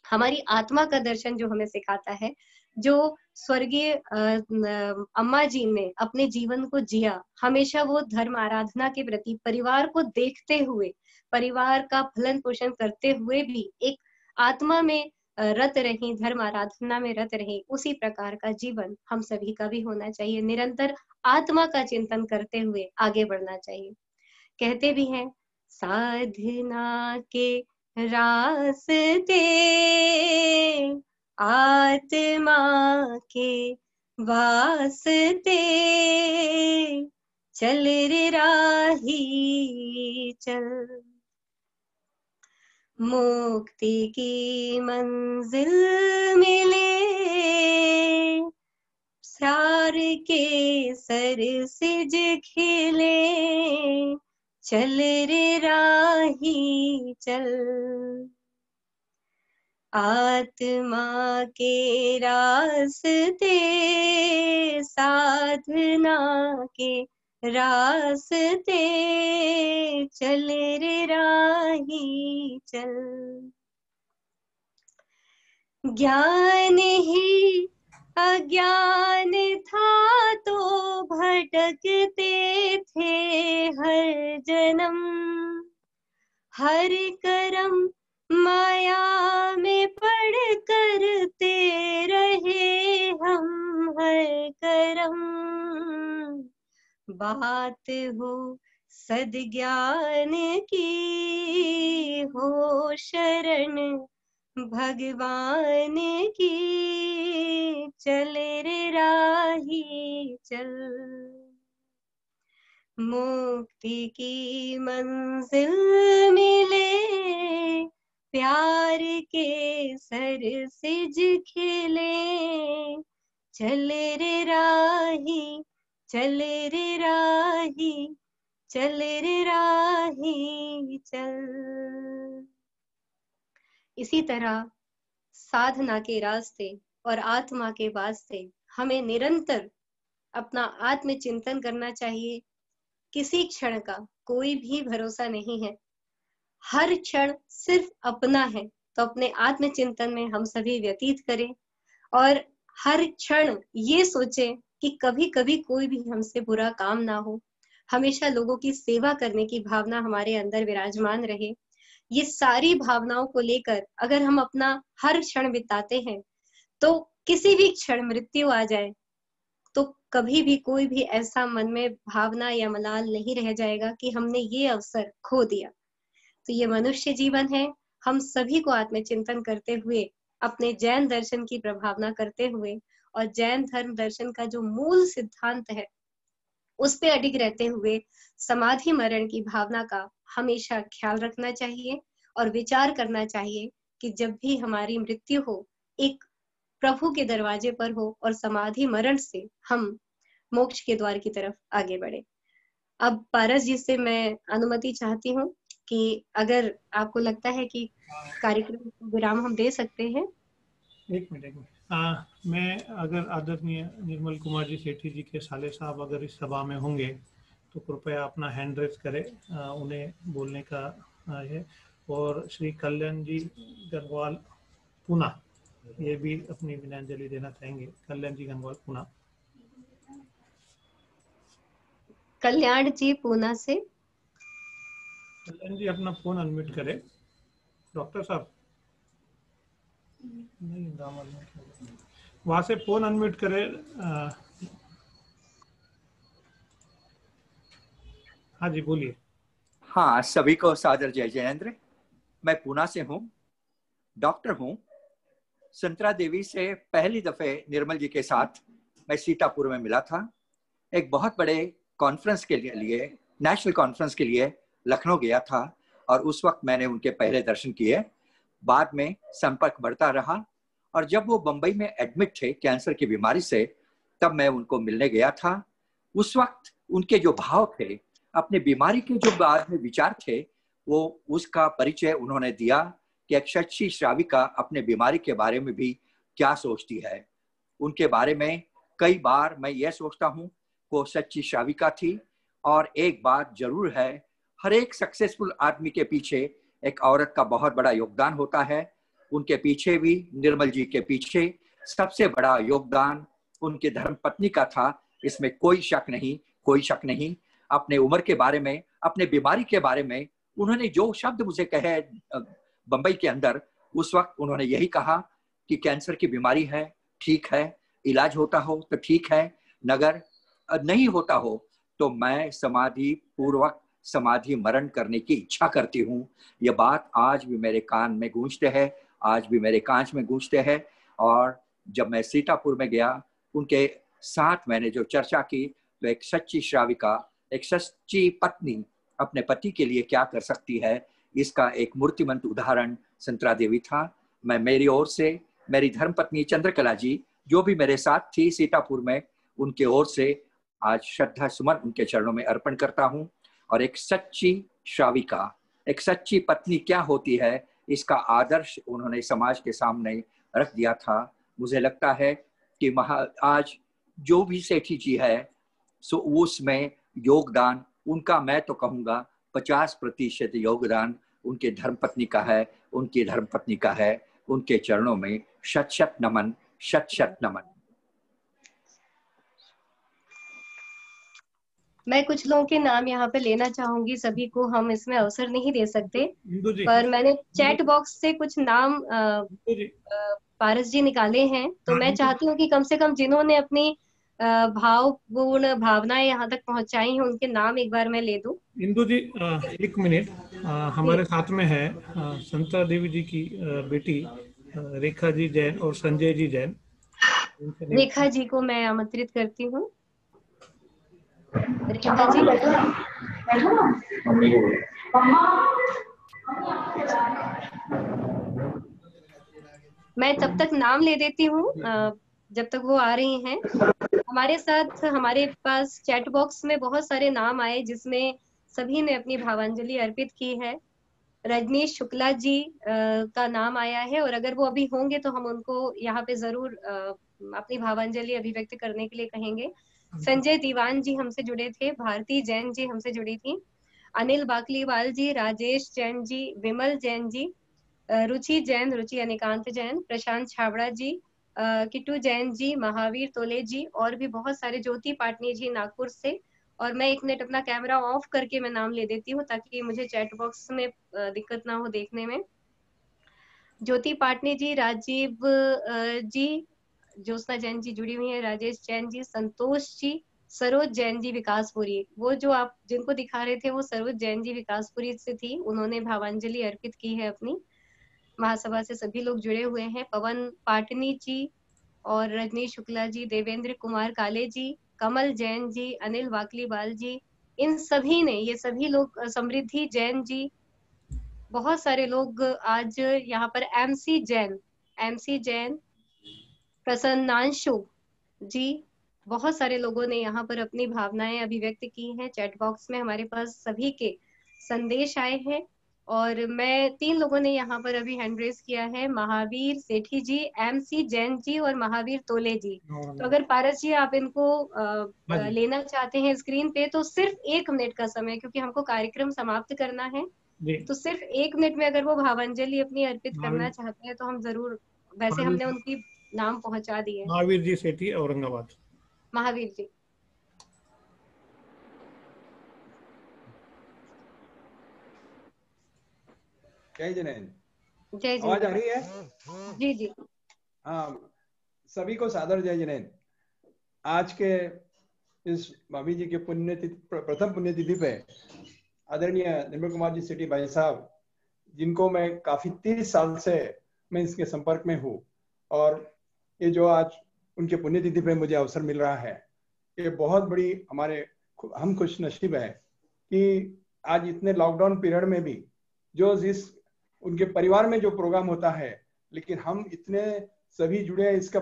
हमारी आत्मा का दर्शन जो हमें सिखाता है, जो स्वर्गीय अम्मा जी ने अपने जीवन को जिया, हमेशा वो धर्म आराधना के प्रति परिवार को देखते हुए, परिवार का भलन पोषण करते हुए भी एक आत्मा में रत रही, धर्म आराधना में रत रही, उसी प्रकार का जीवन हम सभी का भी होना चाहिए। निरंतर आत्मा का चिंतन करते हुए आगे बढ़ना चाहिए। कहते भी हैं, साधना के रास्ते आत्मा के वास्ते चल रे राही चल, मुक्ति की मंजिल मिले सार के सर सिज खिले, चल रे राही चल। आत्मा के रास्ते साधना के रास्ते चल रे राही चल। ज्ञान ही अज्ञान था तो भटकते थे हर जन्म, हर कर्म माया में पड़ करते रहे हम हर कर्म। बात हो सद्ज्ञान की, हो शरण भगवान की, चल रे राही चल। मुक्ति की मंजिल मिले प्यार के सर सिज खिले, चल रे राही चल रे राही चल रे राही चल। इसी तरह साधना के रास्ते और आत्मा के वास्ते हमें निरंतर अपना आत्म चिंतन करना चाहिए। किसी क्षण का कोई भी भरोसा नहीं है, हर क्षण सिर्फ अपना है, तो अपने आत्म चिंतन में हम सभी व्यतीत करें और हर क्षण ये सोचे कि कभी कभी कोई भी हमसे बुरा काम ना हो, हमेशा लोगों की सेवा करने की भावना हमारे अंदर विराजमान रहे। ये सारी भावनाओं को लेकर अगर हम अपना हर क्षण बिताते हैं तो किसी भी क्षण मृत्यु आ जाए तो कभी भी कोई भी ऐसा मन में भावना या मलाल नहीं रह जाएगा कि हमने ये अवसर खो दिया। तो ये मनुष्य जीवन है, हम सभी को आत्मचिंतन करते हुए, अपने जैन दर्शन की प्रभावना करते हुए और जैन धर्म दर्शन का जो मूल सिद्धांत है उस पे अडिग रहते हुए समाधि मरण की भावना का हमेशा ख्याल रखना चाहिए और विचार करना चाहिए कि जब भी हमारी मृत्यु हो, एक प्रभु के दरवाजे पर हो और समाधि मरण से हम मोक्ष के द्वार की तरफ आगे बढ़े। अब पारस जी से मैं अनुमति चाहती हूँ कि अगर आपको लगता है कि कार्यक्रम को विराम हम दे सकते हैं। एक मिनट मैं अगर आदरणीय निर्मल कुमार जी सेठी जी के साले साहब अगर इस सभा में होंगे तो कृपया अपना हैंड रेज करें, उन्हें बोलने का है। और श्री कल्याण जी गंगवाल पूना ये भी अपनी विनयाञ्जलि देना चाहेंगे। कल्याण जी गंगवाल पूना। कल्याण जी पूना से। कल्याण जी अपना फोन अनम्यूट करें। डॉक्टर साहब नहीं, वहां से फोन अनम्यूट करें। हाँ जी बोलिए। हाँ, सभी को सादर जय जयेंद्र। मैं पूना से हूँ, डॉक्टर हूँ। संतरा देवी से पहली दफे निर्मल जी के साथ मैं सीतापुर में मिला था। एक बहुत बड़े कॉन्फ्रेंस के लिए नेशनल कॉन्फ्रेंस के लिए लखनऊ गया था और उस वक्त मैंने उनके पहले दर्शन किए। बाद में संपर्क बढ़ता रहा और जब वो बम्बई में एडमिट थे कैंसर की बीमारी से, तब मैं उनको मिलने गया था। उस वक्त उनके जो भाव थे, अपने बीमारी के जो बाद में विचार थे, वो उसका परिचय उन्होंने दिया कि एक सच्ची श्राविका अपने बीमारी के बारे में भी क्या सोचती है। उनके बारे में कई बार मैं यह सोचता हूँ वो सच्ची श्राविका थी। और एक बात जरूर है, हर एक सक्सेसफुल आदमी के पीछे एक औरत का बहुत बड़ा योगदान होता है। उनके पीछे भी, निर्मल जी के पीछे सबसे बड़ा योगदान उनके धर्मपत्नी का था, इसमें कोई शक नहीं, कोई शक नहीं। अपने उम्र के बारे में, अपने बीमारी के बारे में उन्होंने जो शब्द मुझे कहे बंबई के अंदर, उस वक्त उन्होंने यही कहा कि कैंसर की बीमारी है, ठीक है, इलाज होता हो तो ठीक है, मगर नहीं होता हो तो मैं समाधि पूर्वक समाधि मरण करने की इच्छा करती हूँ। ये बात आज भी मेरे कान में गूंजते हैं, आज भी मेरे कांच में गूंजते हैं। और जब मैं सीतापुर में गया, उनके साथ मैंने जो चर्चा की, तो एक सच्ची श्राविका, एक सच्ची पत्नी अपने पति के लिए क्या कर सकती है, इसका एक मूर्तिमंत उदाहरण संतरा देवी था। मैं मेरी ओर से, मेरी धर्मपत्नी चंद्रकला जी जो भी मेरे साथ थी सीतापुर में, उनके ओर से आज श्रद्धा सुमन उनके चरणों में अर्पण करता हूँ। और एक सच्ची श्राविका, एक सच्ची पत्नी क्या होती है, इसका आदर्श उन्होंने समाज के सामने रख दिया था। मुझे लगता है कि आज जो भी सेठी जी है, सो उसमें योगदान उनका, मैं तो कहूँगा 50% योगदान उनके धर्मपत्नी का है, उनकी धर्मपत्नी का है। उनके चरणों में शत शत नमन, शत शत नमन। मैं कुछ लोगों के नाम यहाँ पे लेना चाहूंगी, सभी को हम इसमें अवसर नहीं दे सकते, पर मैंने चैट बॉक्स से कुछ नाम पारस जी निकाले हैं। तो मैं चाहती हूँ कि कम से कम जिन्होंने अपनी भावपूर्ण भावनाएं यहाँ तक पहुंचाई हैं, उनके नाम एक बार मैं ले दूं। इंदु जी एक मिनट, हमारे साथ में है संतरा देवी जी की बेटी रेखा जी जैन और संजय जी जैन। रेखा जी को मैं आमंत्रित करती हूँ। रेखा जी, मैं तब तक नाम ले देती हूँ जब तक वो आ रही हैं। हमारे साथ, हमारे पास चैट बॉक्स में बहुत सारे नाम आए जिसमें सभी ने अपनी भावांजलि अर्पित की है। रजनीश शुक्ला जी का नाम आया है और अगर वो अभी होंगे तो हम उनको यहाँ पे जरूर अपनी भावांजलि अभिव्यक्त करने के लिए कहेंगे। संजय दीवान जी हमसे जुड़े थे, भारती जैन जी हमसे जुड़ी थी, अनिल बाकलीवाल जी, राजेश जैन जी, विमल जैन जी, रुचि जैन, रुचि अनिकांत जैन, प्रशांत छाबड़ा जी, किट्टू जैन जी, महावीर तोले जी और भी बहुत सारे, ज्योति पाटनी जी नागपुर से। और मैं 1 मिनट अपना कैमरा ऑफ करके मैं नाम ले देती हूँ ताकि मुझे चैट बॉक्स में दिक्कत ना हो देखने में। ज्योति पाटनी जी, राजीव जी, ज्योत्सना जैन जी जुड़ी हुई है, राजेश जैन जी, संतोष जी, सरोज जैन जी विकासपुरी। वो जो आप जिनको दिखा रहे थे वो सरोज जैन जी विकासपुरी से थी, उन्होंने भावांजलि अर्पित की है अपनी। महासभा से सभी लोग जुड़े हुए हैं, पवन पाटनी जी और रजनीश शुक्ला जी, देवेंद्र कुमार काले जी, कमल जैन जी, अनिल वाकलीवाल जी, इन सभी ने, ये सभी लोग, समृद्धि जैन जी, बहुत सारे लोग आज यहाँ पर, एमसी जैन, प्रसन्नांशु जी, बहुत सारे लोगों ने यहाँ पर अपनी भावनाएं अभिव्यक्त की हैं। चैट बॉक्स में हमारे पास सभी के संदेश आए हैं और मैं 3 लोगों ने यहाँ पर अभी हैंड रेज किया है, महावीर सेठी जी, एमसी जैन जी और महावीर तोले जी। तो अगर पारस जी आप इनको लेना चाहते हैं स्क्रीन पे तो सिर्फ 1 मिनट का समय, क्योंकि हमको कार्यक्रम समाप्त करना है, तो सिर्फ 1 मिनट में अगर वो भावांजलि अपनी अर्पित करना चाहते हैं तो हम जरूर, वैसे हमने उनकी नाम पहुंचा दिए। महावीर जी सेठी, औरंगाबाद। महावीर जी। जय जिनेंद्र। जय जिनेंद्र। आवाज आ रही है? जी जी। हाँ, सभी को सादर जय जिनेंद्र। आज के इस भाभी जी के प्रथम पुण्यतिथि पे आदरणीय निर्मल कुमार जी सेठी भाई साहब, जिनको मैं काफी 30 साल से मैं इसके संपर्क में हूँ, और ये जो आज उनके पुण्यतिथि पे मुझे अवसर मिल रहा है, ये बहुत बड़ी हम खुश नसीब है कि आज इतने लॉकडाउन पीरियड में भी जो जिस उनके परिवार में जो प्रोग्राम होता है, लेकिन हम इतने सभी जुड़े हैं, इसका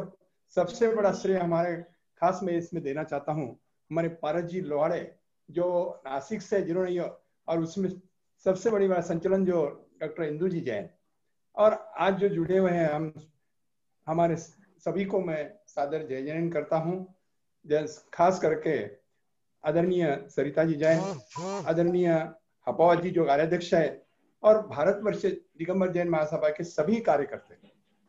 सबसे बड़ा श्रेय हमारे खास मैं इसमें देना चाहता हूँ हमारे पारस जी लोहाड़े जो नासिक से, जिन्होंने ये, और उसमें सबसे बड़ी बात संचलन जो डॉक्टर इंदू जी जैन, और आज जो जुड़े हुए हैं हम, हमारे सभी को मैं सादर जय जैन करता हूँ। खास करके आदरणीय सरिता जी जैन, आदरणीय हपावा जी जो कार्याध्यक्ष है, और भारतवर्ष दिगंबर जैन महासभा के सभी कार्यकर्ता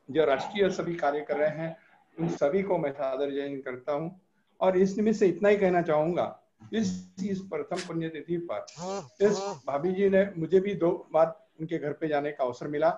जो राष्ट्रीय सभी कार्य कर रहे हैं, उन सभी को मैं सादर जय करता हूँ। और इस निमित्त से इतना ही कहना चाहूंगा, इस प्रथम पुण्यतिथि पर इस भाभी जी ने, मुझे भी 2 बार उनके घर पे जाने का अवसर मिला,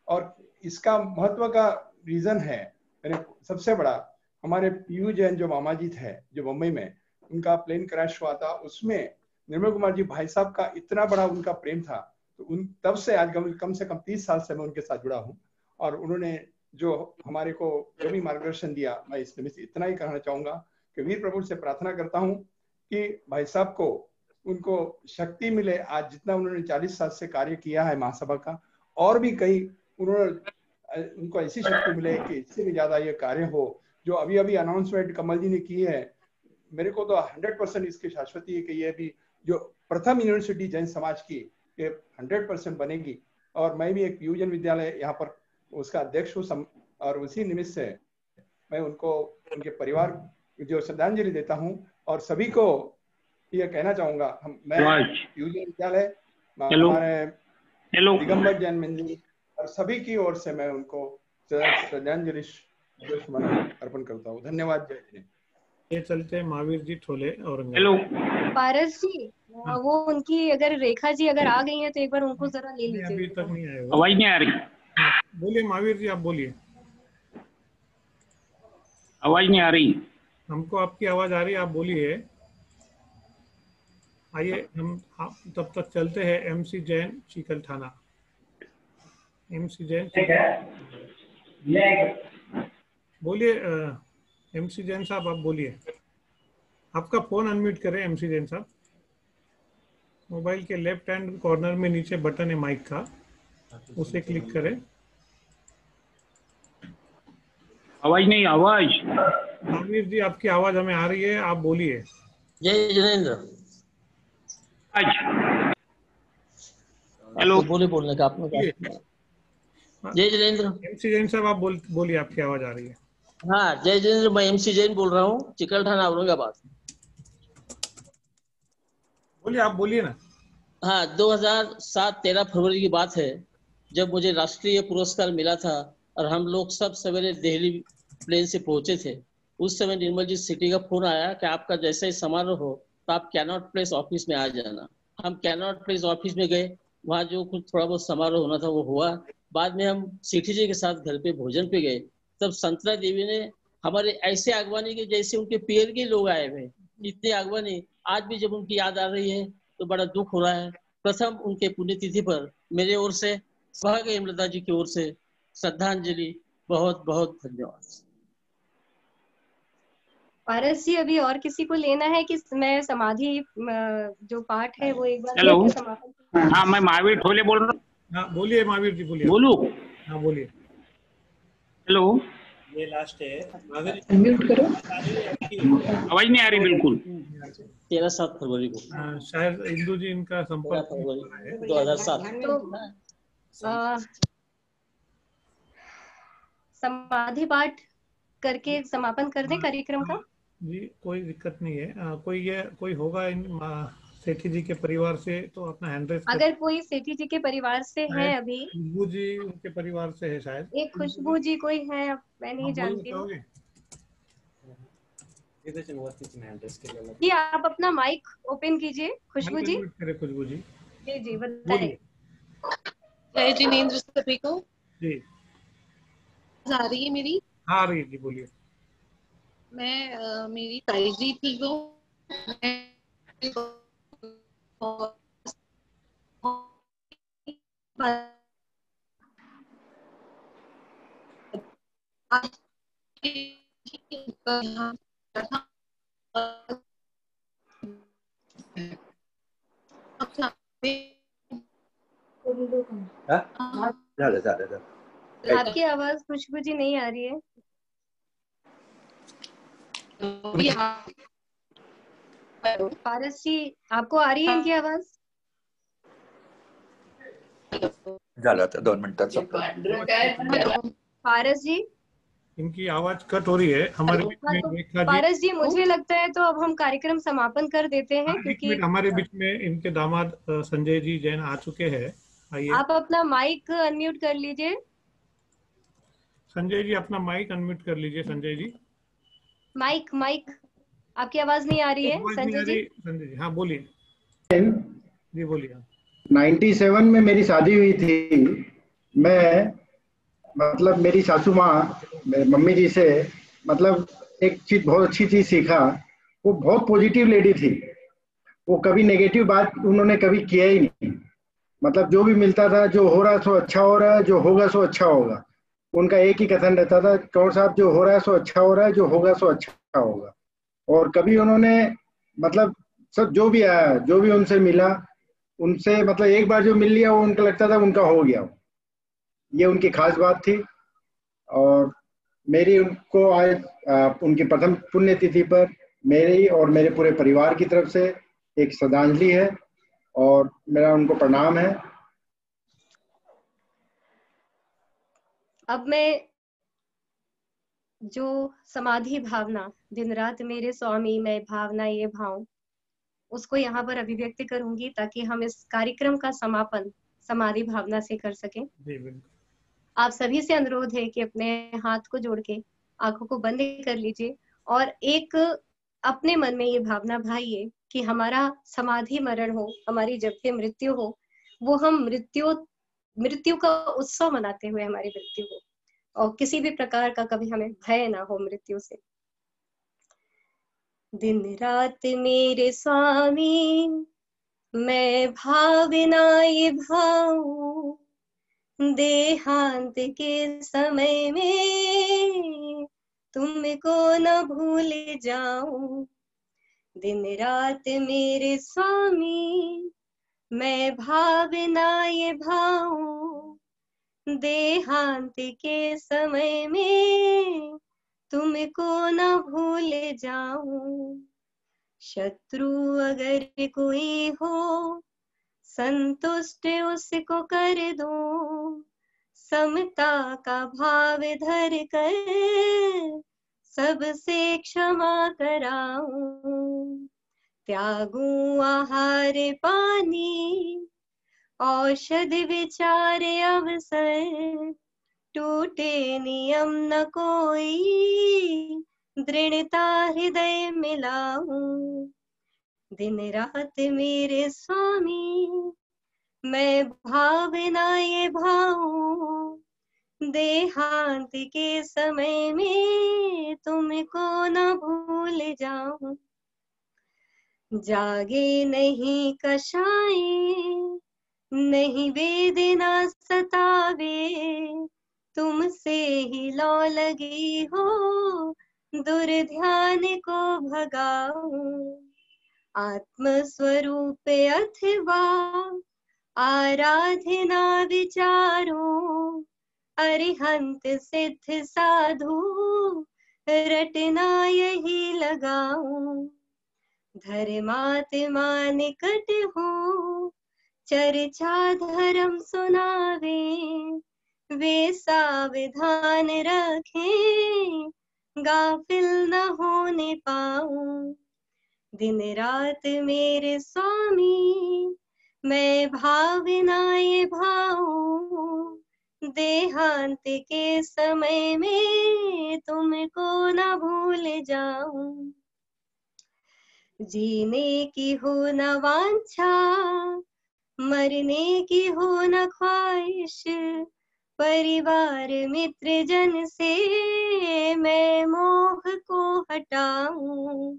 और इसका महत्व का रीजन है, सबसे बड़ा हमारे पीयू जैन जो मामा जी थे, जो मुंबई में उनका प्लेन क्रैश हुआ था, उसमें निर्मल कुमार जी भाई साहब का इतना बड़ा उनका प्रेम था, तो उन तब से आज कम से कम 30 साल से मैं उनके साथ जुड़ा हूँ, और उन्होंने जो हमारे को जो भी मार्गदर्शन दिया, मैं इस निमित्त इतना ही कहना चाहूंगा कि वीर प्रभु से प्रार्थना करता हूँ कि भाई साहब को, उनको शक्ति मिले। आज जितना उन्होंने 40 साल से कार्य किया है महासभा का, और भी कई उनको ऐसी शक्ति मिले कि इससे भी ज्यादा ये कार्य हो। जो अभी अभी अनाउंसमेंट कमल जी ने की है, मेरे को तो 100% इसकी शाश्वती है कि ये भी जो प्रथम यूनिवर्सिटी जैन समाज की, ये 100% बनेगी, और मैं भी एक पीयूजन विद्यालय यहाँ पर उसका अध्यक्ष हूँ, और उसी निमित्त से मैं उनको, उनके परिवार जो श्रद्धांजलि देता हूँ, और सभी को यह कहना चाहूंगा, मैं पीयूजन विद्यालय, हमारे दिगंबर जैन मंदिर और सभी की ओर से मैं उनको श्रद्धांजलि अर्पण करता हूँ। धन्यवाद। जय हिंद। ये चलते हैं महावीर जी ठोले औरंगाबाद। पारस जी, वो उनकी अगर रेखा जी अगर आ गई हैं तो एक बार उनको जरा ले लीजिए। अभी तक नहीं आए। आवाज नहीं आ रही। बोलिए महावीर जी, आप बोलिए। आवाज नहीं आ रही। हमको आपकी आवाज आ रही है, आप बोलिए। आइए हम तब तक चलते हैं एमसी जैन चीकल थाना। एमसी जैन बोलिए। एमसी जैन साहब आप बोलिए। आपका फोन अनम्यूट करें एमसी जैन साहब। मोबाइल के लेफ्ट हैंड कॉर्नर में नीचे बटन है माइक का, उसे क्लिक करें। आवाज नहीं। आवाज। आमिर जी आपकी आवाज हमें आ रही है, आप बोलिए। जय जिनेंद्र। हेलो। बोले बोलने का आपने क्या? जय जिनेंद्र। एमसी जैन साहब आप बोलिए, आपकी आवाज आ रही है। हाँ जय जिनेंद्र, मैं एमसी जैन बोल रहा हूँ, चिकल थाना औरंगाबाद। बोलिए, आप बोलिए ना। हाँ, 2007 13 फरवरी की बात है जब मुझे राष्ट्रीय पुरस्कार मिला था, और हम लोग सब सवेरे दिल्ली प्लेन से पहुंचे थे, उस समय निर्मल जी सिटी का फोन आया कि आपका जैसा ही समारोह हो तो आप कैनॉट प्लेस ऑफिस में आ जाना। हम कैनॉट प्लेस ऑफिस में गए, वहाँ जो कुछ थोड़ा बहुत समारोह होना था वो हुआ। बाद में हम सेठी जी के साथ घर पे भोजन पे गए, तब संतरा देवी ने हमारे ऐसे आगवानी की जैसे उनके पेड़ के लोग आए हुए, इतने आगवानी। आज भी जब उनकी याद आ रही है तो बड़ा दुख हो रहा है। प्रथम उनके पुण्यतिथि पर मेरे ओर से, सौभाग्य हेमलता जी की ओर से श्रद्धांजलि। बहुत बहुत धन्यवाद। पारस जी, अभी और किसी को लेना है कि मैं समाधि जो पाठ है वो एक बार हेलो, समापन? हाँ मैं महावीर ठोले बोल रहा हूँ। हाँ बोलिए महावीर जी, बोलिए। बोलू? हाँ बोलिए। हेलो, ये लास्ट है, म्यूट करो, आवाज नहीं आ रही बिल्कुल। 13-7 फरवरी को शायद इंदु जी इनका संपर्क 2007। तो समाधि पाठ करके समापन कर दें कार्यक्रम का? जी कोई दिक्कत नहीं है। कोई होगा इन सेठी जी के परिवार से तो अपना हैंड रेज। अगर कोई सेठी जी के परिवार से है, अभी खुशबू जी उनके परिवार से है शायद। एक खुशबू जी कोई है, मैं नहीं जानती हूँ जी। आप अपना माइक ओपन कीजिए खुशबू जी। खुशबू जी जी बताइए। जय जिनेंद्र सभी को। जी आ रही है मेरी? हाँ आ रही है जी, बोलिए। मैं मेरी ताई जी थी वो, आपकी आवाज खुशबू जी नहीं आ रही है। पारस जी आपको आ रही है इनकी आवाज? झालं आता 2 मिनिटाचा। पारस जी इनकी आवाज कट हो रही है हमारे बीच में। रेखा जी, पारस जी मुझे लगता है तो अब हम कार्यक्रम समापन कर देते हैं, क्योंकि हमारे बीच में इनके दामाद संजय जी जैन आ चुके हैं। आइए आप अपना माइक अनम्यूट कर लीजिए। संजय जी अपना माइक अनम्यूट कर लीजिए। संजय जी माइक आपकी आवाज नहीं आ रही है संजय जी। संजय जी हाँ बोलिए जी, बोलिए। 97 में मेरी शादी हुई थी। मैं मतलब मेरी सासू माँ मेरी मम्मी जी से मतलब एक चीज बहुत अच्छी चीज सीखा। वो बहुत पॉजिटिव लेडी थी, वो कभी नेगेटिव बात उन्होंने कभी किया ही नहीं। मतलब जो भी मिलता था, जो हो रहा सो अच्छा हो रहा है, जो होगा सो अच्छा होगा। उनका एक ही कथन रहता था, कौन साहब जो हो रहा है सो अच्छा हो रहा है, जो होगा सो अच्छा होगा। और कभी उन्होंने मतलब सब जो भी आया, जो भी उनसे मिला, उनसे मतलब एक बार जो मिल लिया वो उनका लगता था उनका हो गया। ये उनकी खास बात थी। और मेरी उनको आज उनकी प्रथम पुण्यतिथि पर मेरी और मेरे पूरे परिवार की तरफ से एक श्रद्धांजलि है और मेरा उनको प्रणाम है। अब मैं जो समाधि भावना, दिन रात मेरे स्वामी मैं भावना ये भाव, उसको यहाँ पर अभिव्यक्त करूंगी ताकि हम इस कार्यक्रम का समापन समाधि भावना से कर सकें। आप सभी से अनुरोध है कि अपने हाथ को जोड़ के आंखों को बंद कर लीजिए और एक अपने मन में ये भावना भाइए कि हमारा समाधि मरण हो, हमारी जब भी मृत्यु हो, वो हम मृत्यु का उत्सव मनाते हुए हमारी मृत्यु हो और किसी भी प्रकार का कभी हमें भय ना हो मृत्यु से। दिन रात मेरे स्वामी मैं भावना ये भाऊं, देहांत के समय में तुमको न भूल जाऊं। दिन रात मेरे स्वामी मैं भावना ये भाऊं, देहांत के समय में तुमको न भूल जाऊं। शत्रु अगर कोई हो संतुष्ट उसको कर दो, समता का भाव धर कर सबसे क्षमा कराऊं। त्यागूं आहार पानी औषध विचार अवसर, टूटे नियम न कोई, दृढ़ता हृदय मिलाऊं। दिन रात मेरे स्वामी, मैं भावना ये भाऊं। देहांत के समय में तुमको न भूल जाऊं। जागे नहीं कषाय, नहीं वेदना सतावे, तुमसे ही लौ लगी हो, दुर्ध्यान को भगाऊं। आत्म स्वरूप अथवा आराधना विचारो, अरिहंत सिद्ध साधु रटना यही लगाऊं। धर्मात्मा निकट हो, चर्चा धर्म सुनावे, वे सावधान रखें, गाफिल न होने पाऊं। दिन रात मेरे स्वामी, मैं भावनाएं भाऊं। देहांत के समय में तुमको न भूल जाऊं। जीने की हो न वांछा, मरने की हो न ख्वाहिश, परिवार मित्र जन से मैं मोह को हटाऊं।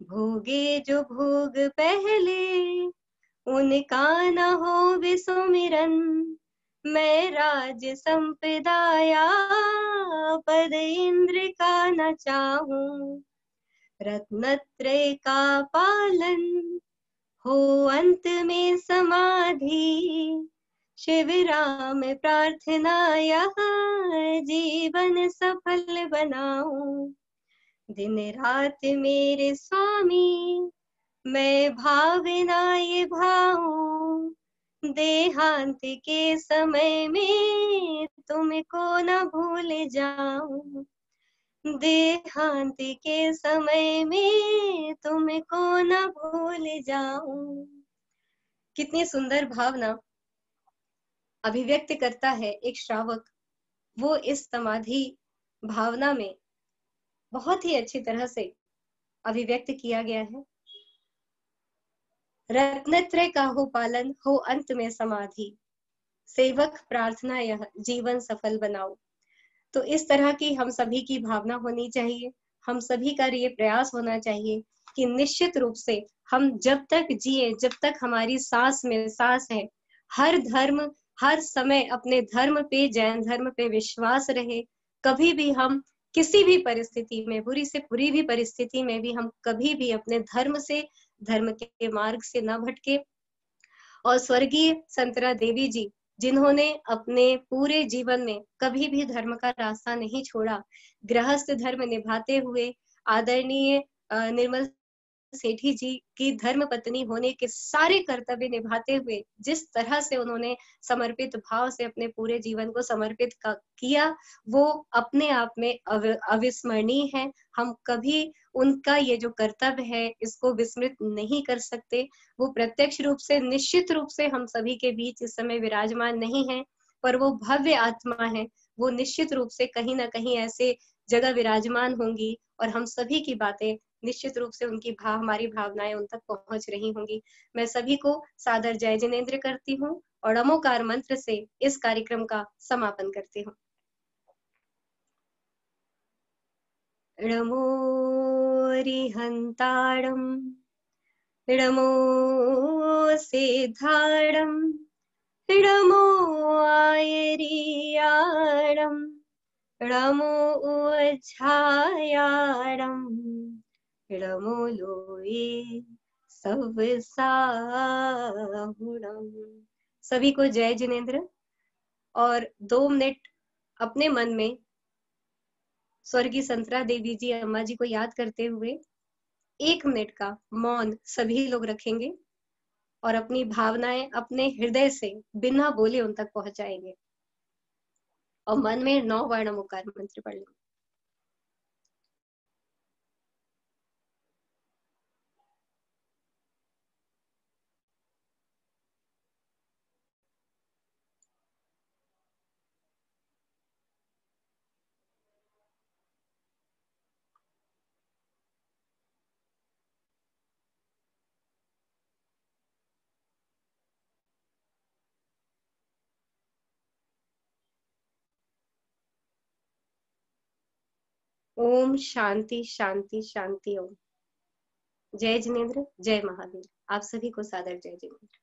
भोगे जो भोग पहले, उनका न हो विसुमिरन, मैं राज संपदाया पद इंद्र का न चाहूं। रत्नत्रय का पालन हो अंत में समाधि, शिव राम प्रार्थना यह जीवन सफल बनाऊं। दिन रात मेरे स्वामी, मैं भावनाएं भाऊं। देहांत के समय में तुमको न भूल जाऊं। देहांत के समय में तुमको न भूल जाऊं। कितनी सुंदर भावना अभिव्यक्त करता है एक श्रावक। वो इस समाधि भावना में बहुत ही अच्छी तरह से अभिव्यक्त किया गया है। रत्नत्रय का हो पालन, हो अंत में समाधि, सेवक प्रार्थना यह जीवन सफल बनाओ। तो इस तरह की हम सभी की भावना होनी चाहिए। हम सभी का ये प्रयास होना चाहिए कि निश्चित रूप से हम जब तक जिए, जब तक हमारी सांस में सांस है, हर धर्म हर समय अपने धर्म पे, जैन धर्म पे विश्वास रहे। कभी भी हम किसी भी परिस्थिति में, बुरी से बुरी भी परिस्थिति में भी हम कभी भी अपने धर्म से, धर्म के मार्ग से न भटके। और स्वर्गीय संतरा देवी जी, जिन्होंने अपने पूरे जीवन में कभी भी धर्म का रास्ता नहीं छोड़ा, गृहस्थ धर्म निभाते हुए, आदरणीय निर्मल सेठी जी की धर्म पत्नी होने के सारे कर्तव्य निभाते हुए जिस तरह से उन्होंने समर्पित भाव से अपने पूरे जीवन को समर्पित किया, वो अपने आप में अविस्मरणीय है। हम कभी उनका ये जो कर्तव्य है इसको विस्मृत नहीं कर सकते। वो प्रत्यक्ष रूप से, निश्चित रूप से हम सभी के बीच इस समय विराजमान नहीं है, पर वो भव्य आत्मा है। वो निश्चित रूप से कहीं ना कहीं ऐसे जगह विराजमान होंगी और हम सभी की बातें निश्चित रूप से उनकी हमारी भावनाएं उन तक पहुंच रही होंगी। मैं सभी को सादर जय जिनेंद्र करती हूँ और अमोकार मंत्र से इस कार्यक्रम का समापन करती हूँ। णमो रिहंताड़म, णमो सेधाड़म, णमो आयरियाड़म, णमो उज्झायाड़म, णमो लोए सवसाहुणम। सभी को जय जिनेंद्र। और 2 मिनट अपने मन में स्वर्गीय संतरा देवी जी अम्मा जी को याद करते हुए 1 मिनट का मौन सभी लोग रखेंगे और अपनी भावनाएं अपने हृदय से बिना बोले उन तक पहुंचाएंगे और मन में 9 वर्ण मुकार मंत्र पढ़ लेंगे। ओम शांति शांति शांति ओम। जय जिनेंद्र, जय महावीर। आप सभी को सादर जय जिनेंद्र।